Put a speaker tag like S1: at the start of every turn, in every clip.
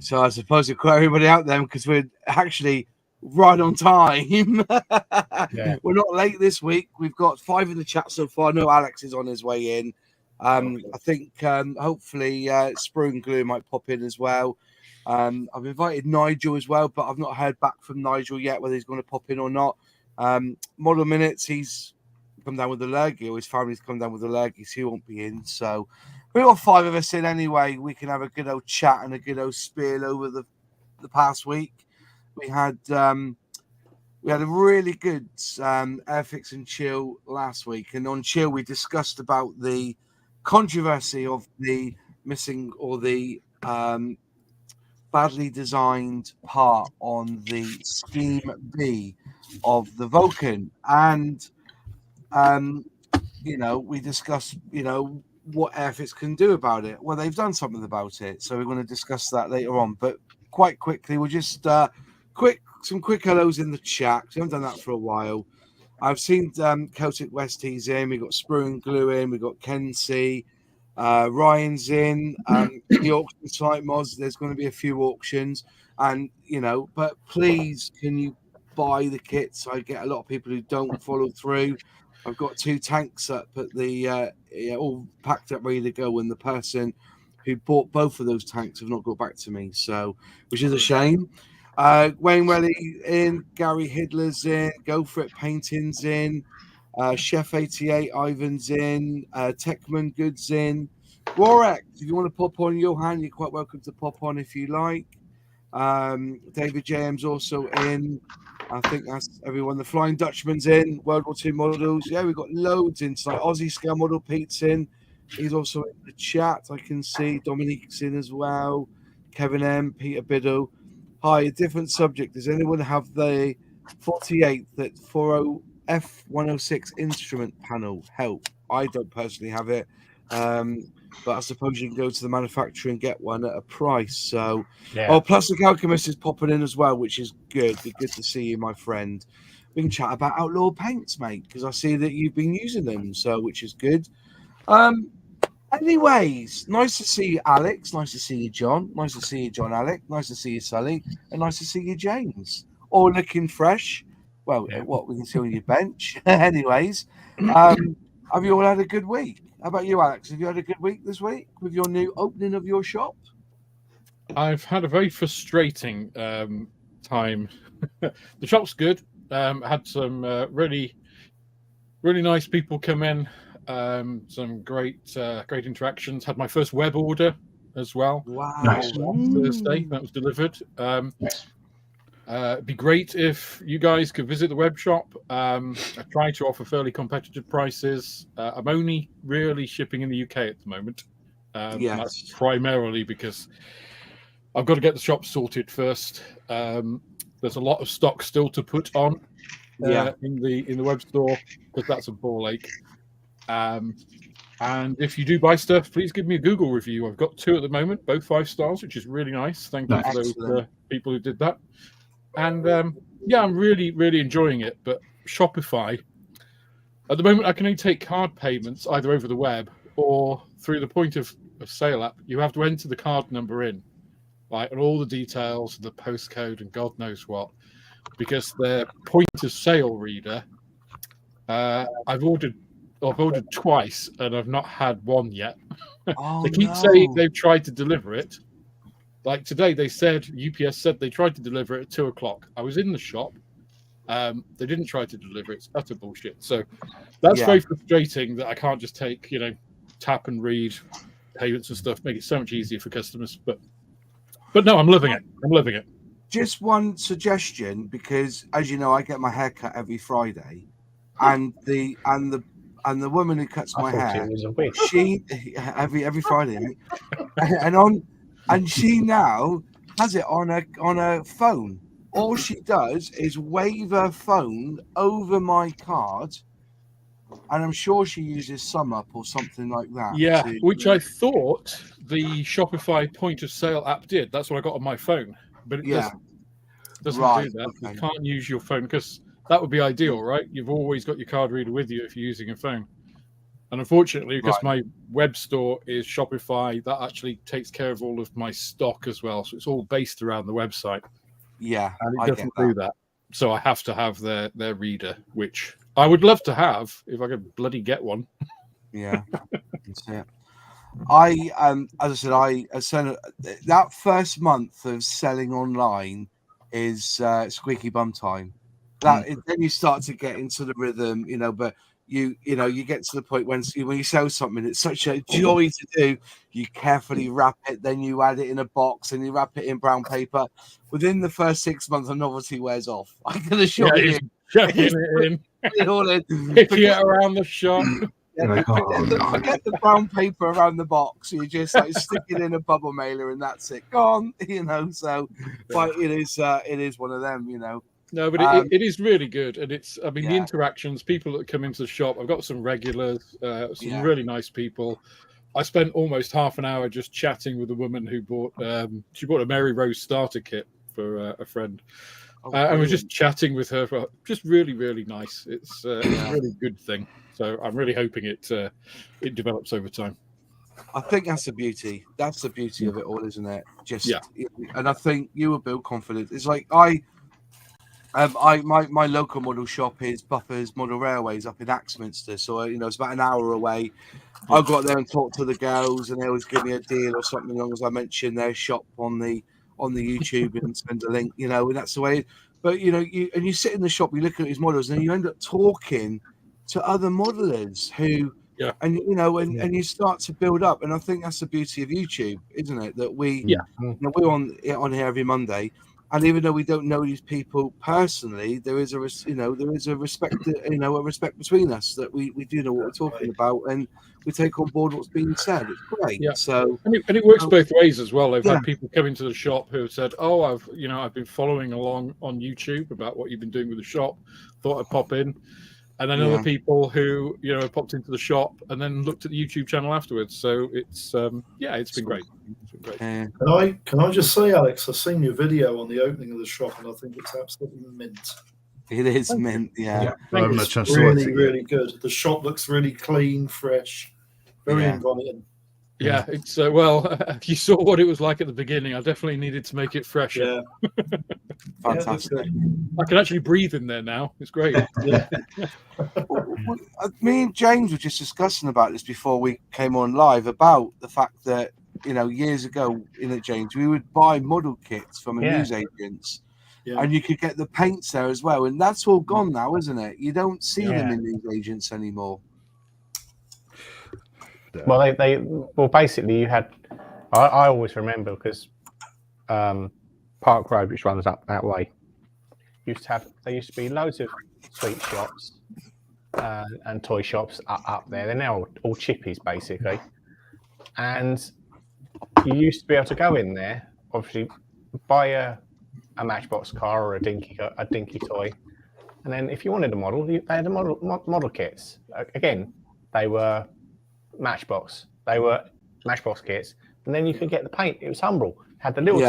S1: So I suppose it caught everybody out then because we're actually right on time. We're not late this week. We've got 5 in the chat so far. No, Alex is on his way in. I think hopefully Sprue and Glue might pop in as well. I've invited Nigel as well, but I've not heard back from Nigel yet whether he's going to pop in or not. Model Minutes, he's come down with allergy, or his family's come down with allergy, so he won't be in. So we've got 5 of us in anyway. We can have a good old chat and a good old spiel over the past week. We had a really good Airfix and Chill last week, and on Chill we discussed about the controversy of the missing or the badly designed part on the Scheme B of the Vulcan, and we discussed what Airfix can do about it. Well, they've done something about it, so we're going to discuss that later on. But quite quickly, we'll just some quick hellos in the chat. We haven't done that for a while. I've seen Celtic West T's in. We've got Sprue and Glue in. We've got Ken C. Ryan's in. The auction site mods. There's going to be a few auctions, and but please, can you buy the kits? I get a lot of people who don't follow through. I've got 2 tanks up at the all packed up, ready to go, and the person who bought both of those tanks have not got back to me, so which is a shame. Wayne Welly in, Gary Hidler's in, Go For It Painting's in, Chef 88 Ivan's in, Techman Goods in, Rorex. If you want to pop on, Johan, you're quite welcome to pop on if you like. David JM's also in. I think that's everyone. The Flying Dutchman's in. World War II models. Yeah, we've got loads in tonight. Aussie Scale Model Pete's in. He's also in the chat. I can see Dominique's in as well. Kevin M, Peter Biddle. Hi, a different subject. Does anyone have the 48 that 40 F106 instrument panel? Help. I don't personally have it. But I suppose you can go to the manufacturer and get one at a price. So, Plastic Alchemist is popping in as well, which is good. Be good to see you, my friend. We can chat about Outlaw Paints, mate, because I see that you've been using them, so which is good. Anyways, nice to see you, Alex. Nice to see you, John. Nice to see you, John Alec. Nice to see you, Sully. And nice to see you, James. All looking fresh. Well, what we can see on your bench. Anyways, have you all had a good week? How about you, Alex? Have you had a good week this week with your new opening of your shop?
S2: I've had a very frustrating time. The shop's good. Had some really nice people come in. Some great interactions. Had my first web order as well.
S1: Wow!
S3: Nice.
S2: On Thursday, that was delivered. It'd be great if you guys could visit the web shop. I try to offer fairly competitive prices. I'm only really shipping in the UK at the moment. That's primarily because I've got to get the shop sorted first. There's a lot of stock still to put on in the web store, because that's a ball ache. And if you do buy stuff, please give me a Google review. I've got 2 at the moment, both 5 stars, which is really nice. Thank you for those people who did that. And I'm really enjoying it. But Shopify, at the moment, I can only take card payments either over the web or through the point of sale app. You have to enter the card number in, and all the details, the postcode, and God knows what, because their point of sale reader, I've ordered twice and I've not had one yet. They keep saying they've tried to deliver it. Like today, they said UPS said they tried to deliver it at 2:00. I was in the shop. They didn't try to deliver it. It's utter bullshit. So that's very frustrating that I can't just take, tap and read payments and stuff. Make it so much easier for customers. But no, I'm loving it.
S1: Just one suggestion, because as you know, I get my hair cut every Friday, and the woman who cuts my hair, she every Friday, and she now has it on a phone. All she does is wave her phone over my card, and I'm sure she uses SumUp or something like that.
S2: Yeah, which I thought the Shopify point of sale app did. That's what I got on my phone, but it doesn't do that. Okay. You can't use your phone, because that would be ideal, right? You've always got your card reader with you if you're using a phone. And unfortunately, because my web store is Shopify, that actually takes care of all of my stock as well. So it's all based around the website.
S1: Yeah,
S2: and it doesn't do that. So I have to have their reader, which I would love to have if I could bloody get one.
S1: Yeah, that's it. As I said, that first month of selling online is squeaky bum time. Then you start to get into the rhythm, but you get to the point when you sell something, it's such a joy to do. You carefully wrap it, then you add it in a box and you wrap it in brown paper. Within the first 6 months, the novelty wears off. I can assure you.
S2: Chucking it in. Picking it around the shop.
S1: Yeah, forget the brown paper around the box. You just stick it in a bubble mailer and that's it. Gone, So, but it is one of them,
S2: No, but it is really good, and it's. I mean, the interactions, people that come into the shop. I've got some regulars, some really nice people. I spent almost half an hour just chatting with a woman who bought. She bought a Mary Rose starter kit for a friend. And we're just chatting with her. Just really, really nice. It's a really good thing. So I'm really hoping it develops over time.
S1: I think that's the beauty. That's the beauty of it all, isn't it? And I think you will build confidence. It's like my local model shop is Buffers Model Railways up in Axminster. So it's about an hour away. I'll go up there and talk to the girls, and they always give me a deal or something, as long as I mention their shop on the YouTube and send a link, and that's the way. But you sit in the shop, you look at these models, and you end up talking to other modelers who, and you start to build up. And I think that's the beauty of YouTube, isn't it? That we're on here every Monday, and even though we don't know these people personally, there is a respect, a respect between us, that we do know what we're talking about, and we take on board what's being said. It's great.
S2: Yeah.
S1: So
S2: and it works both ways as well. I've had people come into the shop who have said, "Oh, I've been following along on YouTube about what you've been doing with the shop. Thought I'd pop in." And then other people who popped into the shop and then looked at the YouTube channel afterwards. So it's it's been great.
S3: Can I just say, Alex, I've seen your video on the opening of the shop, and I think it's absolutely mint.
S1: It is mint,
S3: Very much. Really, really good. The shop looks really clean, fresh, very inviting.
S2: Yeah, it's you saw what it was like at the beginning. I definitely needed to make it fresher.
S3: Yeah.
S1: Fantastic.
S2: I can actually breathe in there now. It's great.
S1: Me and James were just discussing about this before we came on live, about the fact that years ago, James, we would buy model kits from newsagents, and you could get the paints there as well, and that's all gone now, isn't it? You don't see them in newsagents anymore.
S4: Well, basically, you had. I always remember, because Park Road, which runs up that way, there used to be loads of sweet shops and toy shops up there. They're now all chippies, basically, and you used to be able to go in there, obviously buy a Matchbox car or a dinky toy, and then if you wanted a model, they had the model kits. Again, they were Matchbox. They were Matchbox kits, and then you could get the paint. It was Humbrol. Had the little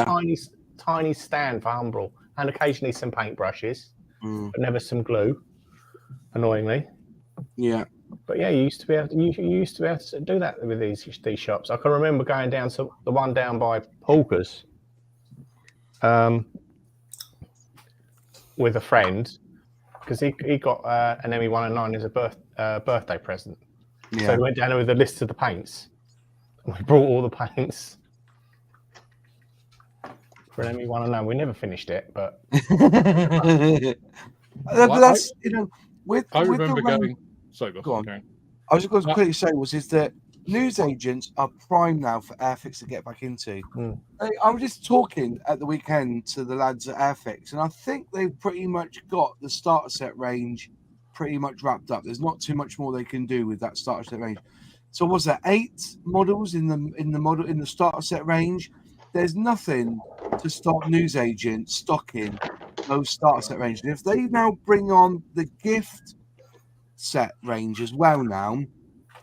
S4: tiny stand for Humbrol, and occasionally some paintbrushes, but never some glue. Annoyingly. Yeah. But you used to be able to do that with these shops. I can remember going down to the one down by Hawker's with a friend, because he got an ME109 as a birthday present. Yeah. So we went down with a list of the paints. We brought all the paints for an ME109. We never finished it, but
S1: that's
S2: I remember going. Sorry,
S1: go on. I was just going to quickly say is that newsagents are prime now for Airfix to get back into. I was just talking at the weekend to the lads at Airfix, and I think they've pretty much got the starter set range pretty much wrapped up. There's not too much more they can do with that starter set range. So was there 8 models in the starter set range? There's nothing to stop newsagents stocking those starter set range. And if they now bring on the gift set range as well now,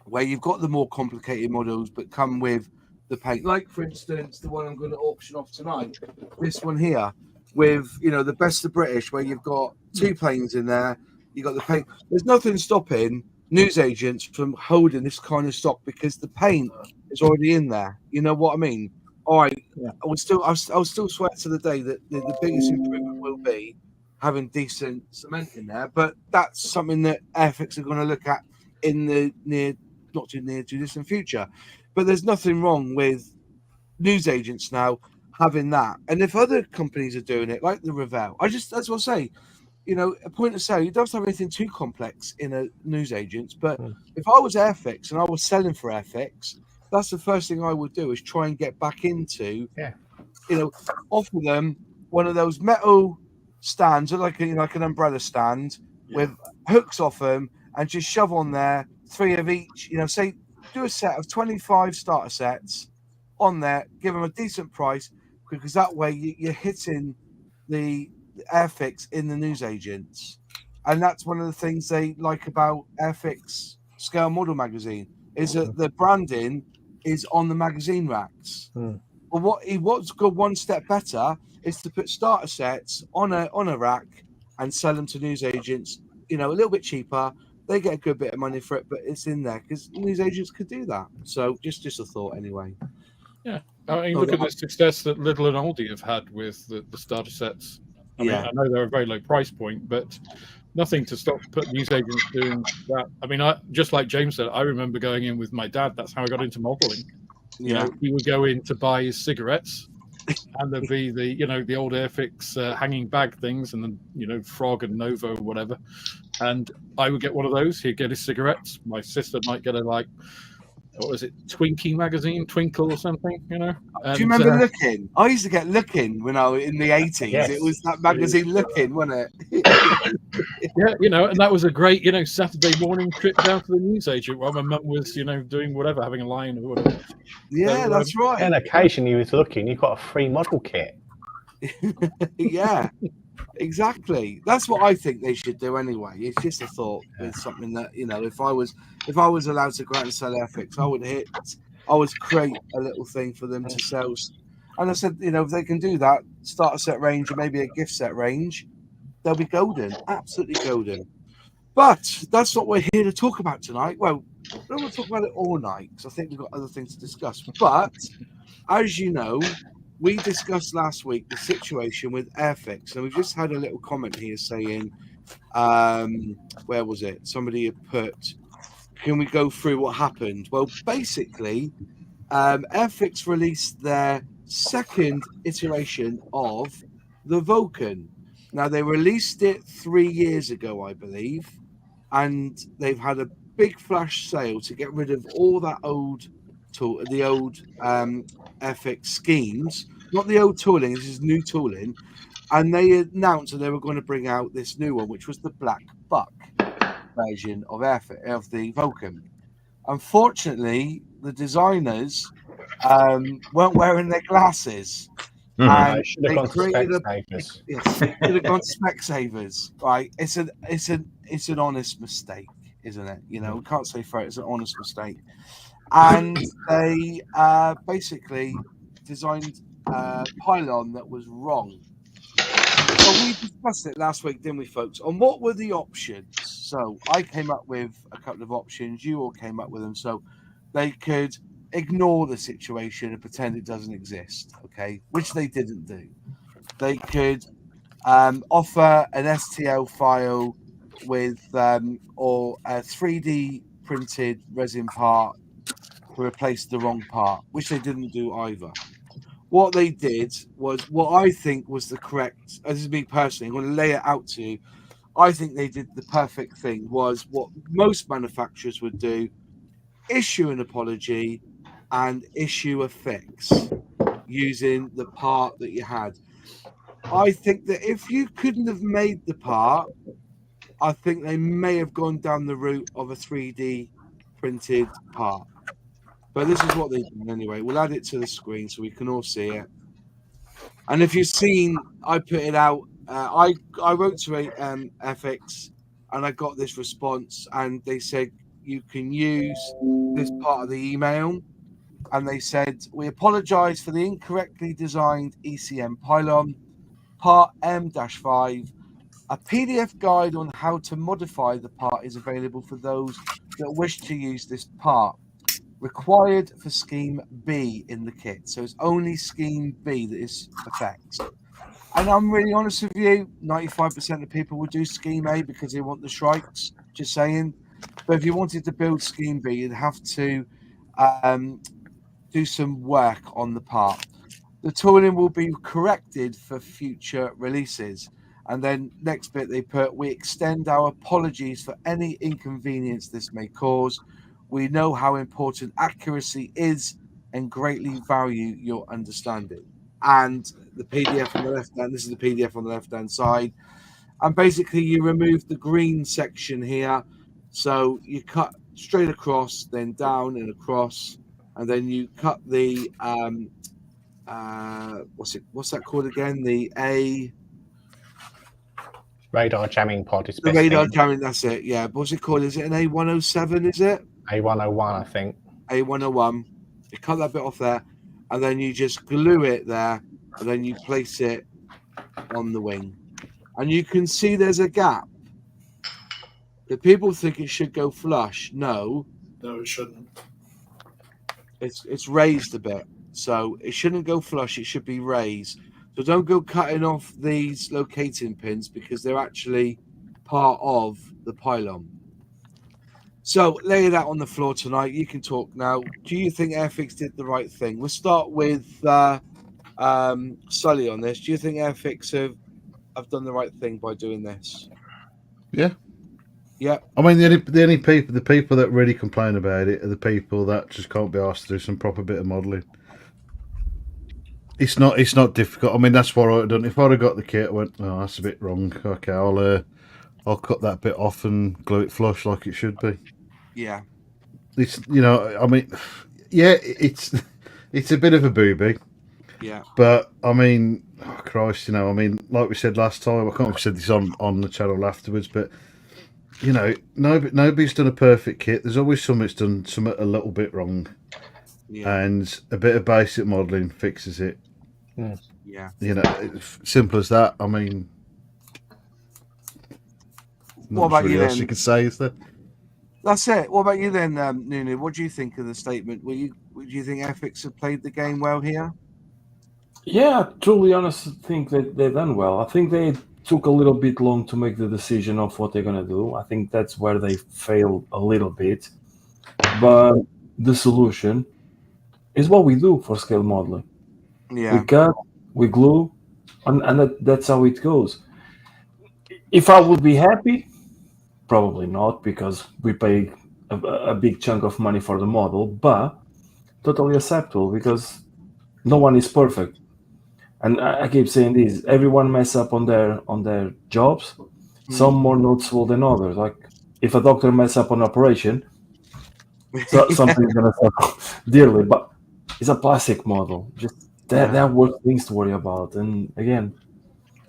S1: where you've got the more complicated models but come with the paint, like for instance the one I'm going to auction off tonight, this one here with the best of British, where you've got 2 planes in there, you got the paint. There's nothing stopping newsagents from holding this kind of stock because the paint is already in there. You know what I mean? All right,
S2: Yeah.
S1: I would still swear to the day that the biggest improvement will be having decent cement in there, but that's something that Airfix are going to look at in the not too near to distant future. But there's nothing wrong with newsagents now having that, and if other companies are doing it, like the Revell, that's what I say. You know, a point of sale, you don't have anything too complex in a newsagent. But if I was Airfix and I was selling for Airfix, that's the first thing I would do is try and get back into, you know, offer them one of those metal stands, or like an umbrella stand with hooks off them, and just shove on there 3 of each. You know, say do a set of 25 starter sets on there, give them a decent price, because that way you're hitting the Airfix in the newsagents, and that's one of the things they like about Airfix Scale Model magazine is that the branding is on the magazine racks. But what's good one step better is to put starter sets on a rack and sell them to newsagents. You know, a little bit cheaper. They get a good bit of money for it, but it's in there because newsagents could do that. So just a thought anyway.
S2: Yeah, I mean, look at the success that Lidl and Aldi have had with the starter sets. I mean, I know they're a very low price point, but nothing to stop newsagents doing that. I mean, just like James said, I remember going in with my dad. That's how I got into modeling. You know, he would go in to buy his cigarettes, and there'd be the old Airfix hanging bag things, and then Frog and Nova or whatever. And I would get one of those. He'd get his cigarettes. My sister might get what was it, Twinkie magazine, Twinkle or something, you know?
S1: Do you remember Looking? I used to get Looking when I was in the 80s. Yes. It was that magazine Looking, wasn't it?
S2: Yeah, and that was a great, Saturday morning trip down to the newsagent while my mum was, doing whatever, having a line or whatever.
S1: Yeah, so, that's right.
S4: And occasionally you was looking, you got a free model kit.
S1: Yeah. Exactly. That's what I think they should do anyway. It's just a thought. It's something that, if I was allowed to go out and sell Airfix, I would create a little thing for them to sell. And I said, if they can do that, start a set range or maybe a gift set range, they'll be golden. Absolutely golden. But that's what we're here to talk about tonight. Well, I don't want to talk about it all night because I think we've got other things to discuss. But as you know, we discussed last week the situation with Airfix, and we've just had a little comment here saying, where was it? Somebody had put, can we go through what happened? Well, basically, Airfix released their second iteration of the Vulcan. Now, they released it 3 years ago, I believe, and they've had a big flash sale to get rid of all that old tool, the old Airfix schemes, not the old tooling, this is new tooling, and they announced that they were going to bring out this new one, which was the Black Buck version of the Vulcan. Unfortunately, the designers weren't wearing their glasses.
S4: And should have gone to Specsavers.
S1: Yes, should have gone to Specsavers. Right? It's an honest mistake, isn't it? We can't say for it. It's an honest mistake. And they basically designed a pylon that was wrong. So we discussed it last week, didn't we, folks? On what were the options? So I came up with a couple of options. You all came up with them. So they could ignore the situation and pretend it doesn't exist, okay? Which they didn't do. They could offer an STL file with or a 3D printed resin part to replace the wrong part, which they didn't do either. What they did was what I think was the correct, this is me personally, I'm going to lay it out to you. I think they did the perfect thing, was what most manufacturers would do: issue an apology and issue a fix using the part that you had. I think that if you couldn't have made the part, I think they may have gone down the route of a 3D printed part. But this is what they did anyway. We'll add it to the screen so we can all see it. And if you've seen, I put it out. I wrote to AIFIX and I got this response, and they said you can use this part of the email. And they said, we apologise for the incorrectly designed ECM pylon, part M-5 A PDF guide on how to modify the part is available for those that wish to use this part. Required for Scheme B in the kit. So it's only Scheme B that is affects. And I'm really honest with you, 95% of people will do Scheme A because they want the shrikes, just saying. But if you wanted to build Scheme B, you'd have to do some work on the part. The tooling will be corrected for future releases. And then next bit they put, we extend our apologies for any inconvenience this may cause. We know how important accuracy is and greatly value your understanding. And the PDF on the left hand, this is the PDF on the left hand side. And basically you remove the green section here. So you cut straight across, then down and across, and then you cut the what's that called again? The
S4: radar jamming pod is
S1: the radar jamming, that's it. Yeah. What's it called? Is it an A107, is it?
S4: A101, I think.
S1: A101. You cut that bit off there, and then you just glue it there, and then you place it on the wing. And you can see there's a gap. The people think it should go flush. No,
S3: it shouldn't.
S1: It's raised a bit, so it shouldn't go flush. It should be raised. So don't go cutting off these locating pins because they're actually part of the pylon. So lay that on the floor tonight. You can talk now. Do you think Airfix did the right thing? We'll start with Sully on this. Do you think Airfix have done the right thing by doing this?
S5: Yeah.
S1: Yeah.
S5: I mean, the people that really complain about it are the people that just can't be asked to do some proper bit of modelling. It's not difficult. I mean, that's what I'd done. If I'd have got the kit, I went, oh, that's a bit wrong. Okay, I'll cut that bit off and glue it flush like it should be.
S1: Yeah.
S5: It's, you know, I mean, yeah, it's a bit of a booby.
S1: Yeah.
S5: But I mean, oh Christ, you know, I mean, like we said last time, I can't have said this on the channel afterwards, but you know, nobody's done a perfect kit. There's always something that's done something a little bit wrong. Yeah. And a bit of basic modelling fixes it.
S1: Yeah.
S5: You know, simple as that. I mean,
S1: what about you then?
S5: You could say, is there?
S1: That's it. What about you then, Nunu? What do you think of the statement? Do you think Airfix have played the game well here?
S6: Yeah, truly honest, I think that they've done well. I think they took a little bit long to make the decision of what they're going to do. I think that's where they failed a little bit. But the solution is what we do for scale modeling.
S1: Yeah.
S6: We cut, we glue, and that's how it goes. If I would be happy, probably not, because we pay a big chunk of money for the model, but totally acceptable because no one is perfect. And I keep saying this: everyone mess up on their jobs. Some more noticeable than others. Like if a doctor mess up on operation, so something's gonna suffer dearly. But it's a plastic model. Just that were things to worry about. And again,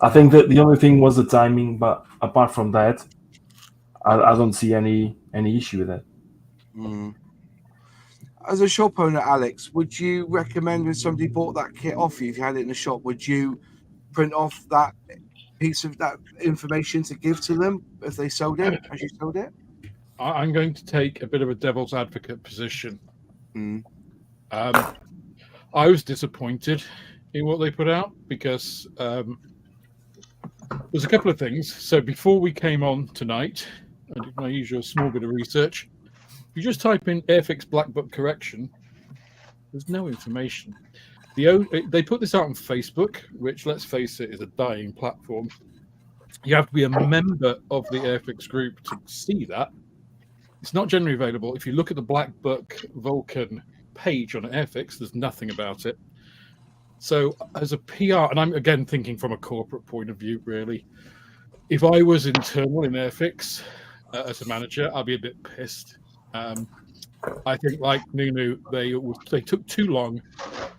S6: I think that the only thing was the timing. But apart from that, I don't see any issue with that.
S1: As a shop owner, Alex, would you recommend when somebody bought that kit off you, if you had it in the shop, would you print off that piece of that information to give to them if they sold it, as you sold it?
S2: I'm going to take a bit of a devil's advocate position. I was disappointed in what they put out because there's a couple of things. So before we came on tonight, I did my usual small bit of research. If you just type in Airfix Black Book correction, there's no information. They put this out on Facebook, which, let's face it, is a dying platform. You have to be a member of the Airfix group to see that. It's not generally available. If you look at the Black Book Vulcan page on Airfix, there's nothing about it. So as a PR, and I'm again thinking from a corporate point of view, really, if I was internal in Airfix as a manager, I'd be a bit pissed. I think, like Nunu, they took too long,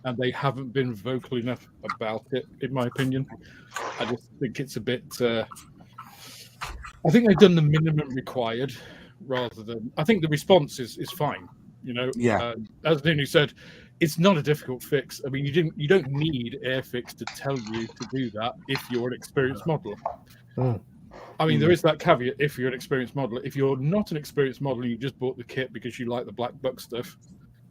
S2: and they haven't been vocal enough about it, in my opinion. I just think it's a bit. I think they've done the minimum required, rather than. I think the response is fine. You know, as Nunu said, it's not a difficult fix. I mean, you don't need Airfix to tell you to do that if you're an experienced modeler. I mean, there is that caveat if you're an experienced modeler. If you're not an experienced modeler, you just bought the kit because you like the black buck stuff,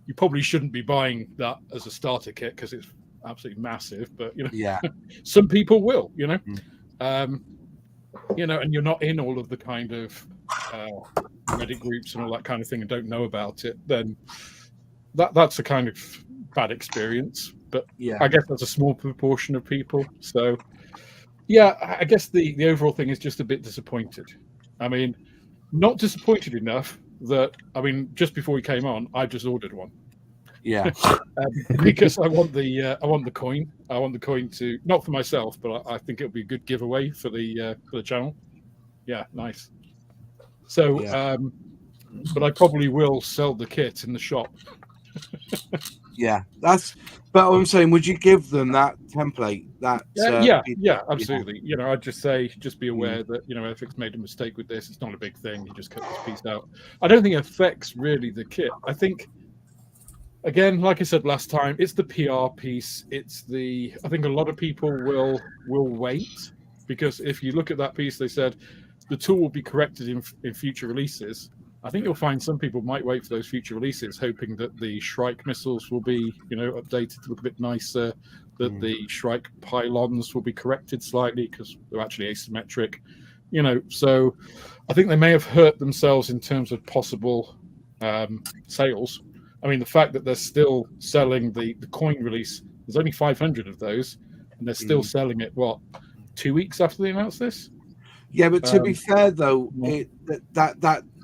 S2: you probably shouldn't be buying that as a starter kit because it's absolutely massive. But, you know, some people will, you know. You know, and you're not in all of the kind of Reddit groups and all that kind of thing and don't know about it, then that's a kind of bad experience. But I guess that's a small proportion of people. So, yeah, I guess the overall thing is just a bit disappointed. I mean, not disappointed enough that, I mean, just before we came on, I just ordered one.
S1: Yeah.
S2: Because I want the coin. I want the coin to, not for myself, but I think it'll be a good giveaway for the channel. Yeah, nice. So, but I probably will sell the kit in the shop.
S1: Yeah, but I'm saying, would you give them that template? That
S2: yeah, absolutely. You know, I'd just say, just be aware that, you know, Airfix made a mistake with this. It's not a big thing. You just cut this piece out. I don't think it affects really the kit. I think, again, like I said last time, it's the PR piece. I think a lot of people will wait, because if you look at that piece, they said the tool will be corrected in future releases. I think you'll find some people might wait for those future releases, hoping that the Shrike missiles will be, you know, updated to look a bit nicer, that the Shrike pylons will be corrected slightly because they're actually asymmetric, you know. So I think they may have hurt themselves in terms of possible sales. I mean, the fact that they're still selling the coin release, there's only 500 of those, and they're still selling it, what, 2 weeks after they announced this?
S1: Yeah, but to be fair, though,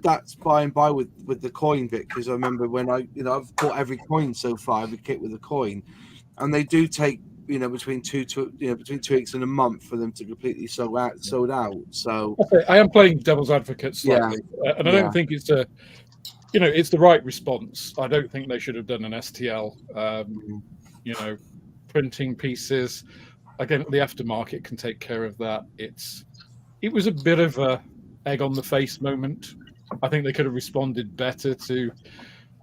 S1: that's by and by with the coin bit, because I remember when I've bought every coin so far, every kit with a coin, and they do take, you know, between 2 weeks and a month for them to completely sold out. So
S2: I am playing devil's advocate slightly, and I don't think it's it's the right response. I don't think they should have done an STL. You know, printing pieces. Again, the aftermarket can take care of that. It was a bit of a egg on the face moment. I think they could have responded better to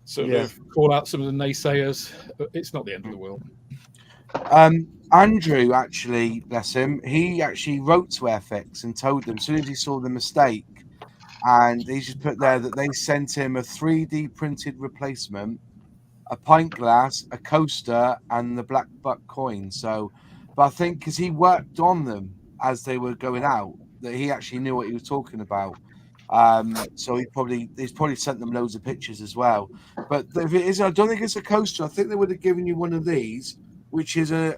S2: sort of call out some of the naysayers. It's not the end of the world.
S1: Andrew, actually, bless him, he actually wrote to Airfix and told them as soon as he saw the mistake, and he just put there that they sent him a 3D printed replacement, a pint glass, a coaster, and the Black Buck coin. So, but I think because he worked on them as they were going out, that he actually knew what he was talking about. So he's probably sent them loads of pictures as well. But if it is, I don't think it's a coaster. I think they would have given you one of these, which is a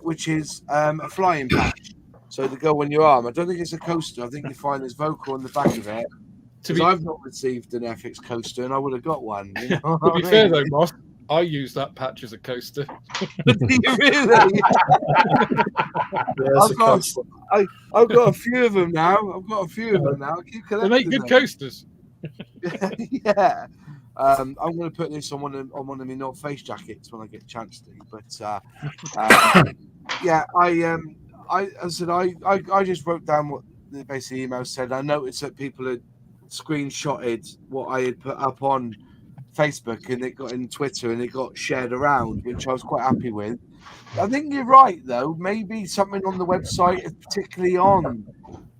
S1: flying patch, so to go on your arm. I don't think it's a coaster. I think you find there's vocal on the back of it. I've not received an Airfix coaster, and I would have got one. You know
S2: to be fair though, Moss, I use that patch as a coaster.
S1: Do you really? I've got a few of them now. I keep collecting.
S2: They make good coasters.
S1: Yeah. I'm going to put this on one of my North Face jackets when I get a chance to. But yeah, I just wrote down what the basic email said. I noticed that people had screenshotted what I had put up on Facebook, and it got in Twitter, and it got shared around, which I was quite happy with. I think you're right, though. Maybe something on the website, particularly on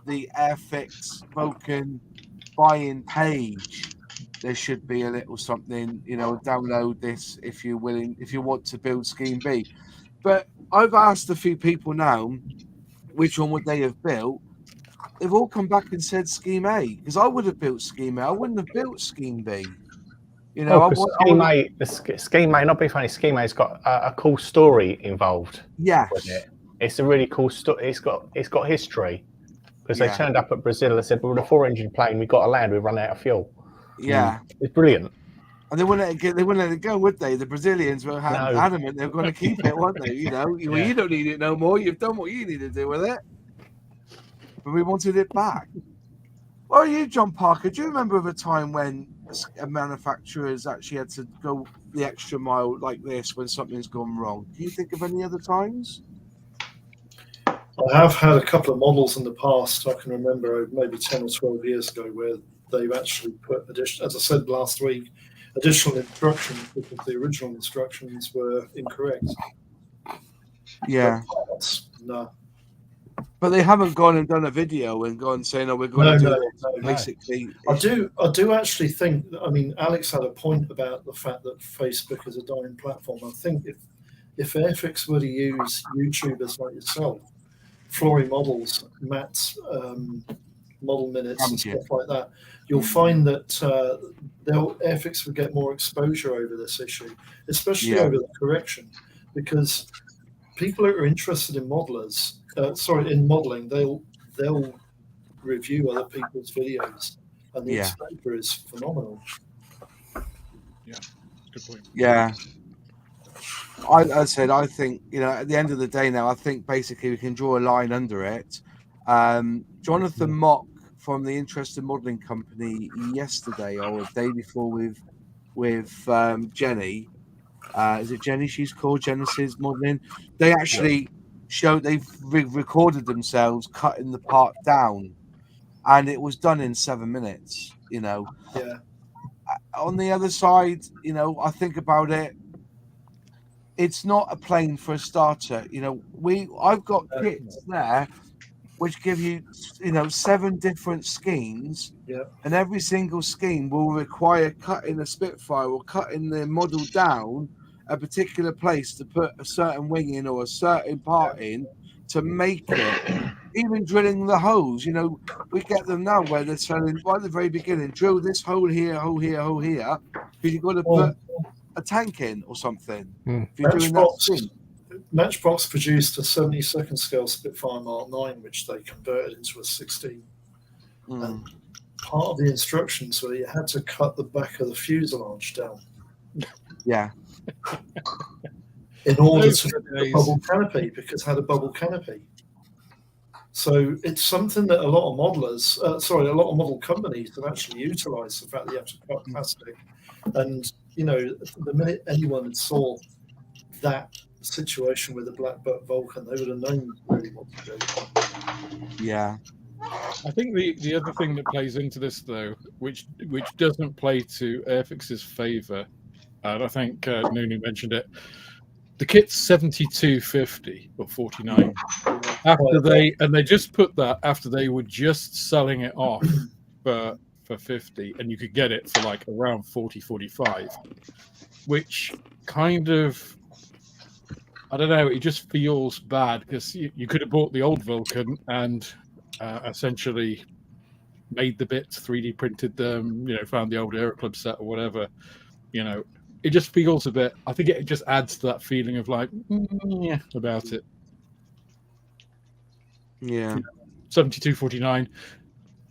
S1: the Airfix Vulcan buy-in page, there should be a little something, you know, download this if you want to build Scheme B. But I've asked a few people now, which one would they have built? They've all come back and said Scheme A, because I would have built Scheme A. I wouldn't have built Scheme B. You know,
S4: Scheme A, not being funny, Scheme A's got a cool story involved.
S1: Yeah,
S4: it's a really cool story. It's got history, because they turned up at Brazil and said, "Well, with a 4-engine plane, we got to land. We've run out of fuel."
S1: Yeah,
S4: it's brilliant.
S1: And they wouldn't let it go, would they? The Brazilians were adamant they were going to keep it, weren't they? You know, you don't need it no more. You've done what you need to do with it. But we wanted it back. Well, you, John Parker, do you remember of a time when manufacturers actually had to go the extra mile like this when something's gone wrong? Do you think of any other times?
S3: I have had a couple of models in the past. I can remember maybe 10 or 12 years ago where they've actually put additional, as I said last week, additional instructions because the original instructions were incorrect.
S1: Yeah.
S3: No.
S1: But they haven't gone and done a video and gone saying, "Oh, we're going to do this."
S3: No.
S1: Basically,
S3: I do actually think. I mean, Alex had a point about the fact that Facebook is a dying platform. I think if Airfix were to use YouTubers like yourself, Flory Models, Matt's model minutes and stuff like that, you'll find that Airfix would get more exposure over this issue, especially over the correction, because people who are interested in modelers. In modeling, they'll review other people's videos, and the exposure is phenomenal.
S2: Yeah, good point.
S1: Yeah, I said I think at the end of the day now, I think basically we can draw a line under it. Jonathan Mock from the Interested Modeling Company yesterday or the day before with Jenny. Is it Jenny? She's called Genesis Modeling. They actually. They've recorded themselves cutting the part down, and it was done in 7 minutes. On the other side, I think about it. It's not a plane for a starter. I've got kits there which give you 7 different schemes, and every single scheme will require cutting a Spitfire or cutting the model down a particular place to put a certain wing in or a certain part in to make it. Even drilling the holes, we get them now where they're saying right at the very beginning, drill this hole here, hole here, hole here, because you've got to put a tank in or something. If you're doing that
S3: Matchbox produced a 72nd scale Spitfire Mark 9, which they converted into a 16. And part of the instructions were you had to cut the back of the fuselage down.
S1: Yeah.
S3: In order to get a bubble canopy, because it had a bubble canopy. So it's something that a lot of modelers, a lot of model companies have actually utilised, the fact that you have to cut plastic. And, the minute anyone saw that situation with the Black Buck Vulcan, they would have known really what to do.
S1: Yeah.
S2: I think the other thing that plays into this, though, which doesn't play to Airfix's favour, and I think Nunu mentioned it. The kit's 72.50 or 49. They just put that after they were just selling it off for 50, and you could get it for like around 40-45, which kind of, I don't know, it just feels bad because you could have bought the old Vulcan and essentially made the bits, 3D printed them, found the old Aero Club set or whatever, It just feels a bit. I think it just adds to that feeling of like, about it.
S1: Yeah.
S2: 72.49.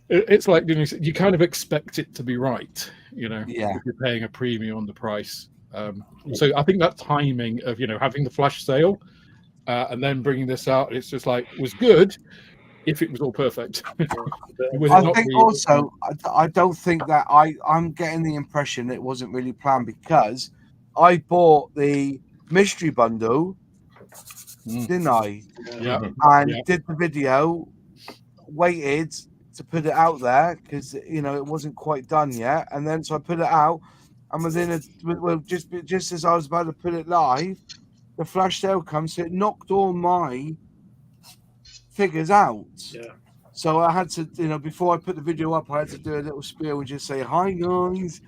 S2: It's like you kind of expect it to be right, if you're paying a premium on the price. So I think that timing of having the flash sale and then bringing this out, it's just like was good if it was all perfect.
S1: I think also, I don't think that I'm getting the impression it wasn't really planned because I bought the mystery bundle, didn't I?
S2: Yeah.
S1: And did the video, waited to put it out there because it wasn't quite done yet, and then so I put it out, and within just as I was about to put it live, the flash sale comes, so it knocked all my figures out. So I had to, before I put the video up, I had to do a little spiel and just say, "Hi guys,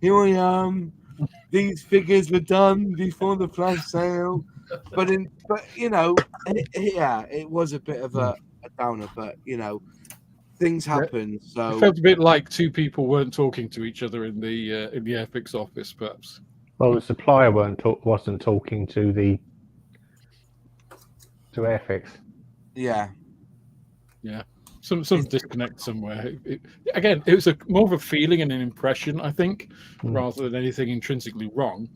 S1: here I am. These figures were done before the flash sale." But it was a bit of a downer. But things happen. So
S2: it felt a bit like two people weren't talking to each other in the Airfix office, perhaps.
S4: Well, the supplier wasn't talking to Airfix.
S1: Yeah.
S2: Some disconnect somewhere. It was more of a feeling and an impression, I think, rather than anything intrinsically wrong.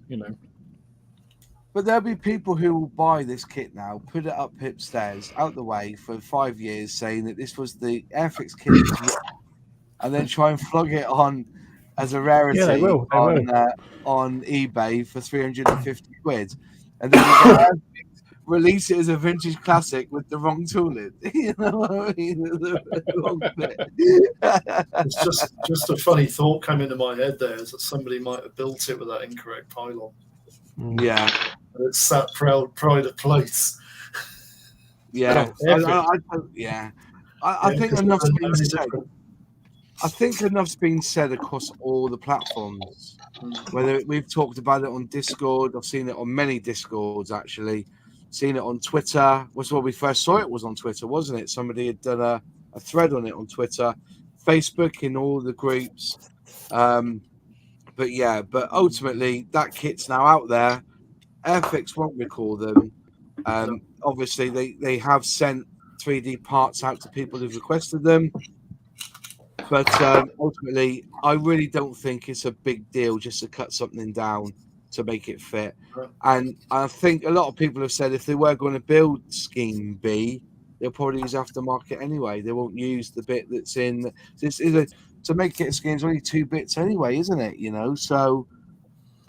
S1: But there'll be people who will buy this kit now, put it up upstairs, out the way for 5 years, saying that this was the Airfix kit, and then try and flog it on as a rarity on eBay for 350 quid, and then release it as a vintage classic with the wrong tooling. You know what I mean? The wrong bit.
S3: It's just a funny thought came into my head there, is that somebody might have built it with that incorrect pylon.
S1: Yeah.
S3: And it's that pride of place.
S1: Yeah, I think enough's been said. I think enough's been said across all the platforms. Whether we've talked about it on Discord, I've seen it on many Discords actually. Seen it on Twitter. Was when we first saw it was on Twitter, wasn't it? Somebody had done a thread on it on Twitter, Facebook, in all the groups. But ultimately that kit's now out there. Airfix won't recall them. Obviously, they have sent 3D parts out to people who've requested them. But ultimately, I really don't think it's a big deal just to cut something down to make it fit. And I think a lot of people have said if they were going to build Scheme B, they'll probably use aftermarket anyway. They won't use the bit that's in. To make it a scheme, it's only 2 bits anyway, isn't it? You know, so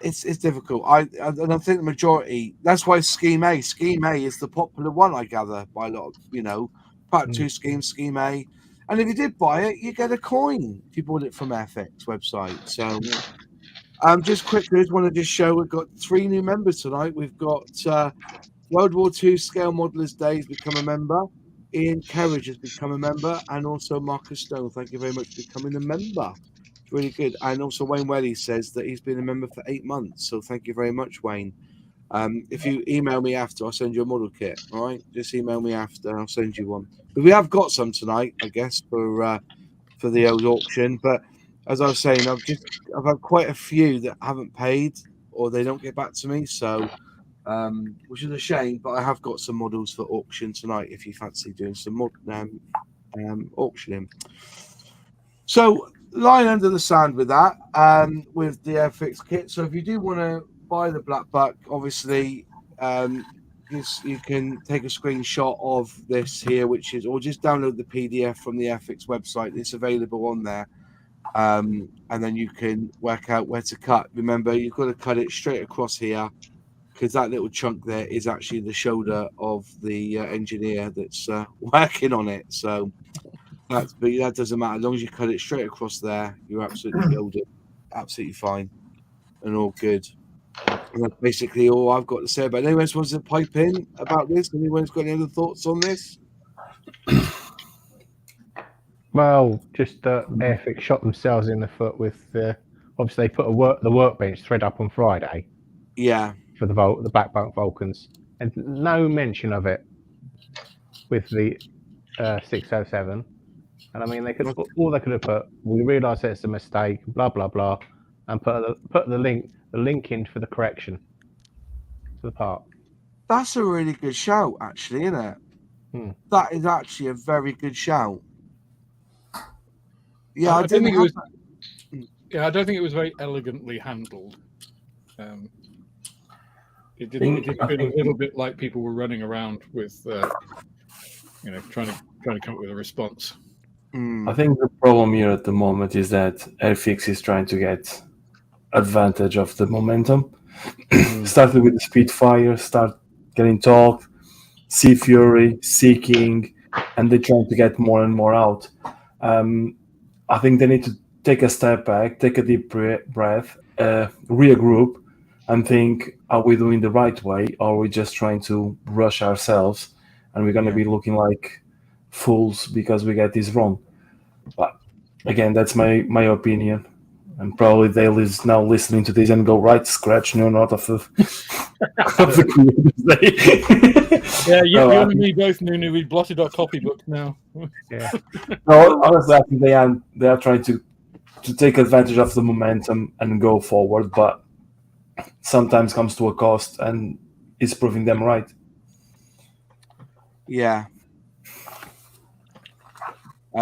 S1: it's difficult. I think the majority. That's why Scheme A is the popular one, I gather, by a lot of Part 2 Scheme A. And if you did buy it, you get a coin if you bought it from Airfix website. So, just quickly, I just want to show we've got 3 new members tonight. We've got World War II Scale Modelers Day has become a member. Ian Kerridge has become a member, and also Marcus Stone. Thank you very much for becoming a member. It's really good. And also Wayne Welly says that he's been a member for 8 months. So thank you very much, Wayne. If you email me after, I'll send you a model kit. All right, just email me after, and I'll send you one. But we have got some tonight, I guess, for the old auction. But as I was saying, I've had quite a few that haven't paid or they don't get back to me. So, which is a shame. But I have got some models for auction tonight. If you fancy doing some auctioning, so lying under the sand with that, with the Airfix kit. So if you do want to buy the Black Buck, obviously, you can take a screenshot of this here, or just download the PDF from the Airfix website. It's available on there, and then you can work out where to cut. Remember, you've got to cut it straight across here, because that little chunk there is actually the shoulder of the engineer that's working on it. So but that doesn't matter. As long as you cut it straight across there, you're absolutely golden, absolutely fine, and all good. And that's basically all I've got to say about it. Anyone else wants to pipe in about this? Anyone's got any other thoughts on this?
S4: Well, just Airfix shot themselves in the foot with obviously they put the workbench thread up on Friday.
S1: Yeah.
S4: For the BLACKBUCK Vulcans, and no mention of it with the 607. And I mean, they could have put. We realise it's a mistake. Blah blah blah, and put the link in for the correction to the part.
S1: That's a really good shout, actually, isn't it? That is actually a very good shout. Yeah, I don't think it was.
S2: Yeah, I don't think it was very elegantly handled. It did feel a little bit like people were running around with, trying to come up with a response.
S6: I think the problem here at the moment is that Airfix is trying to get advantage of the momentum. Started with the Spitfire, start getting talk, Sea Fury, Sea King, and they're trying to get more and more out. I think they need to take a step back, take a deep breath, regroup, and think, are we doing the right way, or are we just trying to rush ourselves and we're going to be looking like fools because we get this wrong? But again, that's my opinion, and probably Dale is now listening to this and go, right, scratch no not of the of the Creators Day.
S2: Yeah, you and me both knew we blotted our copybook now.
S4: Yeah.
S6: No, honestly, I think they are trying to take advantage of the momentum and go forward, but sometimes comes to a cost, and it's proving them right.
S1: Yeah.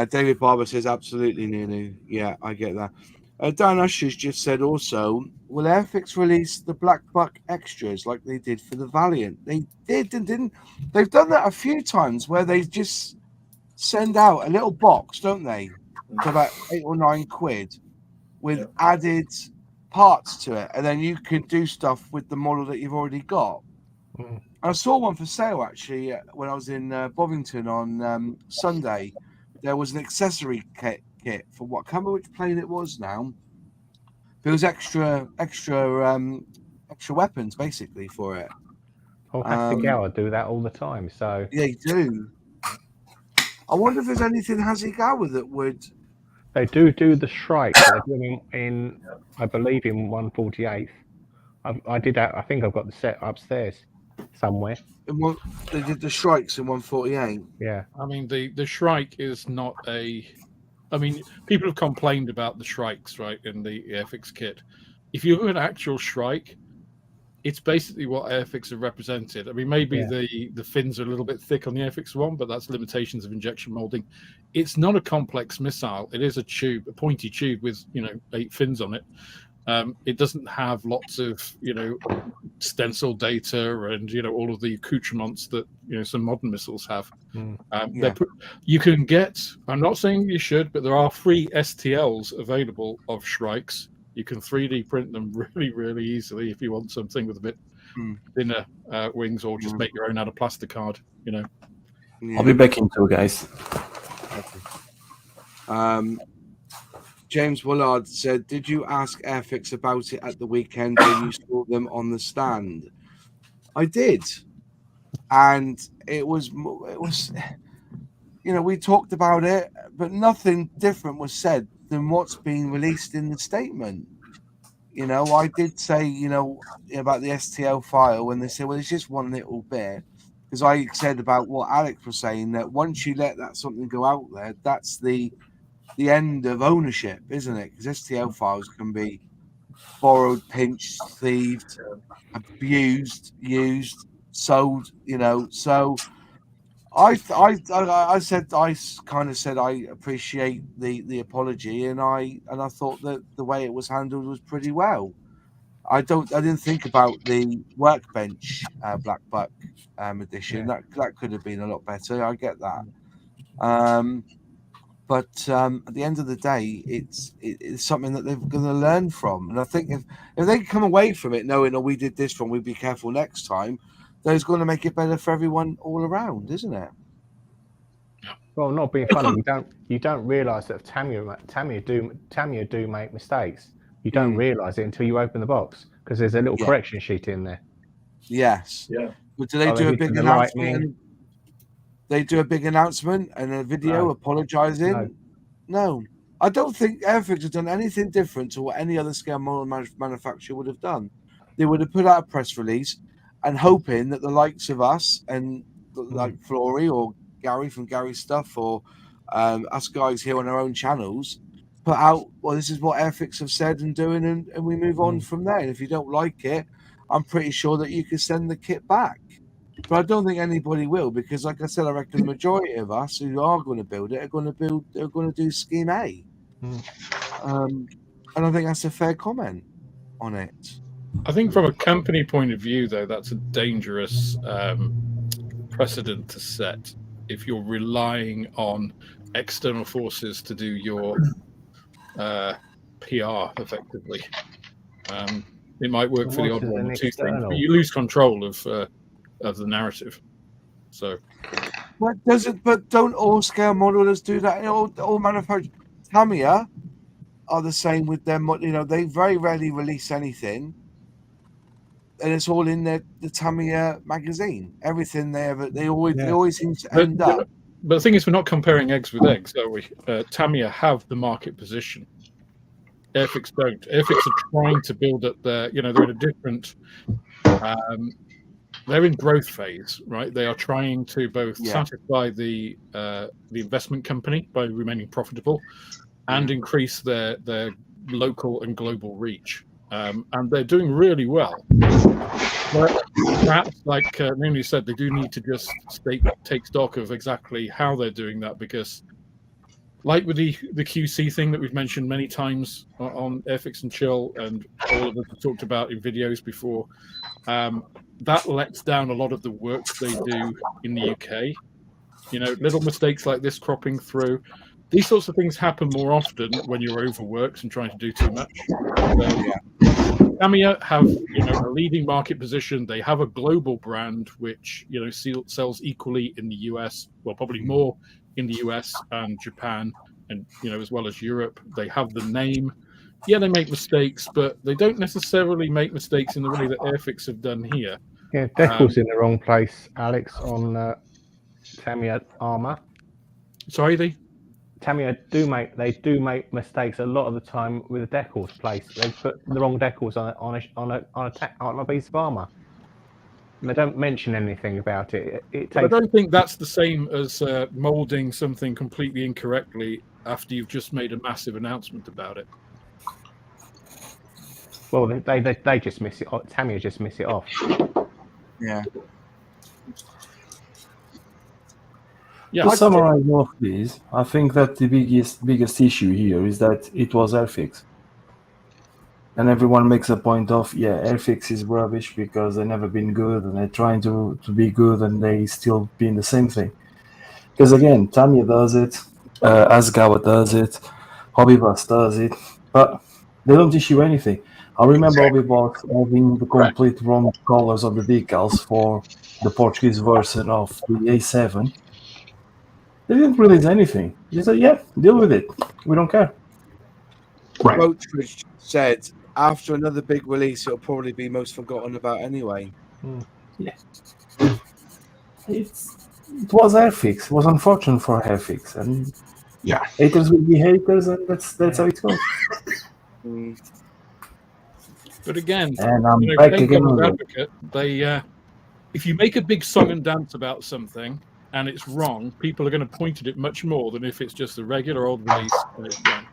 S1: David Barber says absolutely, Nunu. Yeah, I get that. Dan Usher's just said also, will Airfix release the Black Buck extras like they did for the Valiant? They did and didn't. They've done that a few times where they just send out a little box, don't they? For about £8 or £9 with added parts to it, and then you can do stuff with the model that you've already got. I saw one for sale actually when I was in Bovington on Sunday. There was an accessory kit for what? I can't remember which plane it was now. There was extra weapons basically for it.
S4: Well, Hasegawa do that all the time. So
S1: They do. I wonder if there's anything Hasegawa that would.
S4: they do the strike. They're doing in, I believe, in 148th. I did that. I think I've got the set upstairs somewhere.
S1: They did the strikes in 148.
S4: Yeah.
S2: I mean, the Shrike is not a. I mean, people have complained about the Shrikes, right, in the Airfix kit. If you look at an actual Shrike, it's basically what Airfix have represented. I mean, maybe the fins are a little bit thick on the Airfix one, but that's limitations of injection molding. It's not a complex missile. It is a tube, a pointy tube with 8 fins on it. It doesn't have lots of stencil data and all of the accoutrements that some modern missiles have. You can get. I'm not saying you should, but there are free STLs available of Shrikes. You can 3D print them really, really easily if you want something with a bit thinner wings, or just make your own out of plasticard.
S6: I'll be back in 2, guys.
S1: James Willard said, "Did you ask Airfix about it at the weekend when you saw them on the stand?" I did, and it was we talked about it, but nothing different was said than what's being released in the statement. I did say about the STL file when they said, well, it's just one little bit, because I said about what Alex was saying, that once you let that something go out there, that's the end of ownership, isn't it? Because STL files can be borrowed, pinched, thieved, abused, used, sold. So I kind of said I appreciate the apology, and I thought that the way it was handled was pretty well. I didn't think about the workbench Black Buck edition. That could have been a lot better. I get that. But at the end of the day, it's something that they're going to learn from. And I think if they come away from it knowing, we did this wrong, we'd be careful next time, that's going to make it better for everyone all around, isn't it?
S4: Well, not being funny, you don't realise that Tamiya do make mistakes. You don't realise it until you open the box, because there's a little correction sheet in there.
S1: Yes.
S3: Yeah.
S1: But do they do a big announcement? They do a big announcement and a video apologising? No. I don't think Airfix has done anything different to what any other scale model manufacturer would have done. They would have put out a press release and hoping that the likes of us and like Flory or Gary from Gary's Stuff, or us guys here on our own channels, put out, well, this is what Airfix have said and doing, and we move on from there. And if you don't like it, I'm pretty sure that you can send the kit back. But I don't think anybody will, because, like I said, I reckon the majority of us who are going to build it are going to do Scheme A. And I think that's a fair comment on it.
S2: I think from a company point of view, though, that's a dangerous precedent to set if you're relying on external forces to do your PR effectively. It might work for the odd one or two things, but you lose control of the narrative. So,
S1: but don't all scale modelers do that? All manufacturers, Tamiya are the same with them. They very rarely release anything, and it's all in the Tamiya magazine. Everything they always seem to end up.
S2: But the thing is, we're not comparing eggs with eggs, are we? Tamiya have the market position. Airfix don't. Airfix are trying to build up their. They're in a different. They're in growth phase, right? They are trying to both satisfy the investment company by remaining profitable, and increase their local and global reach. And they're doing really well. But perhaps, like Mooney said, they do need to just take stock of exactly how they're doing that, because, like with the QC thing that we've mentioned many times on Airfix and Chill, and all of us have talked about in videos before, that lets down a lot of the work they do in the UK. Little mistakes like this cropping through. These sorts of things happen more often when you're overworked and trying to do too much. Tamiya have a leading market position. They have a global brand which sells equally in the US, well, probably more in the US and Japan, and as well as Europe. They have the name. Yeah, they make mistakes, but they don't necessarily make mistakes in the way that Airfix have done here.
S4: Yeah, decals in the wrong place, Alex, on Tamiya armor.
S2: Sorry,
S4: Tamiya do make mistakes a lot of the time with the decals place. They put the wrong decals on a piece of armor. And they don't mention anything about it.
S2: But I don't think that's the same as molding something completely incorrectly after you've just made a massive announcement about it.
S4: Well, they just miss it. Tamiya just miss it off.
S1: Yeah.
S2: Yeah.
S6: To summarize all of this, I think that the biggest issue here is that it was Airfix. And everyone makes a point of, Airfix is rubbish because they've never been good and they're trying to be good and they still being the same thing. Because again, Tamiya does it, Asgawa does it, HobbyBoss does it, but they don't issue anything. I remember HobbyBoss having the complete wrong colors on the decals for the Portuguese version of the A7. They didn't release anything. They said, deal with it. We don't care.
S7: Right.
S1: Roachridge said after another big release, it'll probably be most forgotten about anyway.
S6: It was Airfix. It was unfortunate for Airfix. And haters will be haters, and that's how it goes.
S2: But again,
S6: and I'm back again.
S2: Advocate, if you make a big song and dance about something and it's wrong, people are going to point at it much more than if it's just a regular old release and it's wrong.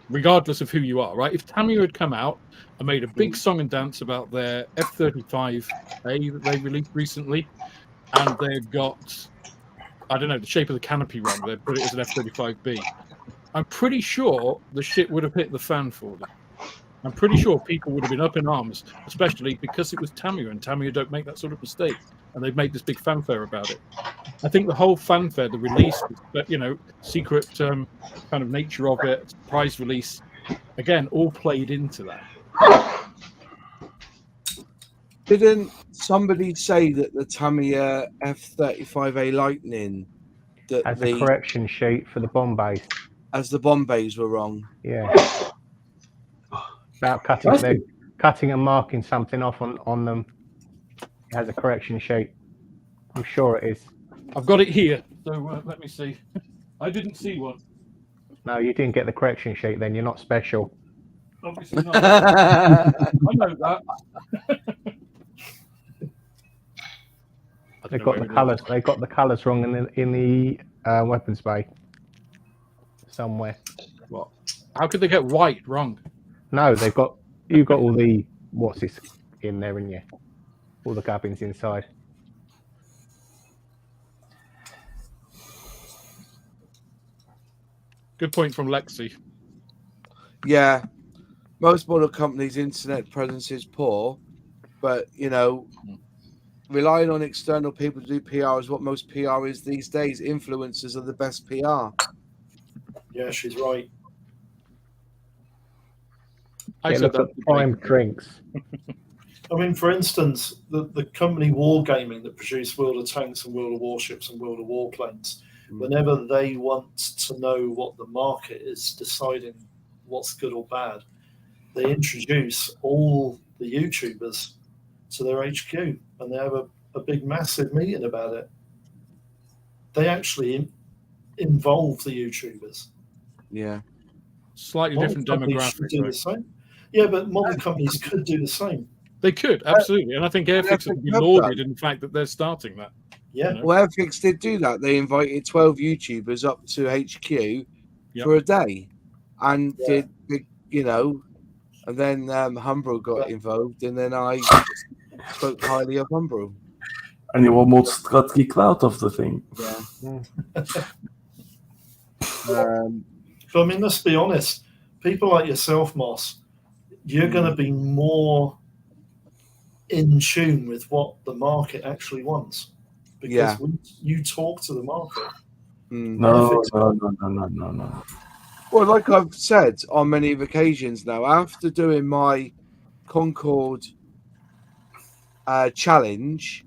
S2: Regardless of who you are, right? If Tamiya had come out and made a big song and dance about their F-35A that they released recently, and they've got, I don't know, the shape of the canopy wrong, they put it as an F-35B, I'm pretty sure the shit would have hit the fan for them. I'm pretty sure people would have been up in arms, especially because it was Tamiya, and Tamiya don't make that sort of mistake. And they've made this big fanfare about it. I think the whole fanfare, the release, secret kind of nature of it, surprise release, again, all played into that.
S1: Didn't somebody say that the Tamiya F-35A Lightning
S4: as a correction sheet for the Bombays,
S1: as the Bombays were wrong?
S4: Yeah. About cutting and marking something off on them. It has a correction sheet. I'm sure it is.
S2: I've got it here, so let me see. I didn't see one.
S4: No, you didn't get the correction sheet. Then you're not special.
S2: Obviously not. I know that.
S4: They got the colours. They got the colours wrong in the weapons bay somewhere.
S2: What? How could they get white wrong?
S4: No, you've got all the what's this in there, in you? All the gubbins inside.
S2: Good point from Lexi.
S1: Yeah, most model companies' internet presence is poor, but relying on external people to do PR is what most PR is these days. Influencers are the best PR.
S3: Yeah, she's right.
S4: Look at Prime Drinks.
S3: I mean, for instance, the company Wargaming that produce World of Tanks and World of Warships and World of Warplanes, whenever they want to know what the market is deciding what's good or bad, they introduce all the YouTubers to their HQ and they have a big, massive meeting about it. They actually involve the YouTubers.
S1: Yeah.
S2: Slightly different demographic.
S3: Do the same. Yeah, but modern companies could do the same.
S2: They could, absolutely. And I think Airfix would be lauded in the fact that they're starting that.
S3: Yeah.
S1: Well, Airfix did do that. They invited 12 YouTubers up to HQ for a day and did, and then Humbro got involved, and then I spoke highly of Humbro.
S6: And you almost got kicked out of the thing.
S1: Yeah.
S3: But I mean, let's be honest. People like yourself, Moss, you're going to be more in tune with what the market actually wants because you talk to the market.
S6: No.
S1: Well, like I've said on many occasions now, after doing my Concord challenge,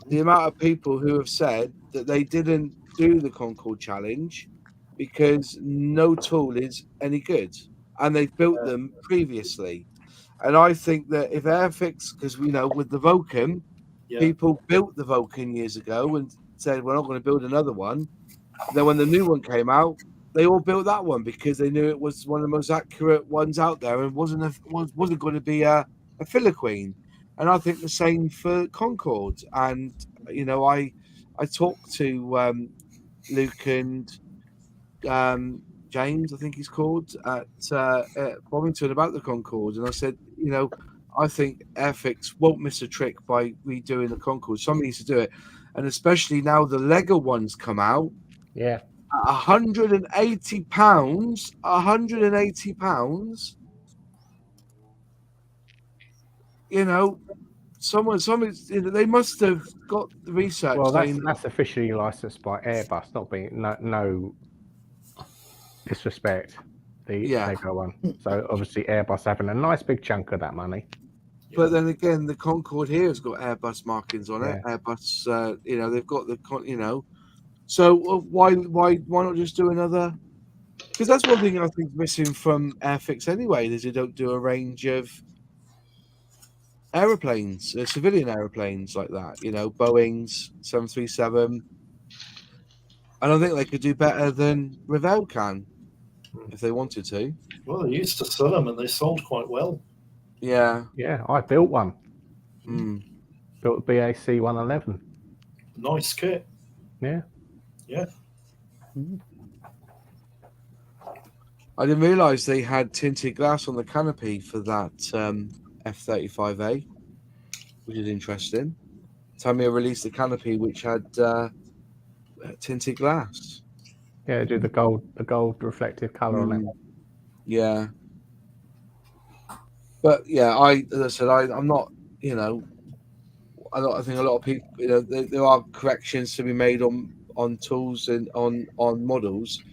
S1: the amount of people who have said that they didn't do the Concord challenge because no tool is any good and they've built them previously. And I think that if Airfix, because we know with the Vulcan, people built the Vulcan years ago and said, we're not going to build another one. Then when the new one came out, they all built that one because they knew it was one of the most accurate ones out there and wasn't going to be a filler queen. And I think the same for Concorde. And, you know, I talked to Luke and James, I think he's called, at Bovington about the Concorde. And I said, you know, I think Airfix won't miss a trick by redoing the Concorde. Somebody needs to do it. And especially now the Lego ones come out.
S4: Yeah.
S1: £180. £180. You know, they must have got the research.
S4: Well, that's officially licensed by Airbus, not being no disrespect. The Lego one. So obviously Airbus having a nice big chunk of that money.
S1: But then again, the Concorde here has got Airbus markings on it. Airbus, you know, they've got you know. So why not just do another? Because that's one thing I think missing from Airfix anyway. Is they don't do a range of aeroplanes, civilian aeroplanes like that. You know, Boeing's 737. I don't think they could do better than Revell can if they wanted to.
S3: Well, they used to sell them, and they sold quite well.
S1: Yeah.
S4: Yeah, I built one. Built a BAC 111.
S3: Nice kit.
S4: Yeah.
S3: Yeah.
S1: I didn't realise they had tinted glass on the canopy for that F-35A, which is interesting. Tamiya released a canopy which had tinted glass.
S4: Yeah, do the gold reflective colour on it.
S1: Yeah. But yeah, as I said, I'm not, you know, I think a lot of people, you know, there are corrections to be made on tools and on models,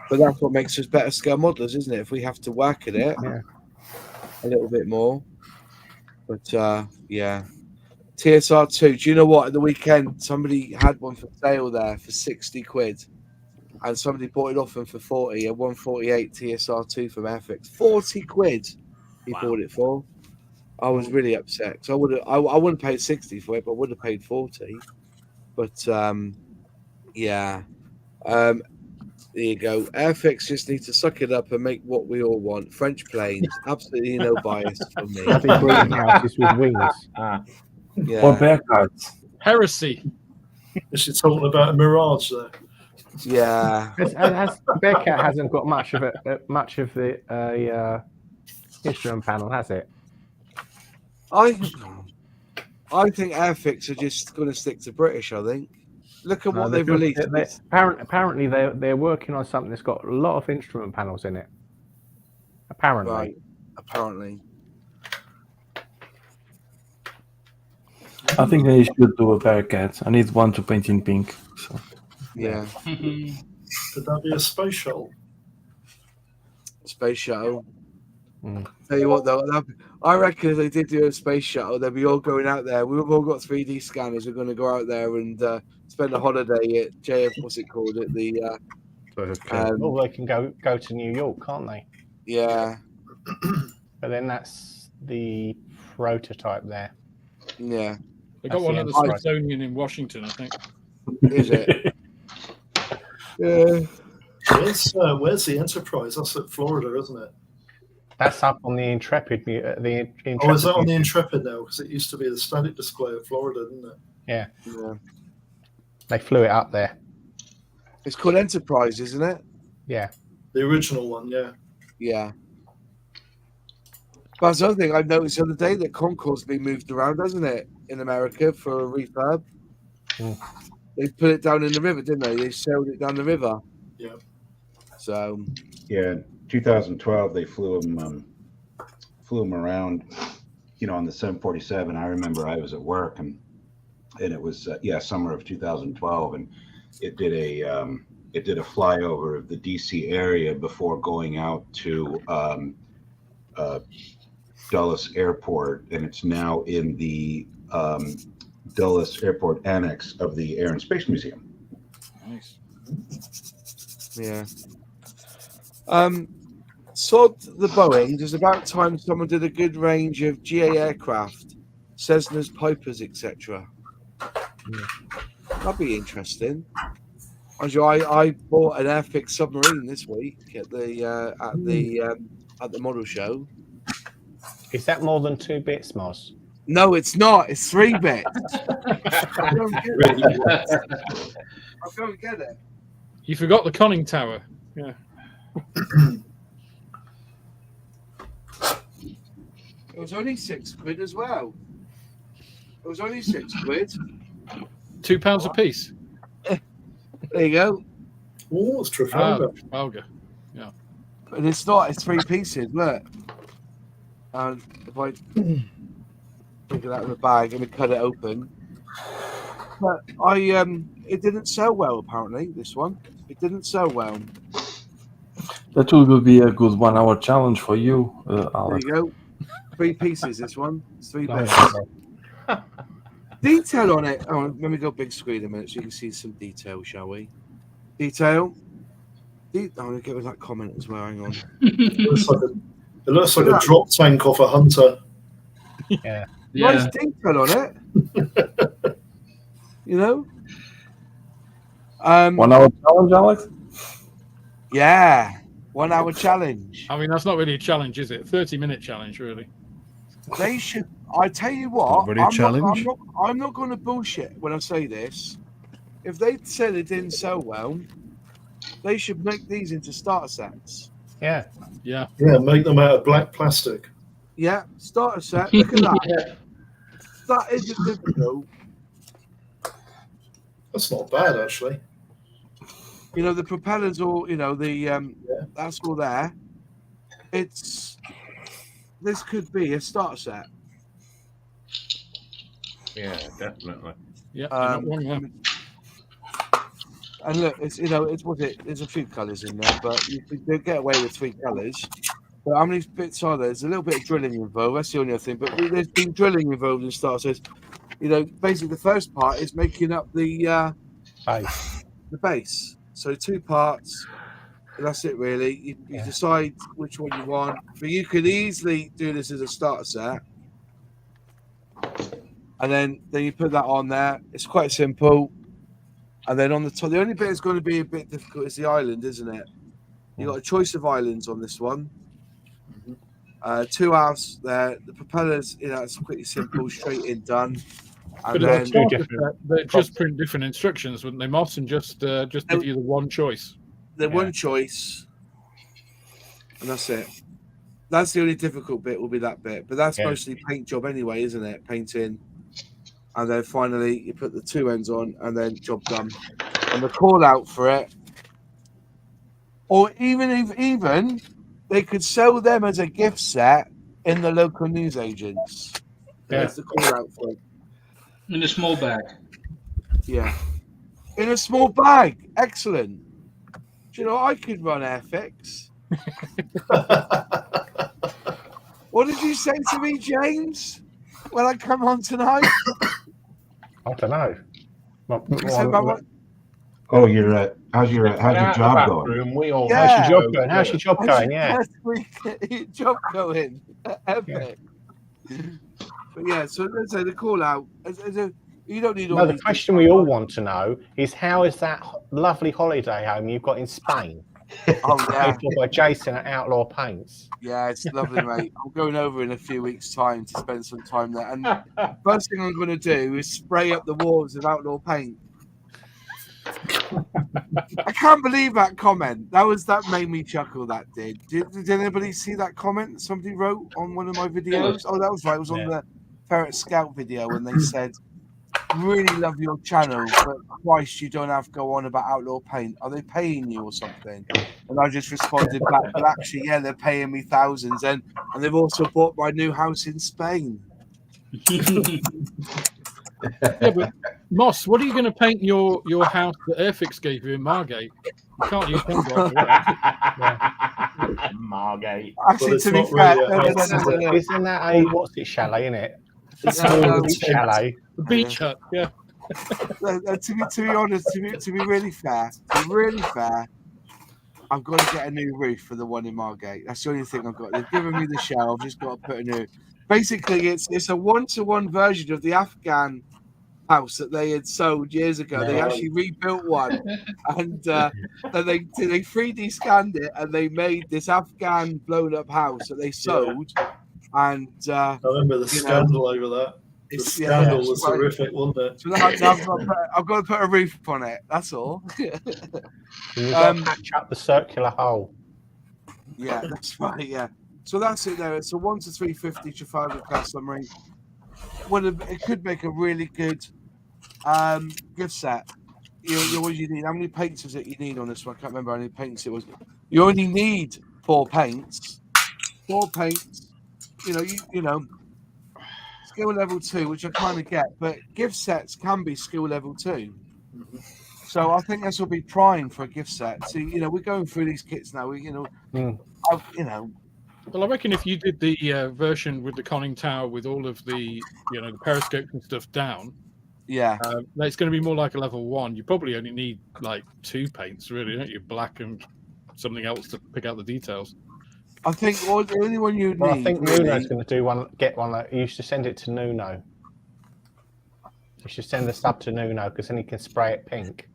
S1: but that's what makes us better scale modelers, isn't it? If we have to work at it a little bit more. But yeah, TSR2. Do you know what? At the weekend, somebody had one for sale there for 60 quid, and somebody bought it off him for 40. A 148 TSR2 from Airfix, 40 quid. He bought it for. I was really upset because I wouldn't have paid 60 for it, but I would have paid 40. But yeah, there you go. Airfix just need to suck it up and make what we all want. French planes, absolutely no bias from me.
S4: Greenhouses with wings.
S1: Yeah.
S6: Or bear cards.
S2: Heresy.
S3: Is she talking about a Mirage there?
S1: Yeah.
S4: Bearcat hasn't got much of the instrument panel, has it?
S1: I think Airfix are just going to stick to British. I think. Look at what they've released.
S4: Apparently, they're working on something that's got a lot of instrument panels in it. Apparently.
S1: Right. Apparently.
S6: I think they should do a Bearcat. I need one to paint in pink. So.
S1: Yeah.
S3: Could that be a space shuttle?
S1: Space shuttle. Tell you what, though, I reckon if they did do a space shuttle, they'd be all going out there. We've all got 3D scanners. We're going to go out there and spend a holiday at JF. What's it called? At the.
S4: They can go to New York, can't they?
S1: Yeah.
S4: But then that's the prototype there.
S1: Yeah.
S2: They got one at the Smithsonian in Washington, I think.
S1: Is it? Yeah.
S3: Where's the Enterprise? That's at Florida, isn't it?
S4: That's up on the Intrepid. Intrepid
S3: oh, is that on the Intrepid now? Because it used to be the static display at Florida, didn't it?
S4: Yeah.
S1: Yeah.
S4: They flew it up there.
S1: It's called Enterprise, isn't it?
S4: Yeah.
S3: The original one, yeah.
S1: Yeah. But that's the other thing I noticed the other day that Concorde's been moved around, hasn't it, in America for a refurb? They put it down in the river, didn't they? They sailed it down the river.
S3: Yeah.
S1: So.
S7: Yeah, 2012 they flew them around, you know, on the 747. I remember I was at work and it was summer of 2012, and it did a flyover of the DC area before going out to Dulles Airport, and it's now in the Dulles Airport Annex of the Air and Space Museum.
S2: Nice.
S1: Yeah. Sod the Boeing. It's about time someone did a good range of GA aircraft, Cessnas, Pipers, etc. That'd be interesting. I bought an Airfix submarine this week at the model show.
S4: Is that more than 2 bits, Moz?
S1: No, it's not. It's 3 bits. I don't get it.
S2: You forgot the conning tower. Yeah.
S1: It was only £6 as well. It was only £6.
S2: £2 a piece.
S1: There you go.
S3: Oh, it's Trafalgar.
S2: Trafalgar. Yeah.
S1: But it's not. It's 3 pieces. Look. And if I take it out of the bag and we cut it open, but it didn't sell well. Apparently, this one it didn't sell well.
S6: That will be a good 1 hour challenge for you, Alex.
S1: There you go. 3 pieces. This one. It's 3 bits.
S4: Nice.
S1: Detail on it. Oh, let me go big screen a minute so you can see some detail, shall we? Detail. I'm going to get with that comment as well. Hang on.
S3: It looks like a drop tank off a Hunter.
S4: Yeah.
S1: Nice detail on it. You know?
S6: 1 hour challenge, Alex?
S1: Yeah. 1 hour challenge.
S2: I mean, that's not really a challenge, is it? 30-minute challenge, really.
S1: They should. I tell you what.
S5: Not really a challenge.
S1: I'm not going to bullshit when I say this. If they said it didn't sell well, they should make these into starter sets.
S4: Yeah.
S2: Yeah.
S3: Yeah, make them out of black plastic.
S1: Yeah, starter set. Look at that. That isn't difficult.
S3: That's not bad, actually.
S1: You know, the propellers all, you know, that's all there. This could be a starter set.
S8: Yeah, definitely.
S2: Yeah. You're not wrong there.
S1: And look, there's a few colours in there, but you could get away with 3 colours. But how many bits are there? There's a little bit of drilling involved. That's the only other thing. But there's been drilling involved in starter sets. You know, basically the first part is making up the base. So 2 parts. And that's it, really. You decide which one you want. But you could easily do this as a starter set. And then you put that on there. It's quite simple. And then on the top, the only bit that's going to be a bit difficult is the island, isn't it? You've got a choice of islands on this one. 2 halves there. The propellers, it's pretty simple, straight in, done. And
S2: But
S1: then
S2: they just print different instructions, wouldn't they, Moss? And just give you the one choice.
S1: one choice. And that's it. That's the only difficult bit will be that bit. But that's mostly paint job anyway, isn't it? Painting. And then finally you put the 2 ends on and then job done. And the call out for it. Or even they could sell them as a gift set in the local newsagents. That's the call out for it.
S9: In a small bag.
S1: Yeah. In a small bag. Excellent. Do you know I could run Airfix? What did you say to me, James, when I come on tonight?
S4: I don't know.
S7: Oh, how's your job going?
S8: We all
S4: How's your job going? How's your job going? Yeah.
S1: Job going. Epic. But yeah, so let's say the call out. You don't need all.
S4: No, the question we all want to know is how is that lovely holiday home you've got in Spain?
S1: Oh yeah.
S4: Paid for by Jason at Outlaw Paints.
S1: Yeah, it's lovely, mate. I'm going over in a few weeks' time to spend some time there. And first thing I'm going to do is spray up the walls with Outlaw Paint. I can't believe that comment. That made me chuckle. That did. Did anybody see that comment that somebody wrote on one of my videos? Oh, that was right. It was on the Ferret Scout video when they said, "Really love your channel, but Christ, you don't have to go on about Outlaw Paint. Are they paying you or something?" And I just responded back, "But actually, yeah, they're paying me thousands, and they've also bought my new house in Spain."
S2: Yeah, but Moss, what are you going to paint your house that Airfix gave you in Margate? You can't use paint like that.
S8: Margate.
S1: Actually, to be fair,
S4: Isn't that a what's it chalet? In it? It's a chalet.
S2: The beach hut. Yeah.
S1: To be honest, to be really fair, I've got to get a new roof for the one in Margate. That's the only thing I've got. They've given me the shell. I've just got to put a new. Basically, it's a 1-to-1 version of the Afghan house that they had sold years ago. They actually rebuilt one, and then they 3D scanned it, and they made this Afghan blown up house that they sold. And
S3: I remember the scandal over that. The scandal was horrific, wasn't it?
S1: So I've got to put a roof on it. That's all.
S4: You've got to patch up the circular hole.
S1: Yeah, that's right. Yeah. So that's it. There. It's a 1 to 350 Trafalgar class submarine. It could make a really good gift set. What you need? How many paints is it you need on this one? I can't remember how many paints it was. You only need 4 paints. 4 paints. You know. Skill level 2, which I kind of get, but gift sets can be skill level 2. So I think this will be prime for a gift set. So we're going through these kits now.
S2: Well, I reckon if you did the version with the conning tower with all of the the periscopes and stuff down, it's going to be more like a level 1. You probably only need like 2 paints, really, don't you? Black and something else to pick out the details.
S1: I think the only one you need.
S4: Well, I think Nuno's going to do one. Get one. You should send it to Nuno. You should send the sub to Nuno because then he can spray it pink.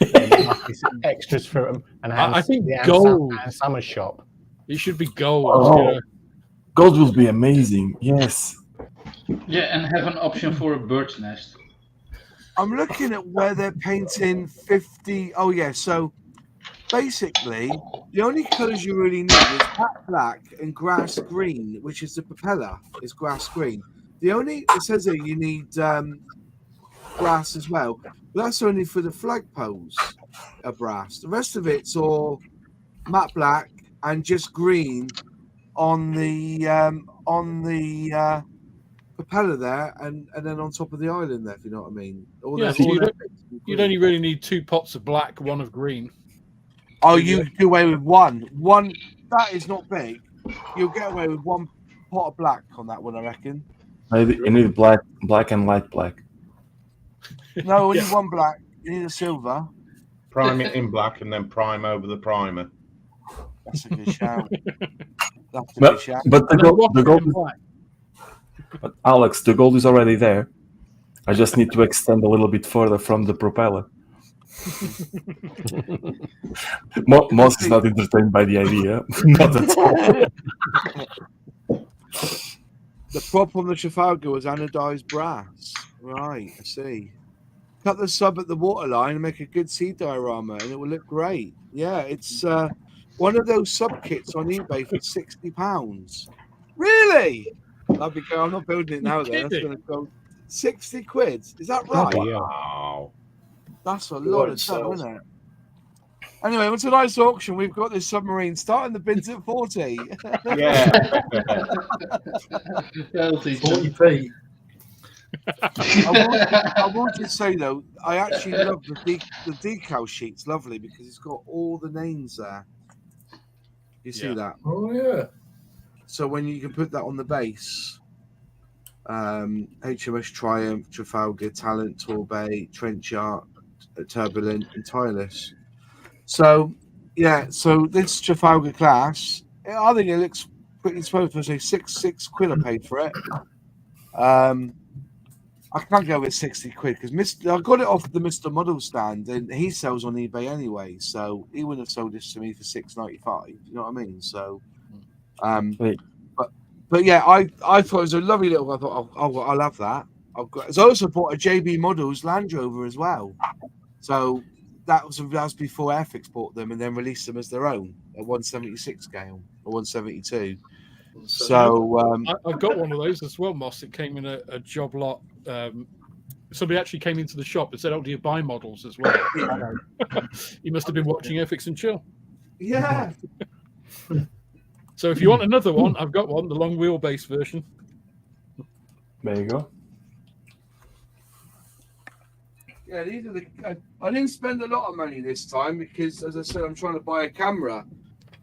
S4: There must be some extras for him. And
S2: I think gold.
S4: And summer shop.
S2: It should be gold.
S6: Oh, gold will be amazing. Yes.
S9: Yeah, and have an option for a bird's nest.
S1: I'm looking at where they're painting 50. Oh yeah, so. Basically, the only colours you really need is black and grass green, which is the propeller, is grass green. It says here you need brass as well, but that's only for the flagpoles of brass. The rest of it's all matte black and just green on the propeller there, and then on top of the island there, if you know what I mean.
S2: You'd only really need 2 pots of black, 1 of green.
S1: Oh, you do away with one. One that is not big. You'll get away with 1 pot of black on that one, I reckon.
S6: You need black and light black.
S1: No, we need 1 black. You need a silver.
S8: Prime it in black and then prime over the primer.
S1: That's a good shout.
S6: But the gold. But Alex, the gold is already there. I just need to extend a little bit further from the propeller. Moss is not entertained by the idea. Not at all.
S1: The prop on the Trafalgar was anodized brass. Right, I see. Cut the sub at the waterline and make a good sea diorama, and it will look great. Yeah, it's one of those sub kits on eBay for £60. Really? That'd be good. I'm not building it now. Then that's going to go 60 quid. Is that right?
S8: Wow.
S1: That's a lot of stuff, isn't it? Anyway, on tonight's auction, we've got this submarine starting the bids at 40.
S8: Yeah.
S3: 40p.
S1: I will just say though, I actually love the decal sheet's lovely because it's got all the names there. You see that?
S3: Oh yeah.
S1: So when you can put that on the base, HMS Triumph, Trafalgar, Talent, Torbay, Trenchard, Turbulent, and Tireless. So yeah, so this Trafalgar class, I think it looks pretty supposed to say six quid I paid for it. I can't go with 60 quid because I got it off the Mr. Model stand and he sells on eBay anyway, so he wouldn't have sold this to me for $6.95. You know what I mean? So, but yeah, I thought it was a lovely little. I thought, I'll have that. I also bought a JB Models Land Rover as well. So that was before Airfix bought them and then released them as their own at 176 scale or 172. So
S2: I've got one of those as well, Moss. It came in a job lot. Somebody actually came into the shop and said, "Oh, do you buy models as well?" You must have been watching Airfix and Chill.
S1: Yeah.
S2: So if you want another one, I've got one, the long wheelbase version.
S6: There you go.
S1: Yeah, these are I didn't spend a lot of money this time because, as I said, I'm trying to buy a camera.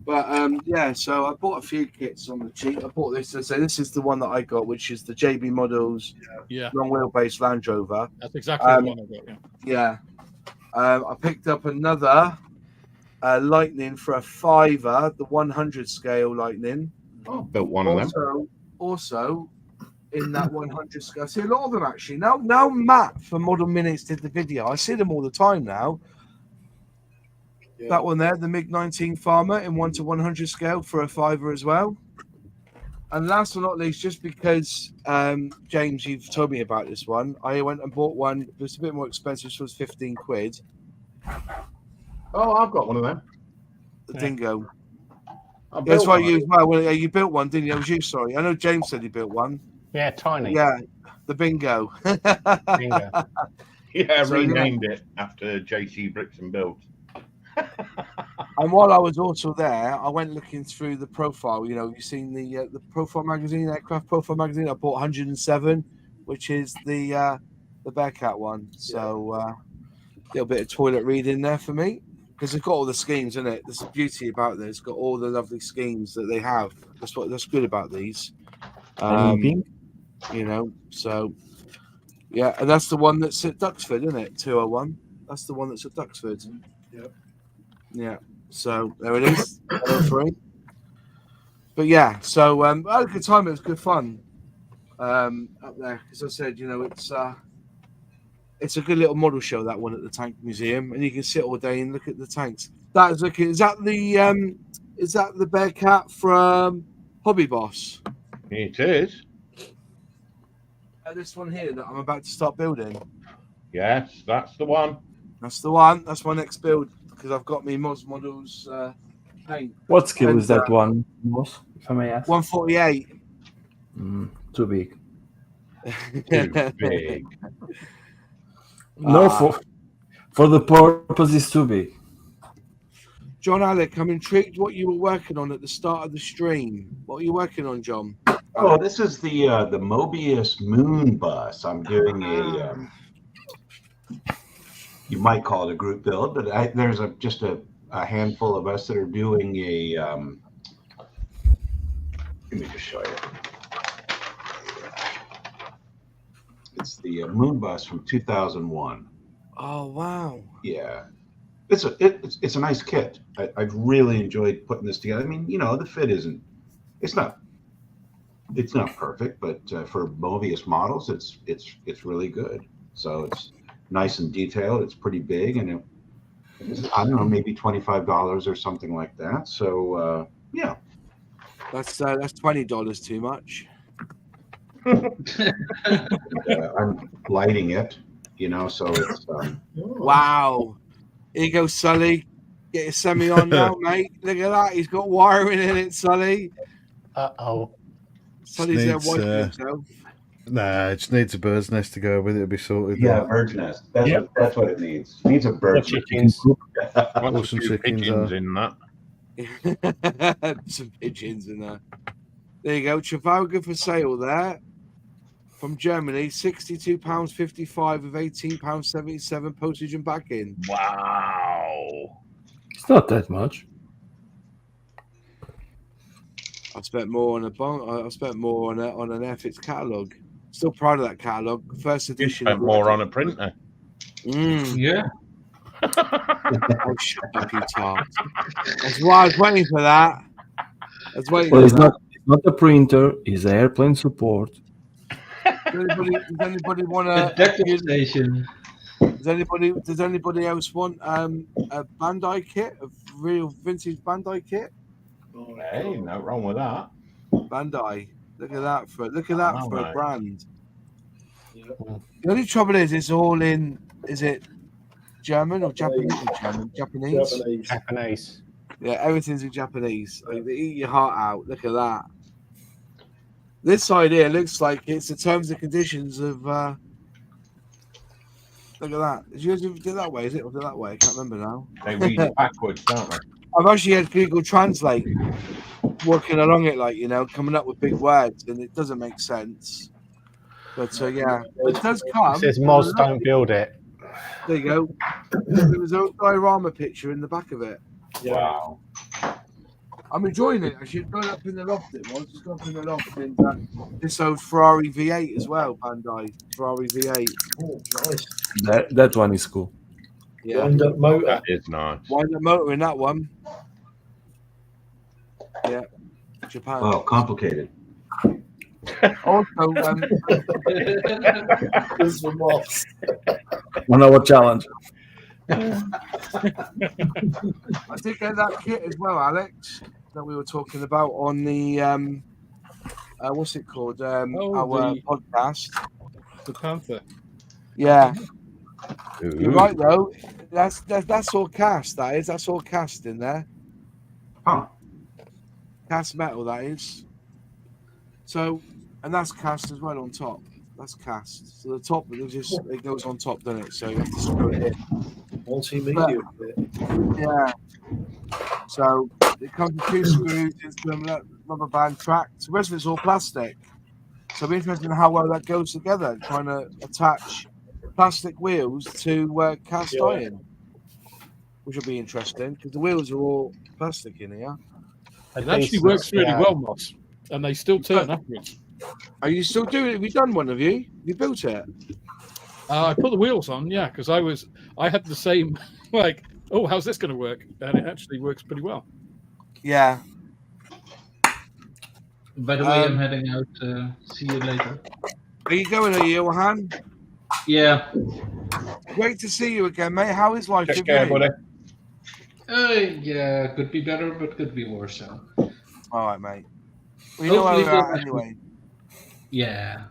S1: But yeah, so I bought a few kits on the cheap. I bought this. So this is the one that I got, which is the JB Models long wheelbase Land Rover.
S2: That's exactly the one I got.
S1: Yeah. I picked up another Lightning for a £5, the 100 scale Lightning.
S8: Oh, built one of them.
S1: Also, in that 100 scale, I see a lot of them actually. Now Matt from Model Minutes did the video. I see them all the time now.
S3: Yeah.
S1: That one there, the MiG-19 Farmer in 1:100 scale for a £5 as well. And last but not least, just because James, you've told me about this one, I went and bought one. It was a bit more expensive, so it was 15 quid.
S8: Oh, I've got one of them.
S1: The Dingo.
S8: I
S1: That's
S8: built
S1: why
S8: one.
S1: you well, you built one, didn't you? It was you, sorry. I know James said he built one.
S4: Yeah, tiny.
S1: Yeah, the Bingo.
S4: Bingo.
S8: Yeah,
S1: So,
S8: renamed it after JC Bricks and Builds.
S1: And while I was also there, I went looking through the profile. You know, you've seen the profile magazine, Aircraft Profile magazine. I bought 107, which is the Bearcat one. So a little bit of toilet reading there for me, because it's got all the schemes in it. There's the beauty about this. It's got all the lovely schemes that they have. That's good about these. You know, so yeah, and that's the one that's at Duxford, isn't it? 201. That's the one that's at Duxford.
S3: Yep.
S1: Yeah. So there it is. 103. But yeah, so I had a good time. It was good fun up there. As I said, you know, it's a good little model show, that one at the Tank Museum, and you can sit all day and look at the tanks. That is looking. Is that the Bearcat from Hobby Boss?
S8: It is.
S1: This one here that I'm about to start building.
S8: Yes, that's the one.
S1: That's the one. That's my next build, because I've got me Moz Models paint.
S6: What scale is that one, Moss, if I may ask?
S1: 148.
S6: Too big.
S8: Too big.
S6: No, for the purpose is too big.
S1: John Alec, I'm intrigued what you were working on at the start of the stream. What are you working on, John?
S7: Oh, this is the Mobius Moon Bus. I'm doing a you might call it a group build, but there's just a handful of us that are doing a let me just show you. It's the Moon Bus from 2001.
S1: Oh wow!
S7: Yeah, it's a nice kit. I've really enjoyed putting this together. I mean, you know, the fit it's not perfect, but for Mobius models, it's really good. So it's nice and detailed. It's pretty big, and I don't know, maybe $25 or something like that. So yeah,
S1: that's $20 too much.
S7: I'm lighting it, you know, so it's
S1: Wow! Here you go, Sully. Get your semi on now, mate. Look at that. He's got wiring in it, Sully.
S4: Uh-oh.
S1: Sully's there
S5: Needs,
S1: wiping himself.
S5: Nah, it just needs a bird's nest to go with it. It'll be sorted.
S7: yeah, bird's nest. That's what it needs. It needs a bird's nest.
S4: Chickens.
S8: Lots
S5: some
S8: of few
S5: chickens,
S8: pigeons in that.
S1: Some pigeons in there. There you go. Trafalgar for sale there. From Germany, £62.55 with £18.77 postage and backing.
S8: Wow.
S6: It's not that much.
S1: I spent more on an Airfix catalogue. Still proud of that catalogue. First
S8: You
S1: edition.
S8: spent more on a printer.
S9: Yeah.
S1: Oh, shut up, you tart. That's why I was waiting for that. I was waiting
S6: Well,
S1: for
S6: it's
S1: that.
S6: not a printer. It's airplane support.
S1: Does anybody want
S9: The decking station.
S1: Does anybody else want a Bandai kit, a real vintage Bandai kit?
S8: Hey, no wrong with that.
S1: Bandai. Look at that for a
S8: Right.
S1: brand.
S3: Yeah.
S1: The only trouble is it's all in. Is it German or Japanese? Japanese.
S4: Japanese.
S1: Yeah, everything's in Japanese. Like, they eat your heart out. Look at that. This side here looks like it's the terms and conditions of. Look at that. Did you guys do it that way? Is it or do it that way? I can't remember now.
S8: They read it backwards, don't they?
S1: I've actually had Google Translate working along it, like, you know, coming up with big words, and it doesn't make sense. But yeah, it does come.
S4: It says Moz, don't build it.
S1: There you go. There's a diorama picture in the back of it.
S8: Wow.
S1: I'm enjoying it. Actually, going up in the loft, it was just up in the loft in this old Ferrari V8 as well, Bandai Ferrari V8.
S3: Oh, nice.
S6: That one is cool.
S1: Yeah.
S3: Wind up motor.
S8: That is nice.
S1: Wind up motor in that one. Yeah. Japan.
S7: Well, complicated.
S1: Also,
S3: This one was.
S6: 1 hour challenge.
S1: I did get that kit as well, Alex, that we were talking about on the what's it called? Our podcast.
S2: The Panther.
S1: Yeah.
S7: Ooh.
S1: You're right though. That's all cast, that is. That's all cast in there.
S7: Huh.
S1: Cast metal, that is. So, and that's cast as well on top. That's cast. So the top, it goes on top, doesn't it? So you have to screw it in.
S3: Multimedia.
S1: Yeah. So it comes with 2 screws into a rubber band track. So the rest of it's all plastic. So I'm interested in how well that goes together, trying to attach plastic wheels to cast iron, which will be interesting because the wheels are all plastic in here.
S2: It actually works really well, Moss, and they still turn afterwards.
S1: Are you still doing it? Have you done one of you? You built it?
S2: I put the wheels on, yeah, because I had the same, like, oh, how's this going to work? And it actually works pretty well.
S1: Yeah.
S9: By the way, I'm heading out. See you later.
S1: Are you going, are you, Johan?
S9: Yeah.
S1: Great to see you again, mate. How is life?
S8: Take care, buddy.
S9: Yeah, could be better, but could be worse. So.
S1: All right, mate. We know where
S9: Hopefully
S1: we're at
S9: we'll-
S1: anyway.
S9: Yeah.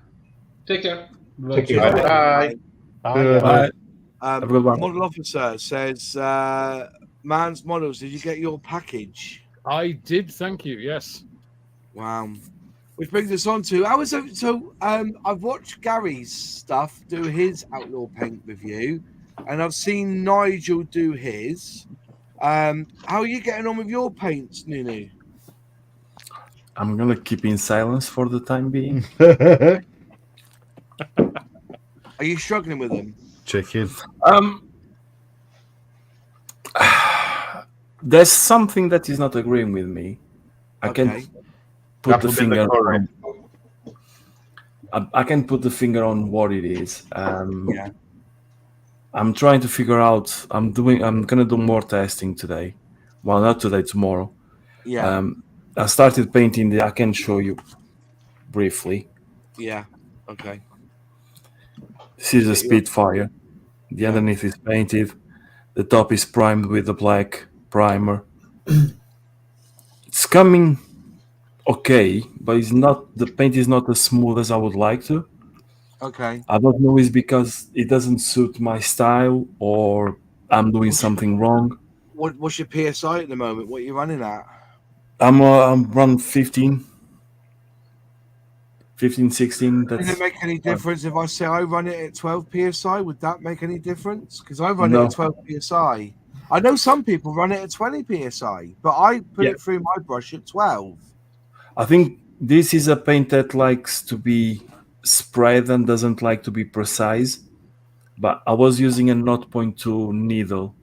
S9: Take care.
S8: Take care. Bye.
S6: Bye.
S1: Um,
S6: Have a good one.
S1: Model officer says, "Man's models. Did you get your package?"
S2: I did, thank you, yes.
S1: Wow. Which brings us on to I've watched Gary's stuff, do his outlaw paint review, and I've seen Nigel do his. How are you getting on with your paints, Nunu?
S6: I'm going to keep in silence for the time being.
S1: Are you struggling with them?
S5: Chicken.
S6: There's something that is not agreeing with me. I
S1: Okay.
S6: can put the finger on. I can put the finger on what it is.
S1: Yeah.
S6: I'm trying to figure out. I'm gonna do more testing today. Well, not today, tomorrow.
S1: Yeah.
S6: I started painting. I can show you briefly.
S1: Yeah. Okay.
S6: This is a Spitfire. The underneath is painted. The top is primed with the black primer. It's coming okay, but it's not. The paint is not as smooth as I would like to.
S1: Okay.
S6: I don't know if it's because it doesn't suit my style or I'm doing something wrong.
S1: What's your PSI at the moment? What are you running at?
S6: I'm run 15, 16.
S1: Does it make any difference if I say I run it at 12 psi? Would that make any difference? Because I run it
S6: No.
S1: at 12 psi. I know some people run it at 20 psi, but I put it through my brush at 12.
S6: I think this is a paint that likes to be spread and doesn't like to be precise. But I was using a 0.2 needle,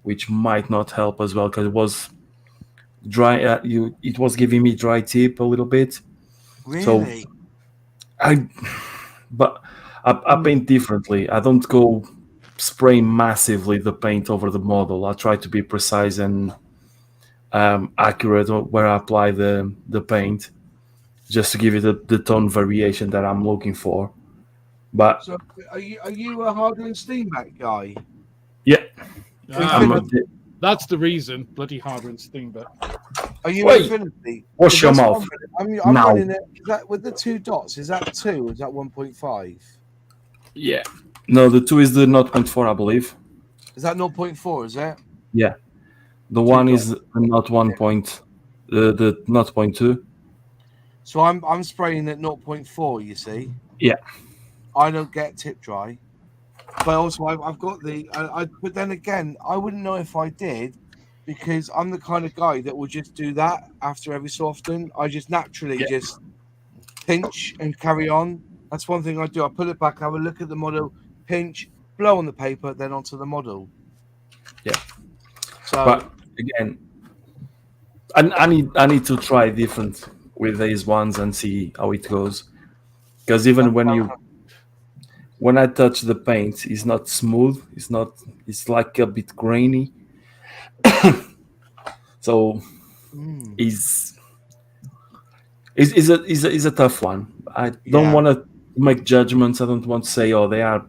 S6: which might not help as well because it was dry. It was giving me dry tip a little bit.
S1: Really?
S6: So I paint differently. I don't go spraying massively the paint over the model. I try to be precise and accurate where I apply the paint, just to give it the tone variation that I'm looking for. But
S1: So are you a Harder and Steamback guy?
S6: yeah,
S2: That's the reason. Bloody Harder and Steamback.
S1: Are you
S6: Wait.
S1: Infinity?
S6: Wash your
S1: Because that's
S6: mouth.
S1: one- I'm
S6: now.
S1: running it. Is that with the 2 dots? Is that 2 or is that 1.5?
S6: Yeah. No, the 2 is the 0.4, I believe.
S1: Is that 0.4? Is it?
S6: Yeah. The one is not 1 point, the 0.2.
S1: So I'm spraying at 0.4. You see?
S6: Yeah.
S1: I don't get tip dry, but also I've got the. But then again, I wouldn't know if I did, because I'm the kind of guy that will just do that after every so often. I just naturally just pinch and carry on. That's one thing I do. I put it back. I will look at the model, pinch, blow on the paper, then onto the model.
S6: Yeah.
S1: So,
S6: But again, I need to try different with these ones and see how it goes. Because even when when I touch the paint, it's not smooth. It's like a bit grainy. So it's a tough one. I don't want to make judgments. I don't want to say, oh, they are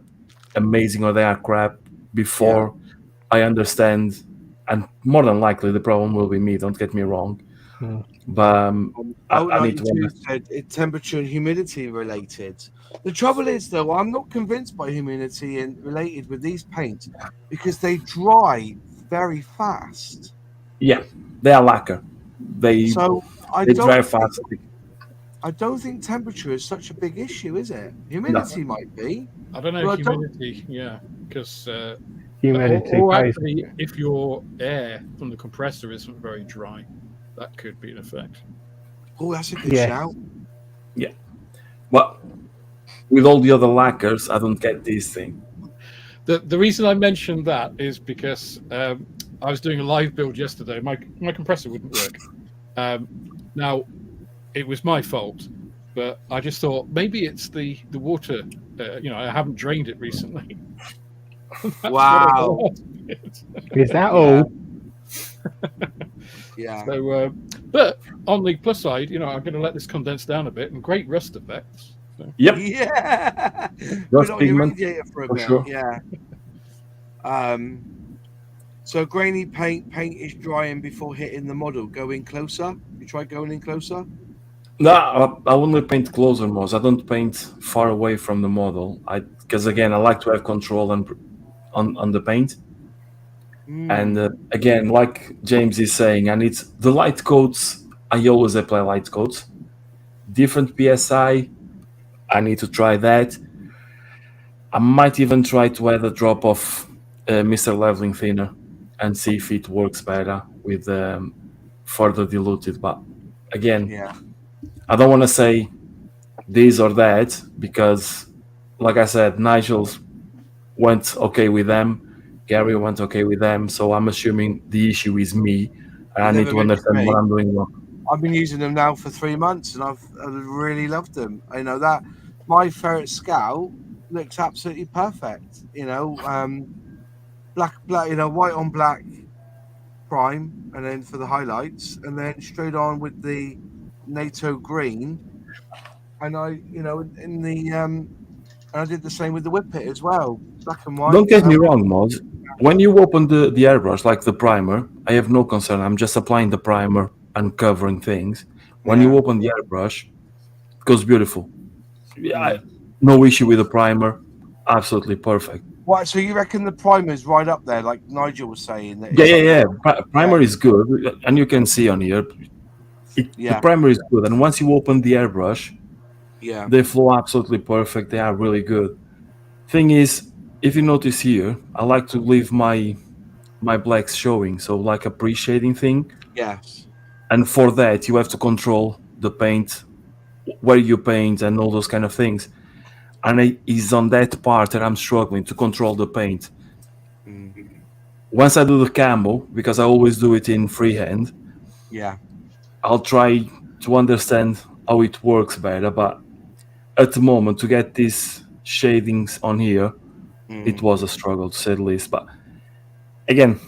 S6: amazing or they are crap before I understand. And more than likely, the problem will be me. Don't get me wrong. But I need to understand.
S1: It's temperature and humidity related. The trouble is, though, I'm not convinced by humidity and related with these paints because they dry very fast.
S6: Yeah, they are lacquer. They dry fast.
S1: I don't think temperature is such a big issue, is it? Humidity might be.
S2: I don't know. Humidity, because
S4: humidity.
S2: Or actually, if your air from the compressor isn't very dry, that could be an effect.
S1: Oh, that's a good shout.
S6: Yeah. Well, with all the other lacquers, I don't get this thing.
S2: The reason I mentioned that is because I was doing a live build yesterday. My compressor wouldn't work. Now, it was my fault, but I just thought maybe it's the water. I haven't drained it recently.
S1: Wow.
S4: Is that all?
S1: Yeah.
S2: So, but on the plus side, I'm going to let this condense down a bit, and great rust effects. So.
S6: Yep.
S1: Yeah.
S6: Rust
S1: Put
S6: pigment.
S1: your radiator for a bit.
S6: Sure.
S1: Yeah. So grainy paint is drying before hitting the model. Go in closer. You try going in closer.
S6: No, I only paint closer modes. I don't paint far away from the model. Because again, I like to have control on the paint. And again, like James is saying, I need the light coats. I always apply light coats. Different PSI. I need to try that. I might even try to add a drop of Mr. Leveling Thinner and see if it works better with further diluted. But again, I don't want to say this or that because, like I said, Nigel went okay with them. Gary went okay with them. So I'm assuming the issue is me. And I need to understand what I'm doing wrong.
S1: I've been using them now for 3 months and I've really loved them. I know that my Ferret Scout looks absolutely perfect. Black, white on black prime, and then for the highlights, and then straight on with the NATO green. And I did the same with the Whippet as well, black and white.
S6: Don't get me wrong, Moz. When you open the airbrush, like the primer, I have no concern. I'm just applying the primer and covering things. When you open the airbrush, it goes beautiful. No issue with the primer. Absolutely perfect.
S1: What? So you reckon the primer's right up there, like Nigel was saying? That
S6: Yeah. Primer is good, and you can see on here. The primer is good, and once you open the airbrush, they flow absolutely perfect. They are really good. Thing is, if you notice here, I like to leave my blacks showing, so like a pre-shading thing.
S1: Yes.
S6: And for that, you have to control the paint, where you paint, and all those kind of things. And it's on that part that I'm struggling to control the paint. Once I do the camo, because I always do it in freehand, I'll try to understand how it works better. But at the moment, to get these shadings on here, it was a struggle, to say the least. But again,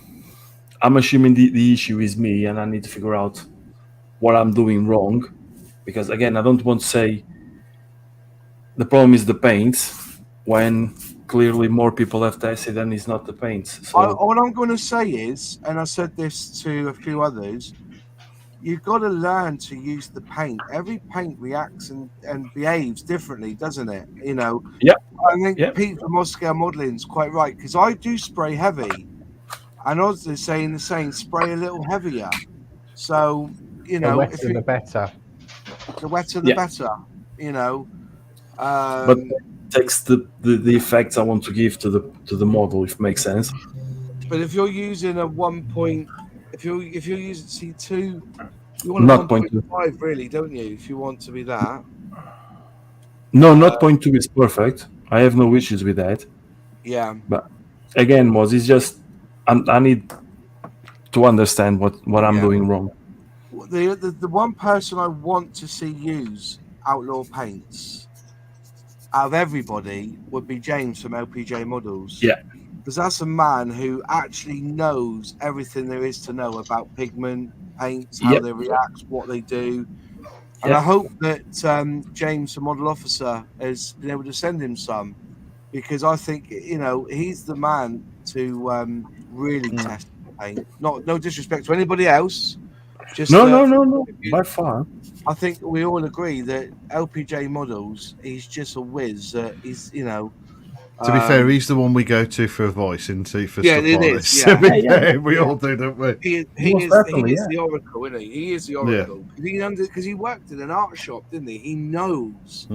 S6: I'm assuming the issue is me, and I need to figure out what I'm doing wrong. Because again, I don't want to say the problem is the paints when clearly more people have tested and it's not the paints. So
S1: what I'm going to say is, and I said this to a few others, you've got to learn to use the paint. Every paint reacts and behaves differently, doesn't it? I think Pete from Moscow Modeling is quite right, because I do spray heavy, and Oz is saying the same, spray a little heavier. So,
S4: the wetter the better.
S1: The wetter the better,
S6: but it takes the effects I want to give to the model, if it makes sense.
S1: But if you're using a 1 point, if you're using C2, you want
S6: not
S1: a 1.5 really, don't you? If you want to be that.
S6: No, not 0.2 is perfect. I have no issues with that.
S1: Yeah.
S6: But again, Moz, it's just I need to understand what I'm doing wrong.
S1: The one person I want to see use Outlaw Paints out of everybody would be James from LPJ Models.
S6: Yeah.
S1: Because that's a man who actually knows everything there is to know about pigment, paints, how they react, what they do. And I hope that James, the model officer, has been able to send him some, because I think, you know, he's the man to really test the paint. No disrespect to anybody else. Just
S6: no, by far.
S1: I think we all agree that LPJ Models, he's just a whiz. He's, you know.
S5: To be fair, he's the one we go to for advice for stuff like this. We all do, don't we?
S1: He is the oracle, isn't he? He is the oracle. Because he worked in an art shop, didn't he? He knows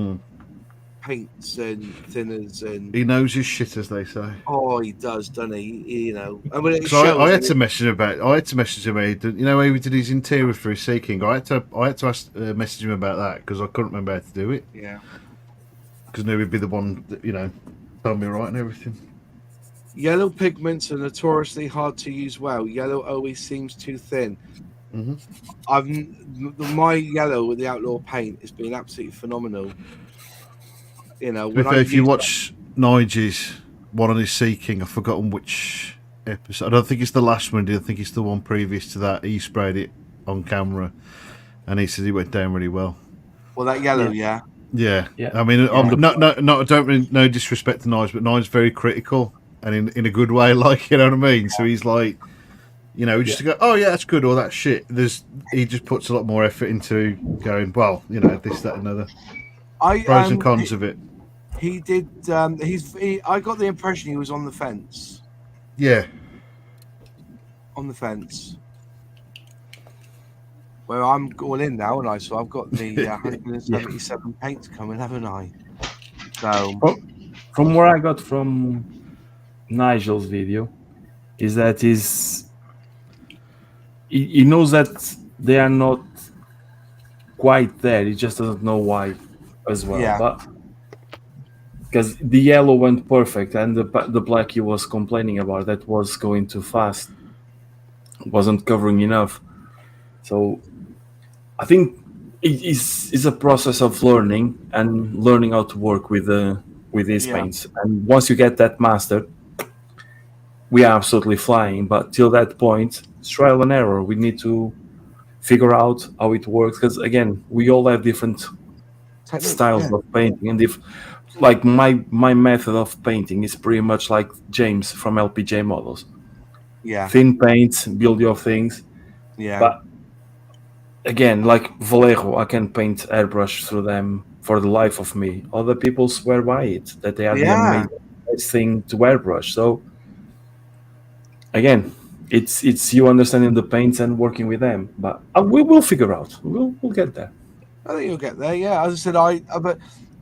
S1: paints and thinners, and
S5: he knows his shit, as they say.
S1: Oh, he does, doesn't he? You know. I mean,
S5: I had to message him about. I had to message him. You know, he did his interior for his Sea King. I had to message him about that because I couldn't remember how to do it.
S1: Yeah.
S5: Because I knew he'd be the one that, you know, told me right and everything.
S1: Yellow pigments are notoriously hard to use well. Yellow always seems too thin. My yellow with the Outlaw paint has been absolutely phenomenal. You know,
S5: if you watch Nigel's one on his Sea King, I've forgotten which episode. I don't think it's the last one. I think it's the one previous to that. He sprayed it on camera, and he said it went down really well.
S1: Well, that yellow, yeah.
S5: I mean, I don't really, no disrespect to Nige, but Nige's very critical and in a good way, like, you know what I mean. So he's like, you know, just to go, oh yeah, that's good, or that's shit. He just puts a lot more effort into going, well, you know, this, that, and other. Pros and cons of it.
S1: He did. I got the impression he was on the fence.
S5: Yeah.
S1: On the fence. Well, I'm all in now, and so I've got the 177 paints coming, haven't I? So,
S6: from what I got from Nigel's video, is that he knows that they are not quite there. He just doesn't know why, as well.
S1: Yeah.
S6: But because the yellow went perfect, and the black he was complaining about that was going too fast, wasn't covering enough. So I think it's a process of learning how to work with these paints. And once you get that mastered, we are absolutely flying. But till that point, it's trial and error. We need to figure out how it works, because again, we all have different styles of painting, and like my method of painting is pretty much like James from LPJ Models.
S1: Yeah.
S6: Thin paints, build your things.
S1: Yeah. But
S6: again, like Vallejo, I can paint airbrush through them for the life of me. Other people swear by it, that they are the amazing thing to airbrush. So again, it's you understanding the paints and working with them. But we will figure out. We'll get there.
S1: I think you'll get there. Yeah. As I said, but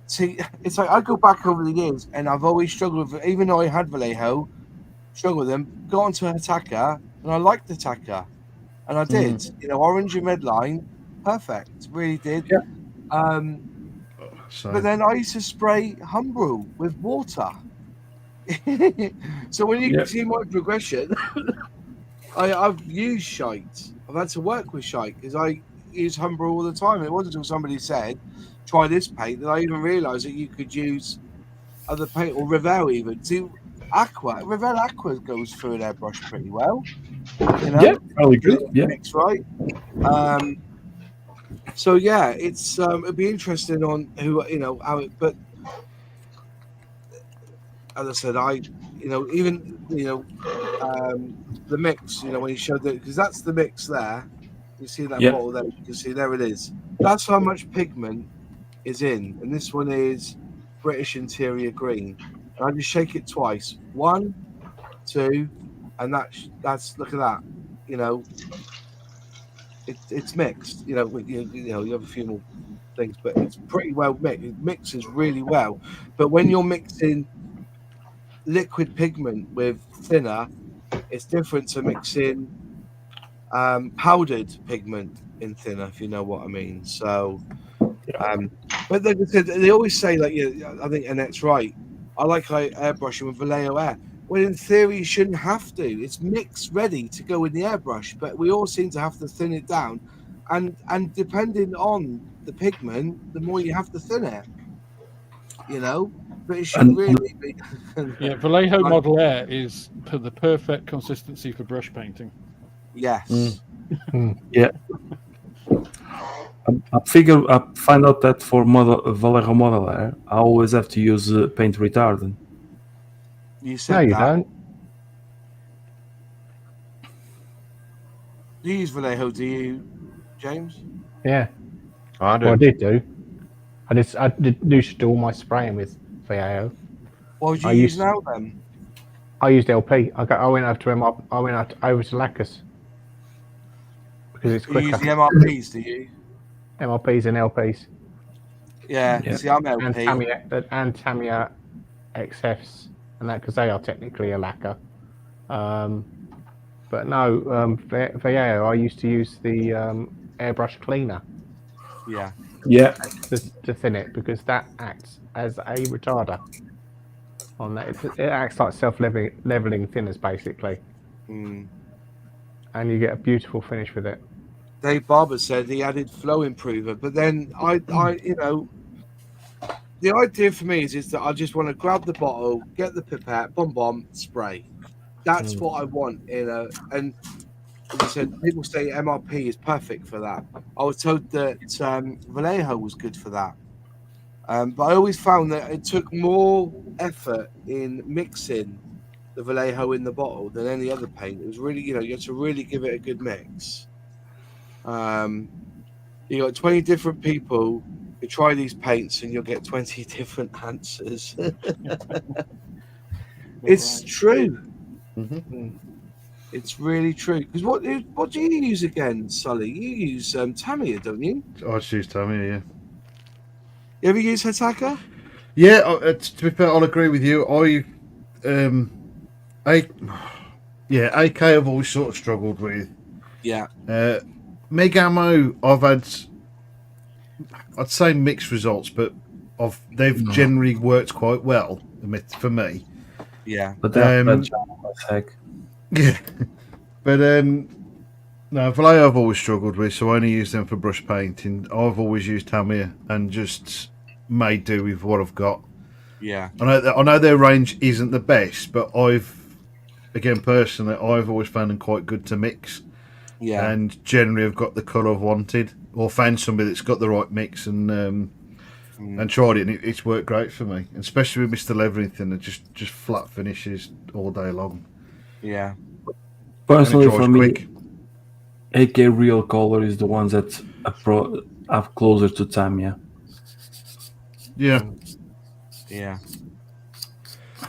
S1: see, it's like I go back over the years, and I've always struggled with, even though I had Vallejo, struggled with them. Got onto Attacker, and I liked Attacker, and I did. You know, orange and red line, perfect, really did.
S6: Yeah.
S1: But then I used to spray Humbrol with water. So when you can see my progression, I've used shite. I've had to work with shite because I use Humbrol all the time. It wasn't until somebody said, try this paint, that I even realised that you could use other paint, or Revell even. See, Revell Aqua goes through an airbrush pretty well. You know?
S6: Yeah, really good. Yeah.
S1: Mix, right? So yeah, it's it'd be interesting on who, you know, how it, but as I said, the mix, you know, when he showed that, because that's the mix there. You see that bottle there? You can see there it is. That's how much pigment is in, and this one is British Interior Green. And I just shake it twice. 1, 2, and that's look at that. You know, it's mixed. You know, you have a few more things, but it's pretty well mixed. It mixes really well. But when you're mixing liquid pigment with thinner, it's different to mixing powdered pigment in thinner, if you know what I mean. So, but they always say, like, I think Annette's right. I like airbrushing with Vallejo air. Well, in theory, you shouldn't have to. It's mixed ready to go in the airbrush, but we all seem to have to thin it down. And depending on the pigment, the more you have to thin it. you know. But it should
S6: And-
S1: really be.
S2: Yeah, Vallejo Model Air is the perfect consistency for brush painting.
S1: Yes.
S6: Yeah. I find out that for Vallejo Model Air, I always have to use paint retardant.
S1: You said
S4: No, you
S1: that.
S4: don't.
S1: Do you use Vallejo? Do you, James?
S4: Yeah.
S8: I do.
S4: Well, I did do. I used to do all my spraying with Vallejo.
S1: What would you
S4: I
S1: use
S4: used-
S1: now then?
S4: I used LP. I went over to over to Lacquers because it's
S1: Do you use
S4: quicker.
S1: the MRPs? Do you?
S4: MRPs and LPs
S1: Yeah.
S6: Yeah.
S1: See, I'm
S4: and
S1: LP.
S4: Tamiya XFs and that because they are technically a lacquer. But no, Vallejo. I used to use the airbrush cleaner
S1: Yeah.
S6: Yeah.
S4: to thin it because that acts as a retarder on that. It acts like self-leveling thinners basically,
S1: Mm.
S4: and you get a beautiful finish with it.
S1: Dave Barber said he added flow improver, but then you know, the idea for me is that I just want to grab the bottle, get the pipette, bomb, spray. That's what I want and as I said, people say MRP is perfect for that. I was told that Vallejo was good for that. But I always found that it took more effort in mixing the Vallejo in the bottle than any other paint. It was really, you had to really give it a good mix. You got 20 different people who try these paints and you'll get 20 different answers. It's true.
S5: Mhm.
S1: It's really true. Because what do you use again, Sully? You use Tamiya, don't you?
S5: I just use Tamiya, yeah.
S1: You ever use Hitaka?
S5: Yeah, to be fair, I'll agree with you. AK I've always sort of struggled with.
S1: Yeah.
S5: Megamo, I'd say mixed results, but they've generally worked quite well for me.
S1: Yeah.
S6: But that's heck.
S5: Yeah, but no, Vallejo I've always struggled with, so I only use them for brush painting. I've always used Tamiya and just made do with what I've got.
S1: Yeah.
S5: I know their range isn't the best, but personally, I've always found them quite good to mix.
S1: Yeah.
S5: And generally, I've got the colour I've wanted, or found somebody that's got the right mix and tried it, and it's worked great for me. And especially with Mr. Leveling Thinner, just flat finishes all day long.
S1: Yeah.
S6: Personally,
S5: And it dries
S6: for me,
S5: quick.
S6: AK Real Color is the ones that are closer to Tamiya.
S5: Yeah.
S1: Yeah.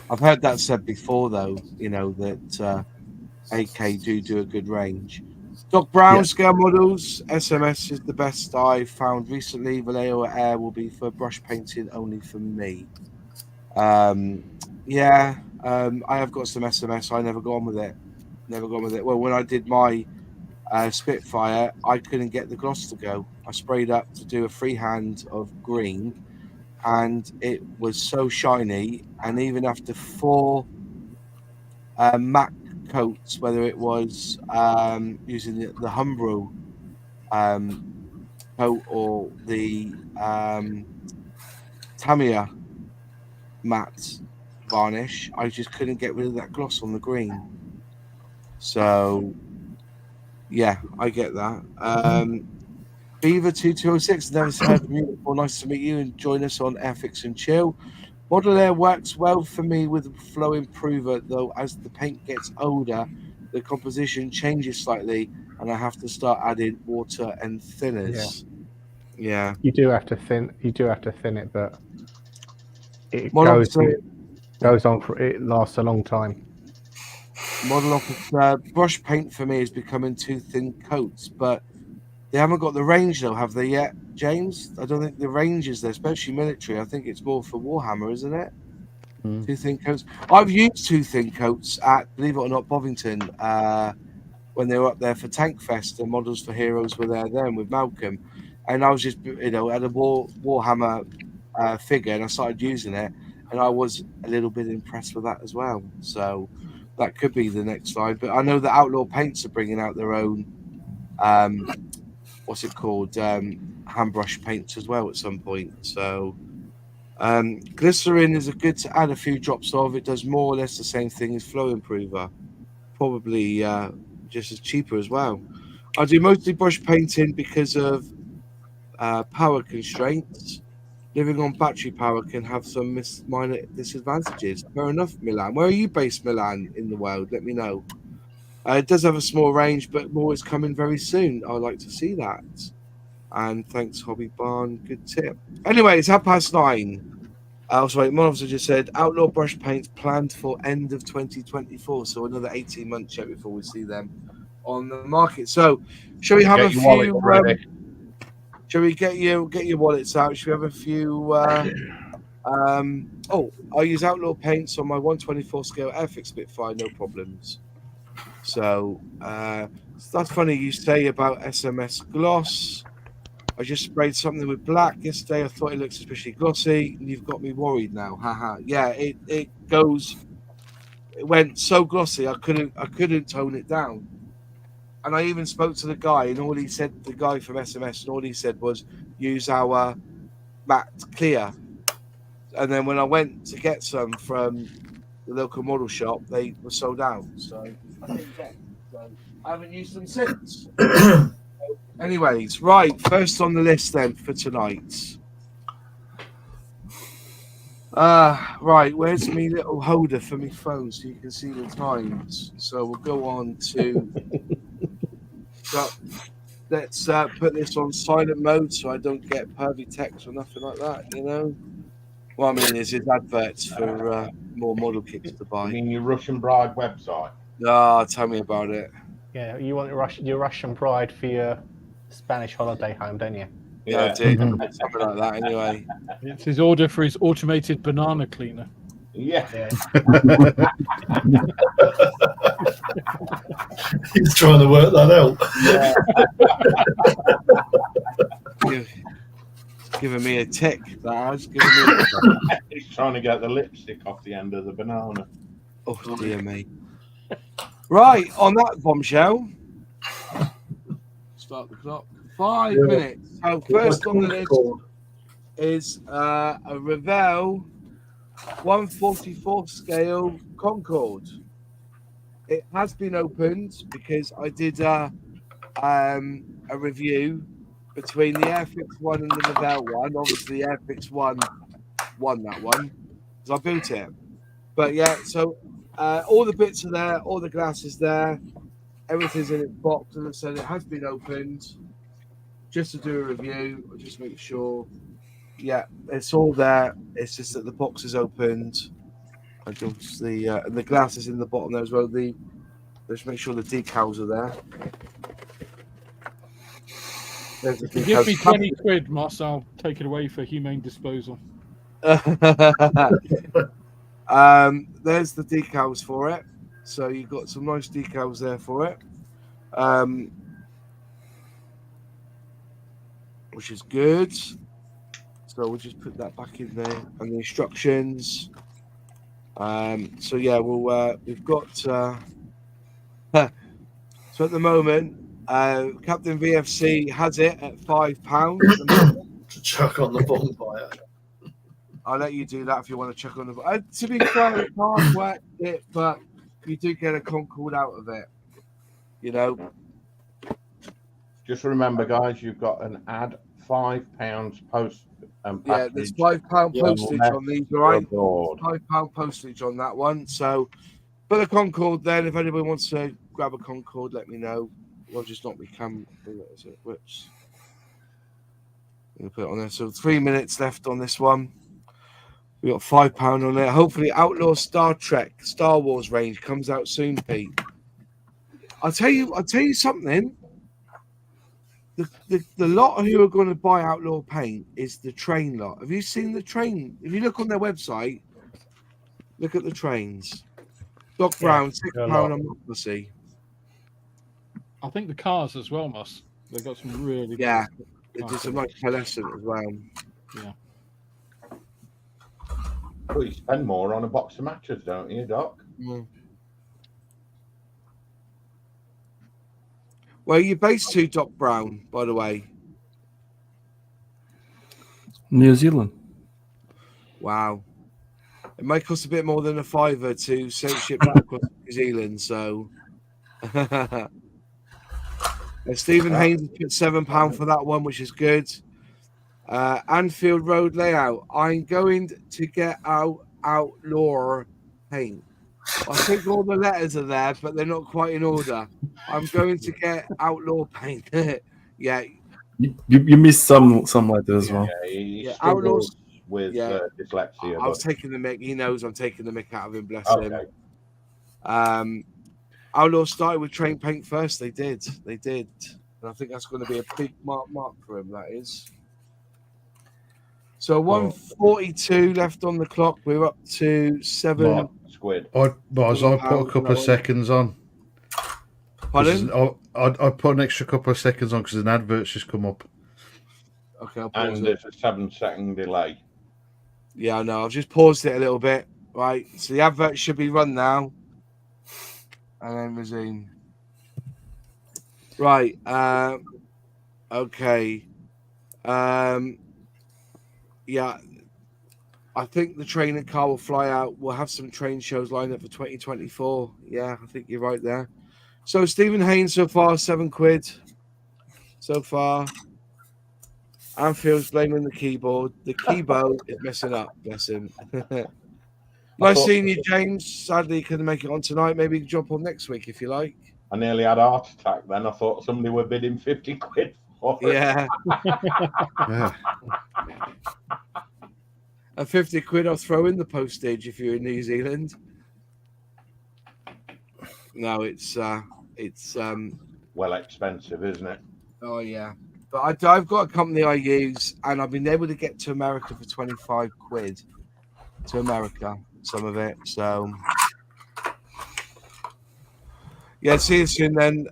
S1: I've heard that said before, though, that AK do a good range. Doc Brown scale models, SMS is the best I've found recently. Vallejo Air will be for brush painting only for me. I have got some SMS. I never go on with it. Well, when I did my Spitfire, I couldn't get the gloss to go. I sprayed up to do a freehand of green, and it was so shiny. And even after 4 matte coats, whether it was using the Humbro coat or the Tamiya matte varnish, I just couldn't get rid of that gloss on the green. So yeah, I get that. Beaver 2206, never heard from you before. Nice to meet you and join us on Airfix and Chill. Model Air works well for me with flow improver, though as the paint gets older, the composition changes slightly and I have to start adding water and thinners. Yeah.
S4: You do have to thin it, but it
S1: Model
S4: goes on for it lasts a long time.
S1: Model Officer, brush paint for me is becoming too thin coats, but they haven't got the range though, have they yet, James? I don't think the range is there, especially military. I think it's more for Warhammer, isn't it? Too thin coats. I've used too thin coats at, believe it or not, Bovington, when they were up there for Tank Fest. The Models for Heroes were there then with Malcolm, and I was just, had a Warhammer figure, and I started using it, and I was a little bit impressed with that as well. So that could be the next slide. But I know that Outlaw Paints are bringing out their own, what's it called, hand brush paints as well at some point. So Glycerin is a good to add a few drops of. It does more or less the same thing as flow improver. Probably just as cheaper as well. I do mostly brush painting because of power constraints. Living on battery power can have some minor disadvantages. Fair enough, Milan. Where are you based, Milan, in the world? Let me know. It does have a small range, but more is coming very soon. I'd like to see that. And thanks, Hobby Barn. Good tip. Anyway, it's 9:30. Sorry, one officer just said outlaw brush paints planned for end of 2024. So another 18 months yet before we see them on the market. So, shall we have a few? Shall we get your wallets out? Shall we have a few? I use outlaw paints on my 124 scale Airfix Spitfire, no problems. So that's funny you say about SMS gloss. I just sprayed something with black yesterday. I thought it looked suspiciously glossy. And you've got me worried now. Haha. Yeah, it went so glossy I couldn't tone it down. And I even spoke to the guy, and all he said, the guy from SMS, and all he said was use our matte clear. And then when I went to get some from the local model shop, they were sold out. So I didn't get them. So I haven't used them since. Anyways, right, first on the list then for tonight. Right, where's my little holder for my phone so you can see the times? So we'll go on to. Let's put this on silent mode so I don't get pervy text or nothing like that. You know. What I mean is adverts for more model kits to buy.
S8: You mean your Russian Bride website?
S1: Ah, tell me about it.
S4: Yeah, you want your Russian bride for your Spanish holiday home, don't you?
S1: Yeah, I did. Something like that anyway.
S2: It's his order for his automated banana cleaner.
S8: Yeah.
S3: He's trying to work that out.
S1: Giving me a tick.
S8: He's trying to get the lipstick off the end of the banana.
S1: Oh dear me. Right, on that bombshell. Start the clock. 5 minutes. So first on the list is a Revell 144 scale Concorde. It has been opened because I did a review between the Airfix one and the Revell one. Obviously, the Airfix one won that one because I built it. But yeah, so all the bits are there, all the glass is there, everything's in its box. As I said, it has been opened just to do a review. I'll just make sure. Yeah, it's all there. It's just that the box is opened. And obviously, and the glass is in the bottom there as well. Let's make sure the decals are there.
S2: Give me 20 quid, Moss. I'll take it away for humane disposal.
S1: There's the decals for it. So you've got some nice decals there for it. Which is good. So we'll just put that back in there. And the instructions. So yeah, we've got so at the moment Captain VFC has it at £5
S3: to chuck on the bonfire.
S1: I'll let you do that if you want to chuck on the to be fair, it's hard work it, but you do get a Concorde out of it, you know.
S8: Just remember, guys, you've got an add £5 post.
S1: Yeah, there's £5 postage on these, right? £5 postage on that one. So, but a Concorde then, if anybody wants to grab a Concorde, let me know. We'll just not become. Whoops. I'm gonna put it on there. So 3 minutes left on this one. We got £5 on there. Hopefully, Outlaw Star Wars range comes out soon, Pete. I'll tell you something. The lot who are going to buy Outlaw Paint is the train lot. Have you seen the train? If you look on their website, look at the trains. Doc Brown, £6 on Mossy.
S2: I think the cars as well, Moss. They've got some really
S1: they do some nice pearlescent as well.
S2: Yeah.
S8: Well, you spend more on a box of matches, don't you, Doc?
S1: Mm. Where are you based to, Doc Brown, by the way?
S6: New Zealand.
S1: Wow. It might cost a bit more than a fiver to ship back across New Zealand. So, Stephen Haynes put £7 for that one, which is good. Anfield Road layout. I'm going to get out Outlaw Paint. I think all the letters are there, but they're not quite in order. I'm going to get Outlaw Paint. Yeah.
S10: You missed some letters as well.
S8: Yeah, he
S1: Yeah,
S8: struggles
S1: Outlaws
S8: with dyslexia.
S1: I was
S8: but-
S1: taking the mick. He knows I'm taking the mick out of him. Bless him. Outlaw started with Train Paint first. They did. And I think that's going to be a big mark for him. That is. So 1:42 left on the clock. We're up to 7
S7: squid.
S5: I put a couple of seconds on.
S1: Pardon?
S5: I put an extra couple of seconds on because an advert's just come up.
S1: Okay, I'll pause
S7: And
S1: it.
S7: there's a 7-second delay.
S1: Yeah, I know. I've just paused it a little bit. Right. So the advert should be run now. And then resume. Right. Okay. Yeah. I think the train and car will fly out. We'll have some train shows lined up for 2024. Yeah, I think you're right there. So Stephen Haynes so far, £7 so far. Anfield's blaming the keyboard. The keyboard is messing up. Bless him. Nice seeing you, James. Sadly, you couldn't make it on tonight. Maybe you can jump on next week if you like.
S7: I nearly had a heart attack then. I thought somebody were bidding 50 quid for it.
S1: Yeah.
S5: Yeah.
S1: And 50 quid, I'll throw in the postage if you're in New Zealand. No, it's
S7: well expensive, isn't it?
S1: oh yeah. But I've got a company I use, and I've been able to get to America for 25 quid. To America, some of it. So yeah, see you soon then.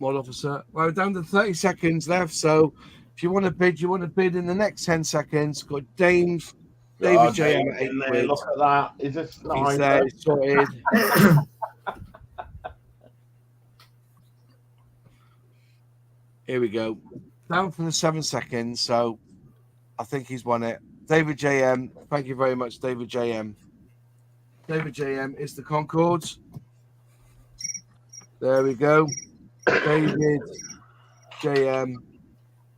S1: Mod officer. Well, down to 30 seconds left. So if you want to bid, in the next 10 seconds. Got David J.M. at 8 quid.
S7: Look at that. Is this
S1: He's there, he's sorted. Here we go. Down from the 7 seconds. So I think he's won it. David J.M. Thank you very much, David J.M. David J.M. is the Concorde. There we go. David J.M.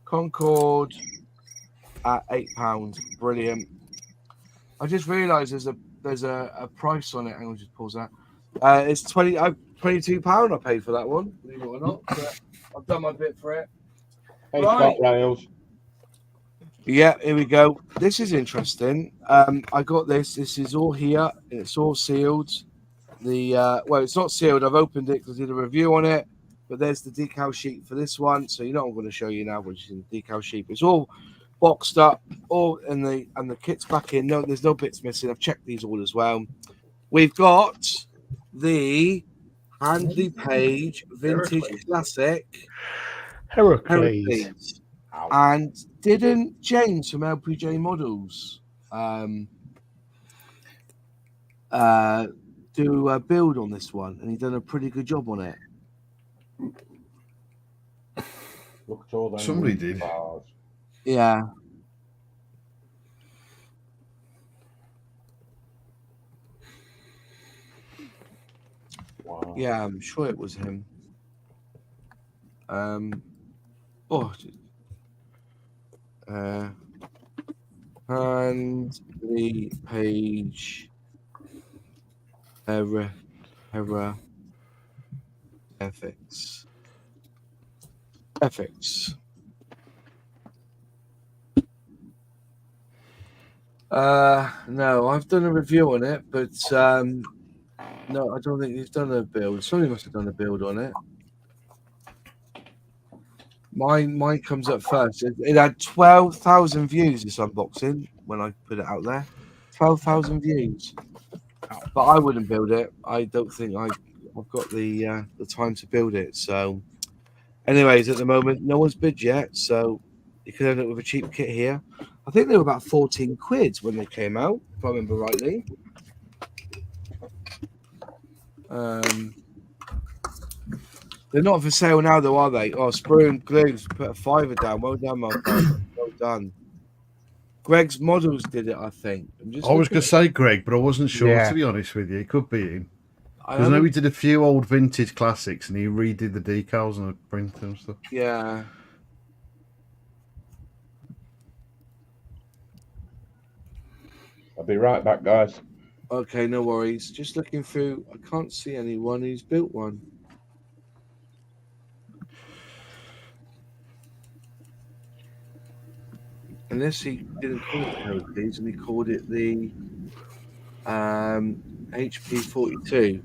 S1: Concorde at £8. Brilliant. I just realised there's a price on it. Hang on, just pause that. It's £22 I paid for that one, believe it or not. But I've done my bit for it.
S7: Hey,
S1: Right.
S7: Scott Rails.
S1: Yeah, here we go. This is interesting. I got this. This is all here. It's all sealed. Well, it's not sealed. I've opened it because I did a review on it. But there's the decal sheet for this one. So you know what I'm going to show you now, which is the decal sheet. It's all boxed up, all and the kit's back in. No, there's no bits missing. I've checked these all as well. We've got the Handley Page Vintage Classic Heracles. And didn't James from LPJ Models do a build on this one? And he done a pretty good job on it.
S7: Look at all them
S5: Somebody did.
S7: bars.
S1: Yeah.
S7: Wow.
S1: Yeah, I'm sure it was him. And the page AIFIX. No, I've done a review on it, but no, I don't think he's done a build. Somebody must have done a build on it. Mine comes up first. It had 12,000 views, this unboxing, when I put it out there. 12,000 views. But I wouldn't build it. I don't think I've got the time to build it. So, anyways, at the moment, no one's bid yet. So, you could end up with a cheap kit here. I think they were about 14 quid when they came out, if I remember rightly. They're not for sale now, though, are they? Oh, Sprue and Glues put a £5 down. Well done, my friend. Well done. Greg's Models did it, I think.
S5: I was going to say Greg, but I wasn't sure,
S4: Yeah.
S5: to be honest with you. It could be him.
S1: I
S5: Because I know
S1: haven't-
S5: he did a few old vintage classics and he redid the decals and the print and stuff.
S1: Yeah.
S8: I'll be right back, guys.
S1: Okay, no worries. Just looking through. I can't see anyone who's built one. Unless he didn't call it Hercules and he called it the HP42.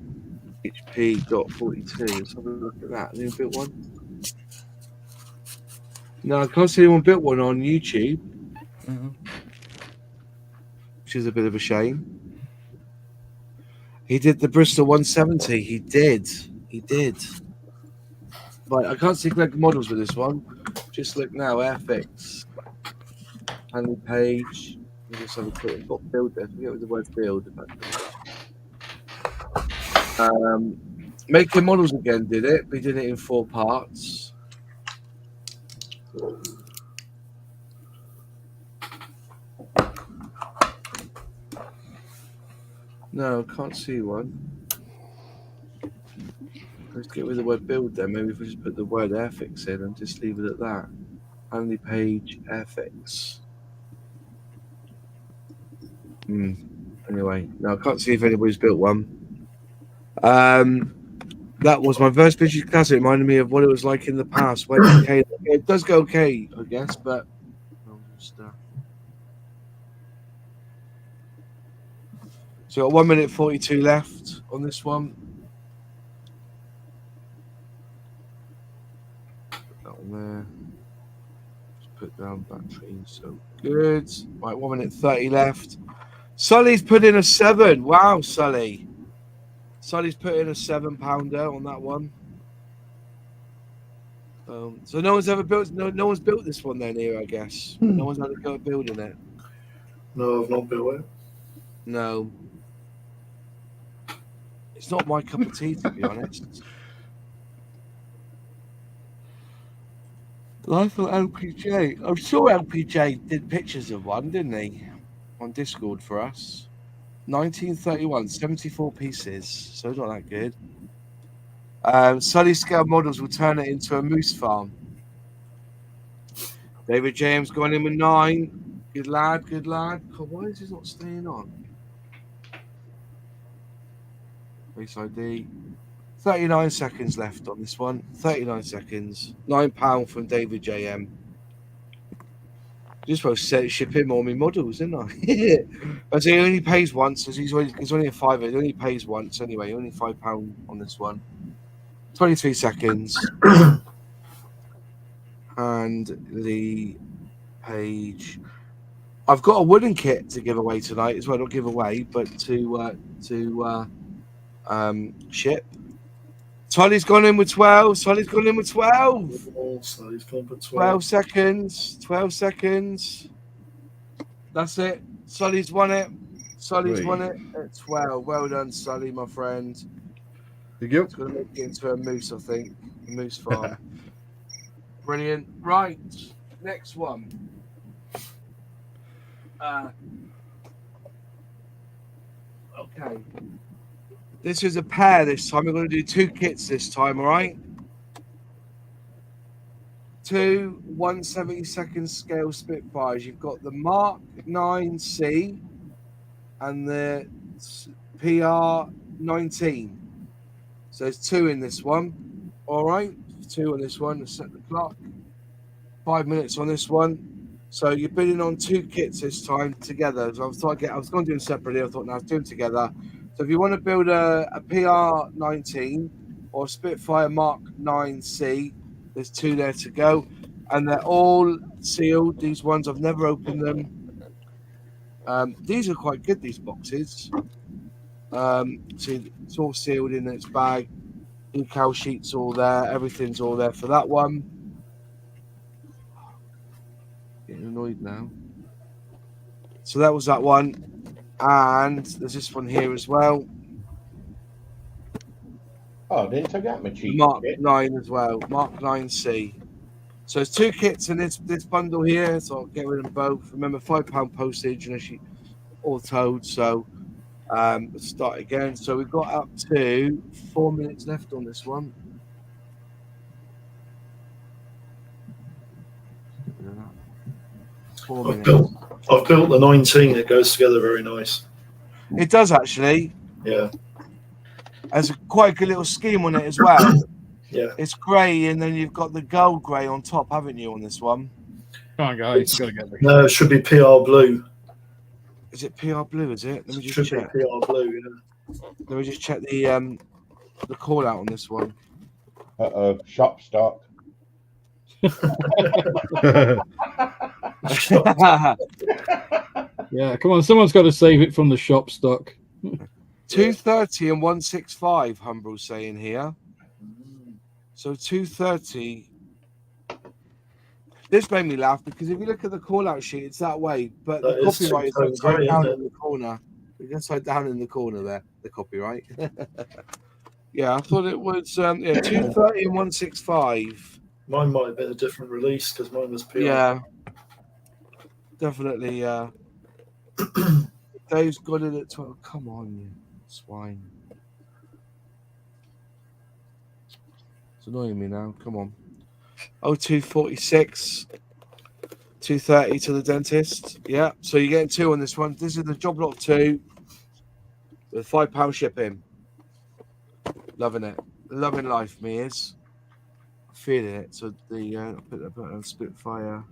S1: HP.42. Let's have a look at that. Anyone built one? No, I can't see anyone built one on YouTube. Which is a bit of a shame. He did the Bristol 170. He did. Right, I can't see Greg Models with this one. Just look now, Airfix. Hanley Page. Let me just have a quick look. Build there. Forget what the word build. Making Models again did it. We did it in 4 parts. No, I can't see one. Let's get rid of the word build then. Maybe if we just put the word Airfix in and just leave it at that. Only page Airfix. Anyway, no, I can't see if anybody's built one. That was my first vintage classic. It reminded me of what it was like in the past. Went okay. It does go okay, I guess, but I'll just, so got 1 minute 42 left on this one. Put that on there. Just put down battery. So good. Right, 1 minute 30 left. Sully's put in a 7. Wow, Sully. Sully's put in a 7-pounder on that one. So no one's ever built. No one's built this one then here, I guess. No one's had a go at building it.
S3: No, I've not built it.
S1: No. It's not my cup of tea, to be honest. I thought LPJ. I'm sure LPJ did pictures of one, didn't he? On Discord for us. 1931, 74 pieces. So not that good. Sully Scale Models will turn it into a moose farm. David James going in with 9. Good lad, good lad. God, why is he not staying on? Face ID. 39 seconds left on this one. 39 seconds. £9 from David JM. Just supposed to ship him all my models, didn't I? But he only pays once, so he's only a £5. He only pays once anyway. Only £5 on this one. 23 seconds. And the page. I've got a wooden kit to give away tonight as well. Not give away, but to ship. Tolly's gone in with 12. Tolly's gone in with 12.
S3: Also, he's gone for
S1: 12 seconds. 12 seconds. That's it. Sully's won it. Sully's won it at 12. Well done, Sully, my friend.
S5: Thank you.
S1: It's going to make it into a moose, I think. A moose farm. Brilliant. Right. Next one. Okay. This is a pair this time. We're going to do 2 kits this time, all right? 2 1/72 scale Spitfires. You've got the Mark 9C and the PR 19. So there's 2 in this one. All right, 2 on this one. Let's set the clock. 5 minutes on this one. So you're bidding on 2 kits this time together. So I was going to do them separately. I thought, no, let's do them together. So if you want to build a PR 19 or a Spitfire Mark 9C, there's 2 there to go. And they're all sealed. These ones, I've never opened them. These are quite good, these boxes. See, it's all sealed in its bag. Decal sheets all there. Everything's all there for that one. Getting annoyed now. So that was that one. And there's this one here as well.
S8: Oh, didn't I get my cheap
S1: Mark
S8: kit?
S1: 9 as well. Mark 9C. So there's 2 kits in this bundle here, so I'll get rid of them both. Remember, £5 postage and actually all towed. So let's start again. So we've got up to 4 minutes left on this one.
S3: I've built the 19. It goes together very nice.
S1: It does actually.
S3: Yeah.
S1: There's quite a good little scheme on it as well.
S3: Yeah.
S1: It's grey, and then you've got the gold grey on top, haven't you, on this one?
S2: Come on, guys. Gotta get there.
S3: No, it should be PR blue.
S1: Is it PR blue? Is it? Let me
S3: It
S1: just
S3: should
S1: check.
S3: be PR blue. Yeah.
S1: Let me just check the call out on this one.
S8: Shop stock.
S2: Yeah, come on. Someone's got to save it from the shop stock.
S1: 230 and 165. Humble's saying here. So 230. This made me laugh because if you look at the call out sheet, it's that way, but
S3: That
S1: the
S3: is
S1: copyright is
S3: so
S1: upside
S3: great,
S1: down
S3: isn't
S1: in the corner. It's upside down in the corner there. The copyright. Yeah, I thought it was 230 and 165.
S3: Mine might have been a different release because mine was PR.
S1: Yeah, definitely. Dave's got it at 12. Come on, you swine. It's annoying me now. Come on. 0246. 230 to the dentist. Yeah, so you're getting 2 on this one. This is the job lot 2 with £5 shipping. Loving it. Loving life, me is. Feeling it. So the I'll put that on Spitfire.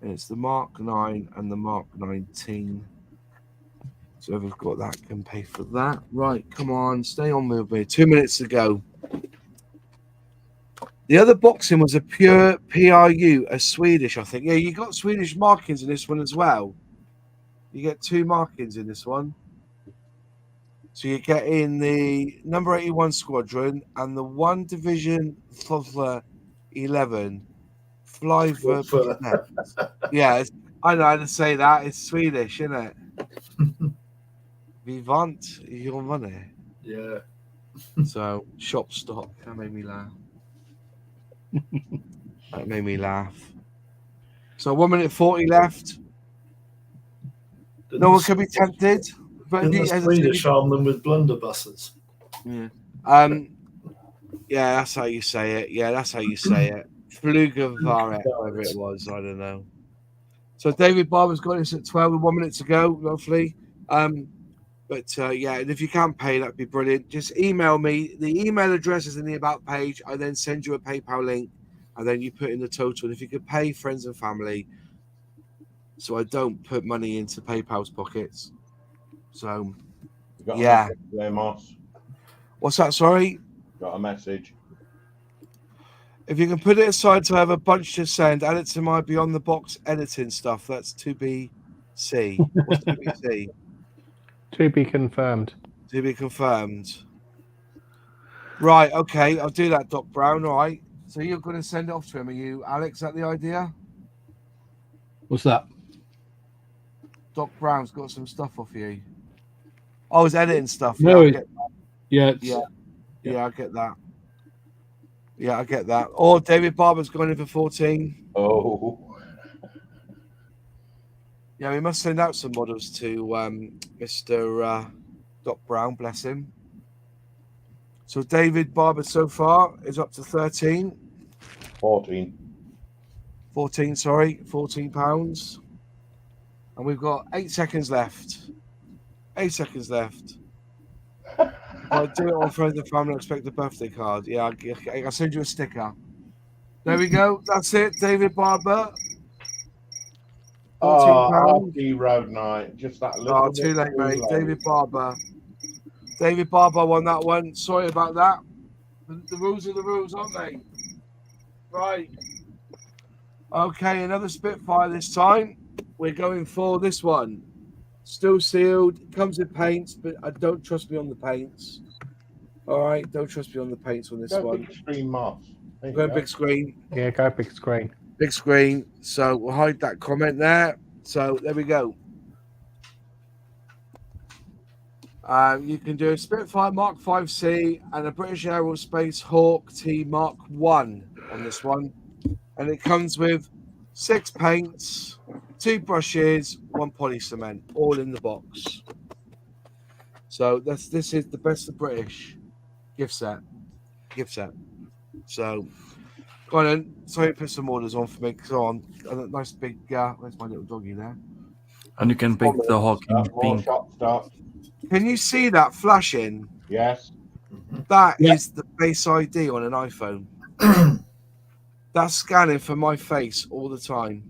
S1: And it's the Mark 9 and the Mark 19. So whoever's got that can pay for that. Right, come on, stay on with me. 2 minutes to go. The other boxing was a pure PRU, a Swedish, I think. Yeah, you got Swedish markings in this one as well. You get 2 markings in this one. So you get in the number 81 squadron and the 1 division Thotler 11. Flyver. Yeah, I know how to say that. It's Swedish, isn't it? Vivant your money.
S3: Yeah.
S1: So shop stock. That made me laugh. That made me laugh. So 1 minute 40 left. No one can be tempted. But
S3: Didn't the Swedish arm them with blunderbusses?
S1: Yeah. Yeah, that's how you say it. Yeah, that's how you say it. Flugavaret, whatever it was. I don't know. So David Barber's got this at 12 with 1 minute to go, roughly. But yeah, and if you can pay, that'd be brilliant. Just email me. The email address is in the about page. I then send you a PayPal link, and then you put in the total. And if you could pay friends and family, so I don't put money into PayPal's pockets. So yeah.
S8: There, Moss.
S1: What's that? Sorry.
S8: Got a message.
S1: If you can put it aside to have a bunch to send, add it to my beyond the box editing stuff. That's 2BC. What's 2BC?
S4: To be confirmed.
S1: To be confirmed. Right, okay, I'll do that, Doc Brown. All right. So you're going to send it off to him, are you, Alex? Is that the idea?
S2: What's that?
S1: Doc Brown's got some stuff off you. Oh, he's editing stuff.
S2: No,
S1: yeah, I get that. Yeah, I get that. Or David Barber's going in for 14.
S8: Oh.
S1: Yeah, we must send out some models to Mr. Doc Brown, bless him. So David Barber so far is up to 13.
S8: 14.
S1: 14, sorry, £14. And we've got 8 seconds left. 8 seconds left. I'll do it on Friends and Family. Expect a birthday card. Yeah, I'll send you a sticker. There we go. That's it. David Barber.
S8: RD Road Night. Just that little.
S1: Oh, too late, mate. David Barber. David Barber won that one. Sorry about that. The rules are the rules, aren't they? Right. Okay, another Spitfire this time. We're going for this one. Still sealed. Comes with paints, but I don't trust me on the paints. All right, don't trust me on the paints on this one.
S8: Big screen, Moss.
S1: Go big screen.
S4: Yeah, go big screen.
S1: Big screen. So we'll hide that comment there. So there we go. You can do a Spitfire Mark 5C and a British Aerospace Hawk T Mark 1 on this one. And it comes with 6 paints, 2 brushes, 1 poly cement, all in the box. So this is the best of British gift set. So go on then. Sorry, put some orders on for me. Go on. A nice big. Where's my little doggy there?
S10: And you can pick the Hawk in
S8: More
S10: pink.
S8: shop stock.
S1: Can you see that flashing?
S8: Yes.
S1: That is the Face ID on an iPhone. That's scanning for my face all the time.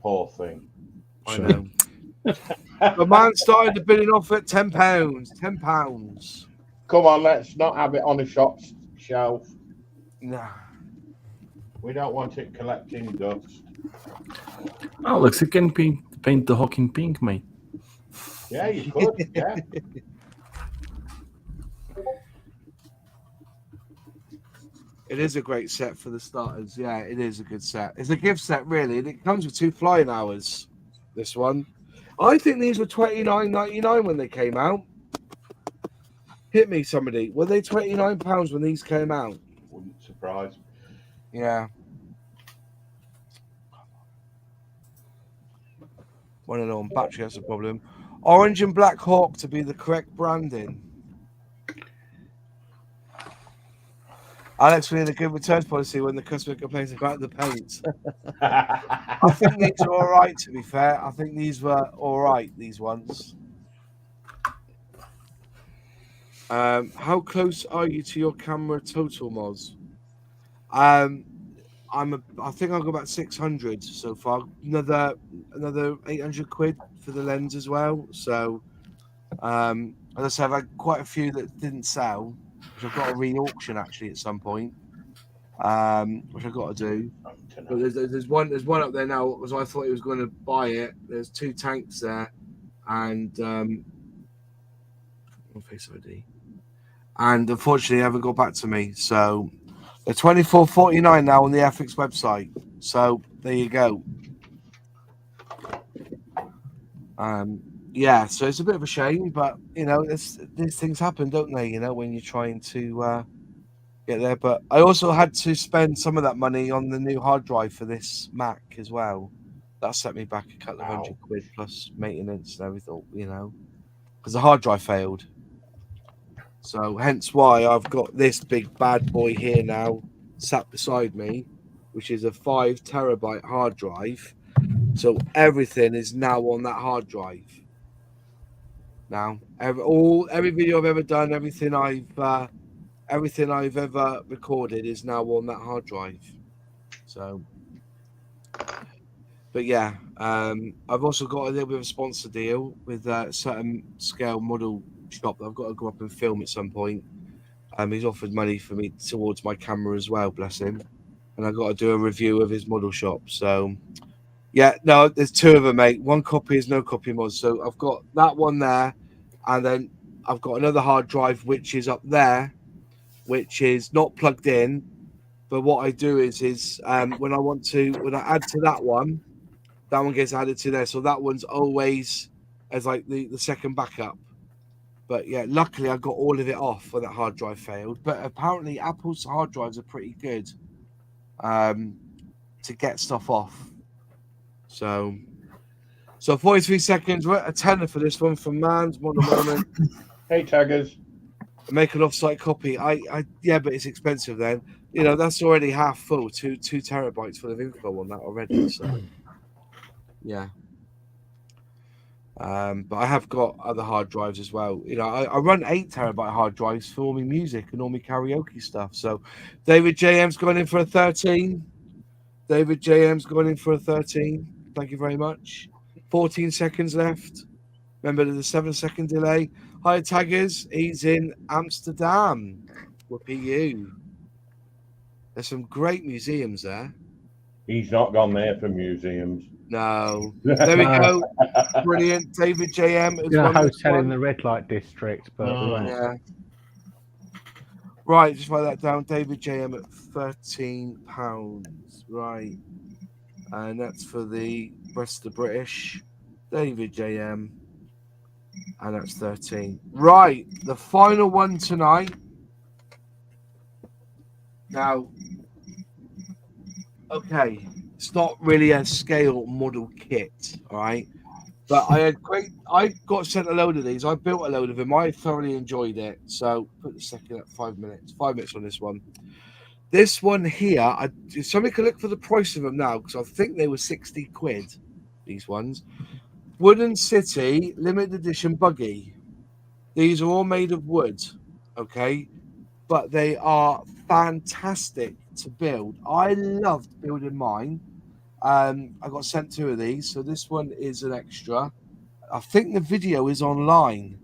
S8: Poor thing.
S1: I know. The man started the bidding off at £10. £10.
S8: Come on, let's not have it on a shop shelf.
S1: Nah.
S8: We don't want it collecting dust.
S10: Alex, you can paint the Hawk in pink, mate.
S8: Yeah, you could. Yeah.
S1: It is a great set for the starters. Yeah, it is a good set. It's a gift set, really. And it comes with 2 flying hours, this one. I think these were $29.99 when they came out. Hit me, somebody. Were they £29 when these came out?
S8: Wouldn't surprise me.
S1: Yeah. One of them battery has a problem. Orange and Black Hawk to be the correct branding. Alex, we need a good returns policy when the customer complains about the paint. I think these are all right, to be fair. I think these were all right, these ones. How close are you to your camera total, Moz? I think I've got about 600 so far. Another 800 quid for the lens as well. So, as I said, I've had quite a few that didn't sell, which I've got to re-auction actually at some point, which I've got to do. But there's one up there now because I thought he was going to buy it. There's 2 tanks there, and Face ID, and unfortunately, they haven't got back to me. So they're $24.49 now on the AIFIX website. So there you go. Yeah, so it's a bit of a shame, but you know, these things happen, don't they? You know, when you're trying to get there. But I also had to spend some of that money on the new hard drive for this Mac as well. That set me back a couple of hundred quid plus maintenance and everything, you know, because the hard drive failed. So hence why I've got this big bad boy here now sat beside me, which is a 5 terabyte hard drive. So everything is now on that hard drive. Now every video I've ever done, everything I've ever recorded is now on that hard drive. So, but yeah, I've also got a little bit of a sponsor deal with a certain scale model shop that I've got to go up and film at some point. He's offered money for me towards my camera as well, bless him. And I've got to do a review of his model shop. So, yeah, no, there's 2 of them, mate. 1 copy is no copy mod. So I've got that one there, and then I've got another hard drive which is up there, which is not plugged in. But what I do is when I add to that one gets added to there. So that one's always as like the second backup. But yeah, luckily I got all of it off when that hard drive failed. But apparently Apple's hard drives are pretty good to get stuff off. So 43 seconds. We're at a tenner for this one from Mans. One moment.
S8: Hey, taggers.
S1: Make an off-site copy. Yeah, but it's expensive then. You know, that's already half full. 2 terabytes full of info on that already. So yeah. But I have got other hard drives as well. You know, I run 8 terabyte hard drives for all my music and all my karaoke stuff. So David JM's going in for a 13. David JM's going in for a 13. Thank you very much. 14 seconds left. Remember the 7-second delay. Hi, taggers. He's in Amsterdam. Whoopee you. There's some great museums there.
S8: He's not gone there for museums.
S1: No. There we go. Brilliant. David JM.
S4: You know, a hotel in the red light district, but
S1: yeah. Right, just write that down. David JM at £13. Right. And that's for the rest of the British. David JM And that's 13. Right, the final one tonight. Now, okay, it's not really a scale model kit, all right? But I got sent a load of these. I built a load of them. I thoroughly enjoyed it. So put the second at 5 minutes. 5 minutes on this one. This one here, somebody can look for the price of them now because I think they were 60 quid. These ones, Wooden City limited edition buggy. These are all made of wood, okay, but they are fantastic to build. I loved building mine. I got sent 2 of these, so this one is an extra. I think the video is online,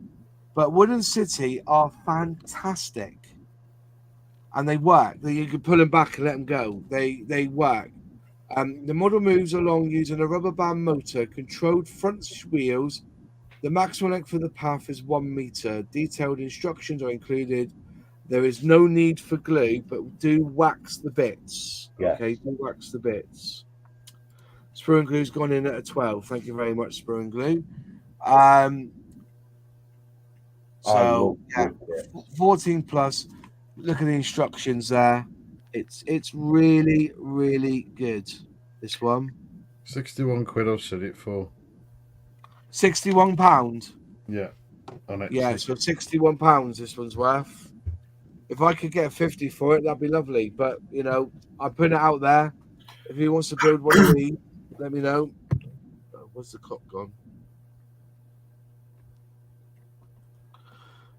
S1: but Wooden City are fantastic, and they work. You can pull them back and let them go. They work. The model moves along using a rubber band motor, controlled front wheels. The maximum length of the path is 1 meter. Detailed instructions are included. There is no need for glue, but do wax the bits.
S8: Yeah.
S1: Okay, do wax the bits. Sprue and Glue's gone in at a 12. Thank you very much, Sprue and Glue. So yeah, 14 plus. Look at the instructions there. It's really, really good. This one.
S5: 61 quid I've said it for.
S1: £61.
S5: Yeah.
S1: Yeah, so £61 this one's worth. If I could get a 50 for it, that'd be lovely. But you know, I put it out there. If he wants to build one of these, let me know. What's the clock gone?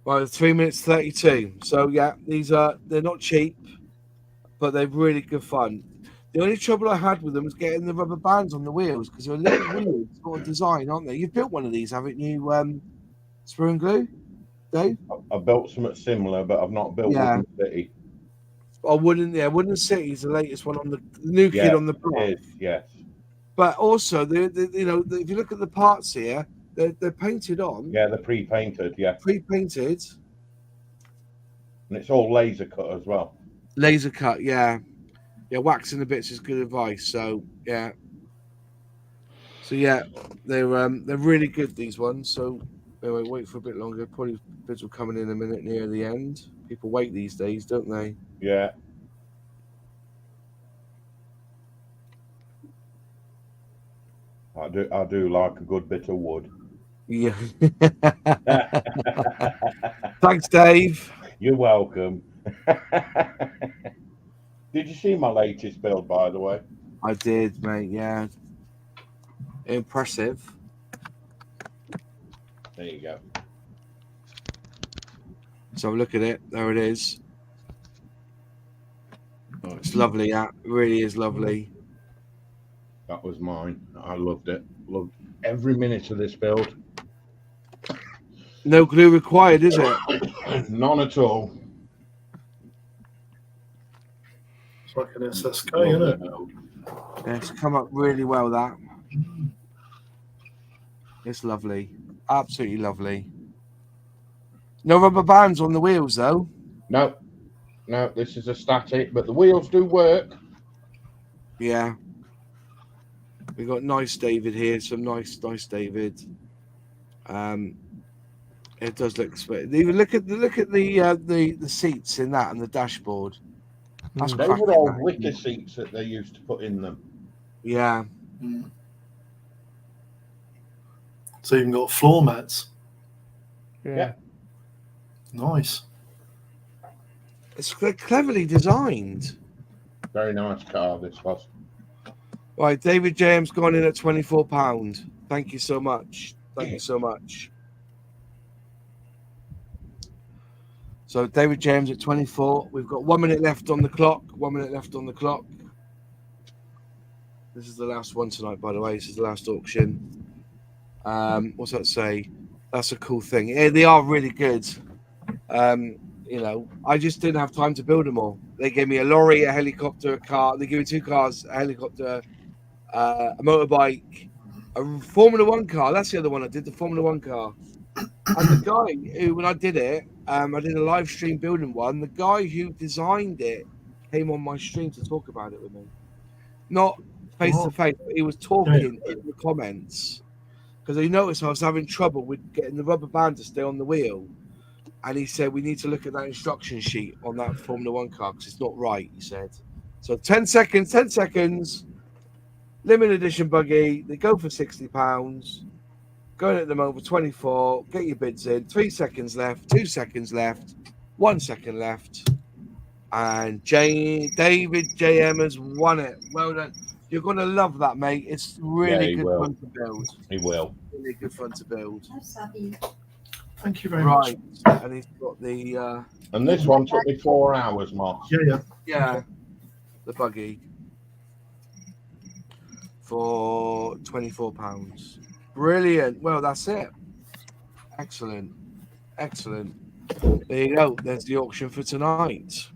S1: Well, 3 minutes 32. So yeah, they're not cheap, but they're really good fun. The only trouble I had with them was getting the rubber bands on the wheels because they're a little weird sort of design, aren't they? You've built one of these, haven't you, Sprue and Glue, Dave?
S8: I built something similar, but I've not built Wooden City.
S1: Wooden City is the latest one on the new kid on the block.
S8: It is, yes.
S1: But also, if you look at the parts here, they're painted on.
S8: Yeah, they're pre-painted. Yeah,
S1: pre-painted,
S8: and it's all laser cut as well.
S1: Laser cut, yeah. Waxing the bits is good advice. So yeah, they're really good, these ones. So anyway, wait for a bit longer. Probably bids will come in a minute near the end. People wait these days, don't they?
S8: Yeah. I do like a good bit of wood.
S1: Yeah. Thanks, Dave.
S8: You're welcome. Did you see my latest build, by the way?
S1: I did, mate. Yeah. Impressive.
S8: There you go.
S1: So look at it. There it is. Oh, it's lovely. Yeah, it really is lovely.
S8: That was mine. I loved it. Loved every minute of this build.
S1: No glue required, is it?
S8: None at all.
S3: It's like an SSK, isn't it?
S1: Yeah, it's come up really well, that. It's lovely. Absolutely lovely. No rubber bands on the wheels, though.
S8: No, this is a static, but the wheels do work.
S1: Yeah. We got nice David here. Some nice David. It does look. Even look at the seats in that and the dashboard. That's
S8: they were all wicker seats that they used to put in them.
S1: Yeah.
S3: So you even got floor mats.
S8: Yeah.
S3: Nice.
S1: It's cleverly designed.
S8: Very nice car, this was.
S1: Right, David James gone in at £24. Thank you so much. Thank you so much. So David James at 24. We've got 1 minute left on the clock. 1 minute left on the clock. This is the last one tonight, by the way. This is the last auction. What's that say? That's a cool thing. Yeah, they are really good. I just didn't have time to build them all. They gave me a lorry, a helicopter, a car. They gave me 2 cars, a helicopter, a motorbike, a Formula One car. That's the other one I did, the Formula One car. And the guy who, when I did it, I did a live stream building one. The guy who designed it came on my stream to talk about it with me. Not face to face, but he was talking in the comments. because he noticed I was having trouble with getting the rubber band to stay on the wheel. And he said, we need to look at that instruction sheet on that Formula One car because it's not right, he said. So 10 seconds, limited edition buggy. They go for £60. Going at the moment for 24. Get your bids in. 3 seconds left, 2 seconds left, 1 second left. And David JM has won it. Well done. You're going to love that, mate. It's really good fun to build.
S8: He will.
S1: Really good fun to build.
S3: Thank you very much.
S1: Right. And he's got the...
S8: And this one took me 4 hours, Moss.
S1: Yeah. The buggy. For £24. Brilliant. Well, that's it. Excellent. There you go. There's the auction for tonight.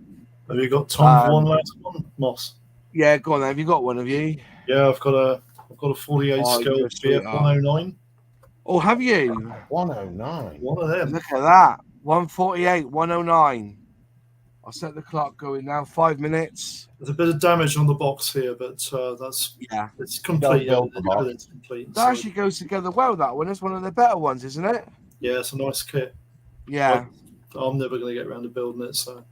S3: Have you got Tom for one last one, Moss?
S1: Yeah, go on then. Have you got one of you?
S3: Yeah, I've got a 48 scale BF 109.
S1: Oh, have you?
S8: 109.
S3: One of them.
S1: Look at that. 148, 109. I'll set the clock going now. 5 minutes.
S3: There's a bit of damage on the box here, but it's complete. It's complete.
S1: That actually goes together well, that one. It's one of the better ones, isn't it?
S3: Yeah, it's a nice kit.
S1: Yeah.
S3: I'm never going to get around to building it, so.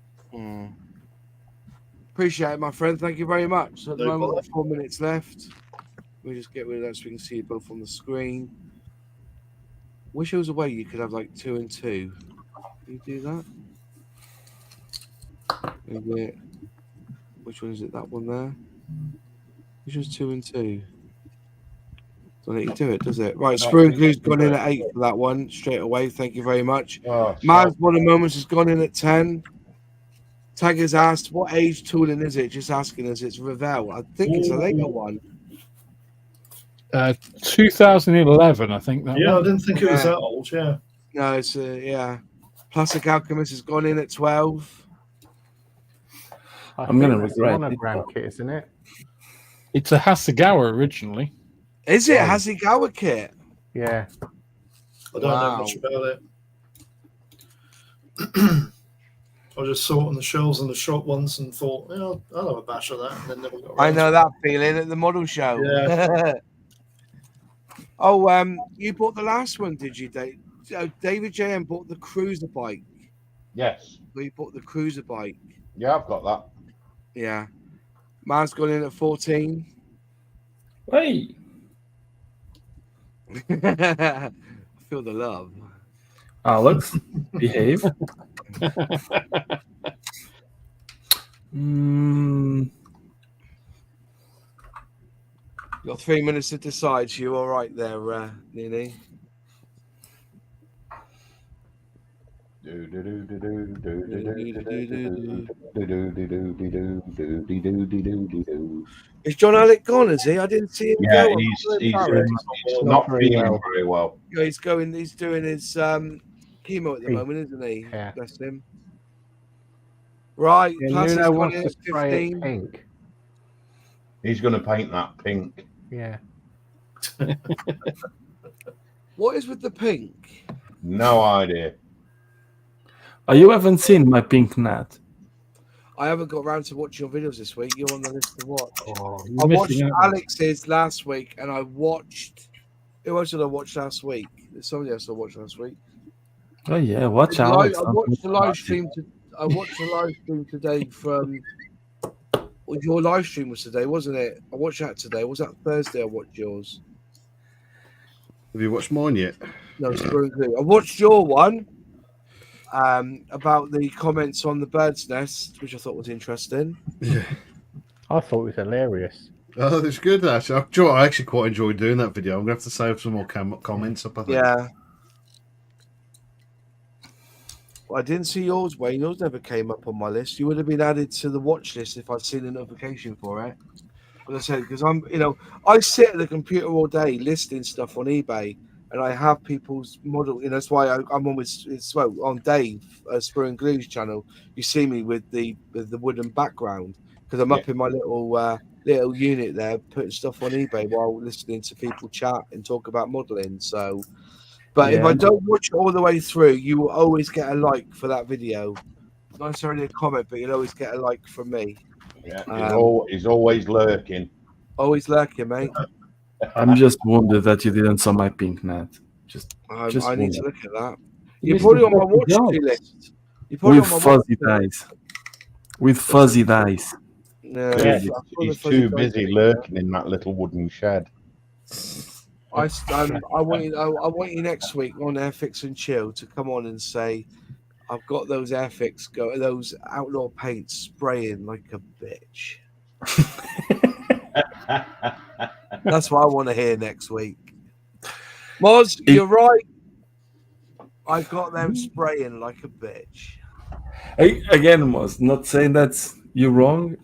S1: Appreciate it, my friend. Thank you very much. So at the
S3: No
S1: moment,
S3: bother.
S1: 4 minutes left. Let me just get rid of that so we can see it both on the screen. Wish there was a way you could have like 2 and 2. Can you do that? Maybe. Which one is it? That one there? Which one's 2 and 2? Don't let you do it, does it? Right, Sprue and Glue's gone in at 8 for that one straight away. Thank you very much. Man's One of Moments has gone in at 10. Tagger's asked, what age tooling is it? Just asking us. It's Revell. I think it's a Lego one.
S2: 2011, I think. That
S3: Yeah,
S2: one.
S3: I didn't think it was that old, yeah.
S1: No, it's Plastic Alchemist has gone in at 12.
S4: I'm
S10: gonna
S4: that's
S10: regret
S4: a
S10: it.
S4: monogram kit, isn't it?
S2: It's a Hasegawa originally.
S1: Is it a Hasegawa kit?
S4: Yeah.
S3: I don't know much about it. I just saw it on the shelves in the shop once and thought, I'll have a bash of that, and then never got around
S1: I know
S3: to
S1: that feeling at the model show.
S3: Yeah.
S1: Oh, you bought the last one, did you, Dave? David JM bought the cruiser bike.
S8: Yes.
S1: We bought the cruiser bike.
S8: Yeah, I've got that.
S1: Yeah. Man's gone in at 14.
S10: Hey,
S1: I feel the love.
S10: Alex, behave.
S1: You've got 3 minutes to decide. You all right there, Nini? Is John Alec gone? Is he? I didn't see him
S7: Yeah,
S1: go.
S7: he's not feeling very well.
S1: Yeah, he's going. He's doing his chemo at the moment, isn't he?
S4: Yeah.
S1: Bless him. Right,
S4: Yeah,
S1: Plastic's
S4: Nuno
S1: gone
S4: wants
S1: in
S4: to
S1: at
S4: spray it
S1: 15.
S4: pink.
S8: He's going to paint that pink.
S4: Yeah.
S1: What is with the pink?
S8: No idea.
S10: Oh, you haven't seen my pink net.
S1: I haven't got around to watching your videos this week. You're on the list to watch.
S2: Oh,
S1: I watched
S2: missing out.
S1: Alex's last week, and I watched. Who else did I watch last week? There's somebody else I watched last week.
S10: Oh yeah, watch
S1: I
S10: out.
S1: watched the live stream. I watched the live stream today from. Well, your live stream was today, wasn't it? I watched that today. Was that Thursday? I watched yours.
S5: Have you watched mine yet?
S1: No, Sprue and Glue. I watched your one about the comments on the bird's nest, which I thought was interesting.
S5: Yeah.
S4: I thought it was hilarious.
S5: Oh, that's good. Actually, I actually quite enjoyed doing that video. I'm going to have to save some more comments up, I think.
S1: Yeah. Well, I didn't see yours, Wayne. Yours never came up on my list. You would have been added to the watch list if I'd seen a notification for it. But I said, because I sit at the computer all day listing stuff on eBay, and I have people's model. That's why I'm on on Dave Sprue and Glue's channel. You see me with the wooden background because I'm up in my little unit there, putting stuff on eBay while listening to people chat and talk about modeling. So. But if I don't watch it all the way through, you will always get a like for that video. Not necessarily a comment, but you'll always get a like from me.
S8: Yeah, he's always lurking.
S1: Always lurking, mate.
S10: I'm just wondering that you didn't saw my pink net.
S1: I need
S10: wonder.
S1: to look at that. You put it on my watch list. You put it
S10: With
S1: on my
S10: fuzzy
S1: watch list.
S10: dice. With fuzzy dice.
S1: No,
S8: Yeah,
S1: I put the
S8: he's
S1: fuzzy
S8: too
S1: dice
S8: busy
S1: in.
S8: lurking in that little wooden shed.
S1: I want you next week on Airfix and Chill to come on and say, I've got those Airfix those outlaw paints spraying like a bitch. That's what I want to hear next week. Moz, you're right. I got them spraying like a bitch.
S10: Hey, again, was not saying that you're wrong.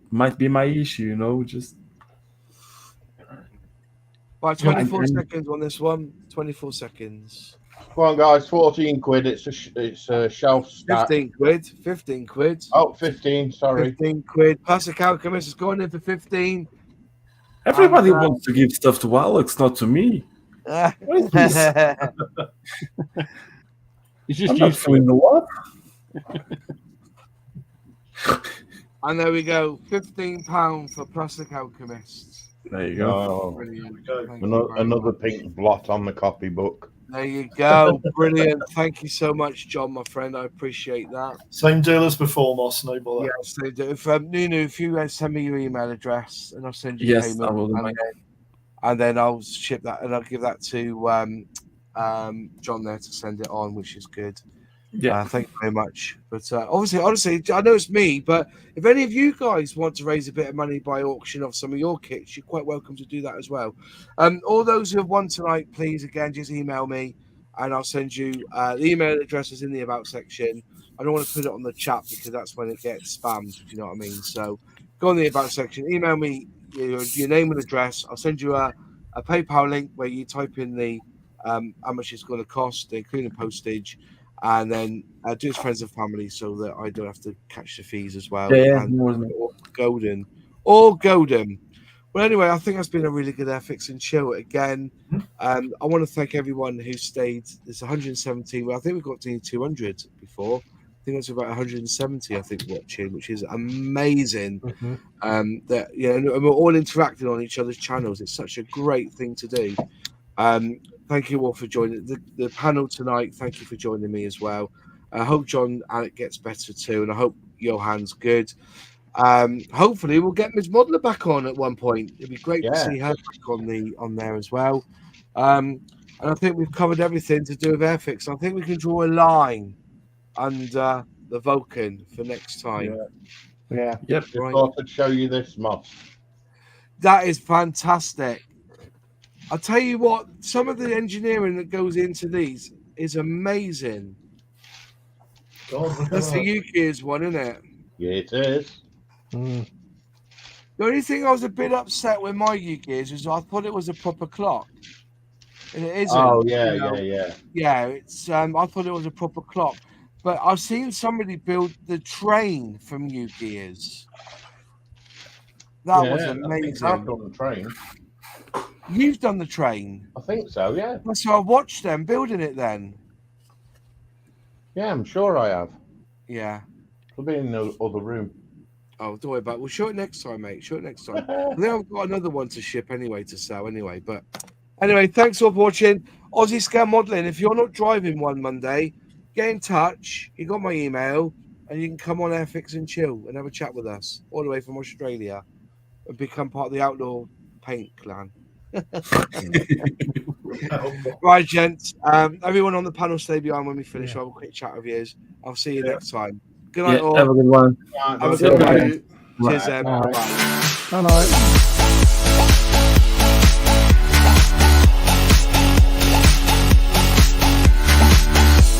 S10: Might be my issue, you know. Just
S1: Right, 24 seconds on this one. 24 seconds.
S8: Come on, guys, 14 quid. It's a shelf stack.
S1: 15 quid. 15 quid.
S8: Oh, 15, sorry.
S1: 15 quid. Plastic Alchemist is going in for 15.
S10: everybody wants to give stuff to Alex, not to me. What is this?
S2: He's just
S10: I'm not
S2: used to
S10: doing the what?
S1: And there we go. £15 for Plastic Alchemist.
S10: There you go.
S8: Oh,
S1: Brilliant.
S8: another pink blot on the copybook.
S1: There you go. Brilliant. Thank you so much, John, my friend. I appreciate that.
S3: Same deal as before, Moss. No bother.
S1: Yeah, so if Nunu, if you send me your email address and I'll send you
S10: Yes,
S1: payment,
S10: I will.
S1: and then I'll ship that and I'll give that to John there to send it on, which is good.
S10: Yeah.
S1: Thank you very much. But honestly, I know it's me, but if any of you guys want to raise a bit of money by auction of some of your kits, you're quite welcome to do that as well. All those who have won tonight, please, again, just email me and I'll send you the email address is in the about section. I don't want to put it on the chat because that's when it gets spammed, if you know what I mean. So go on the about section, email me your name and address. I'll send you a PayPal link where you type in the how much it's going to cost, including postage. And then do it to friends and family so that I don't have to catch the fees as well.
S10: Yeah,
S1: and all golden. Well, anyway, I think that's been a really good Airfix and Chill again. I want to thank everyone who stayed. There's 117. Well, I think we've got to 200 before. I think it's about 170. I think watching, which is amazing. That and we're all interacting on each other's channels. It's such a great thing to do. Thank you all for joining the panel tonight. Thank you for joining me as well. I hope John Alec gets better too, and I hope Johan's good. Hopefully, we'll get Ms. Modeler back on at one point. It'd be great to see her back on there as well. And I think we've covered everything to do with Airfix. I think we can draw a line under the Vulcan for next time.
S8: Yeah.
S10: Yep.
S8: Just thought I'd show you this, Moss.
S1: That is fantastic. I'll tell you what, some of the engineering that goes into these is amazing. That's the Yuki's one, isn't it?
S8: Yeah, it is.
S1: The only thing I was a bit upset with my Yuki's is I thought it was a proper clock. And it isn't.
S8: Oh, yeah.
S1: Yeah, it's I thought it was a proper clock. But I've seen somebody build the train from Yuki's. That was amazing.
S8: I've done the train.
S1: You've done the train?
S8: I think so, yeah.
S1: So I watched them building it then.
S8: Yeah, I'm sure I have.
S1: Yeah.
S8: It'll be in the other room.
S1: Oh, don't worry about it. We'll show it next time, mate. Show it next time. I think I've got another one to ship anyway, to sell anyway. But anyway, thanks all for watching. Aussie Scam Modeling. If you're not driving one Monday, get in touch. You got my email, and you can come on Airfix and Chill and have a chat with us all the way from Australia and become part of the Outlaw Paint clan. Right, gents. Everyone on the panel, stay behind when we finish. I'll have a quick chat with you. I'll see you next time. Good night, all.
S10: Have a good one.
S1: Have a good night. Cheers,
S4: Bye.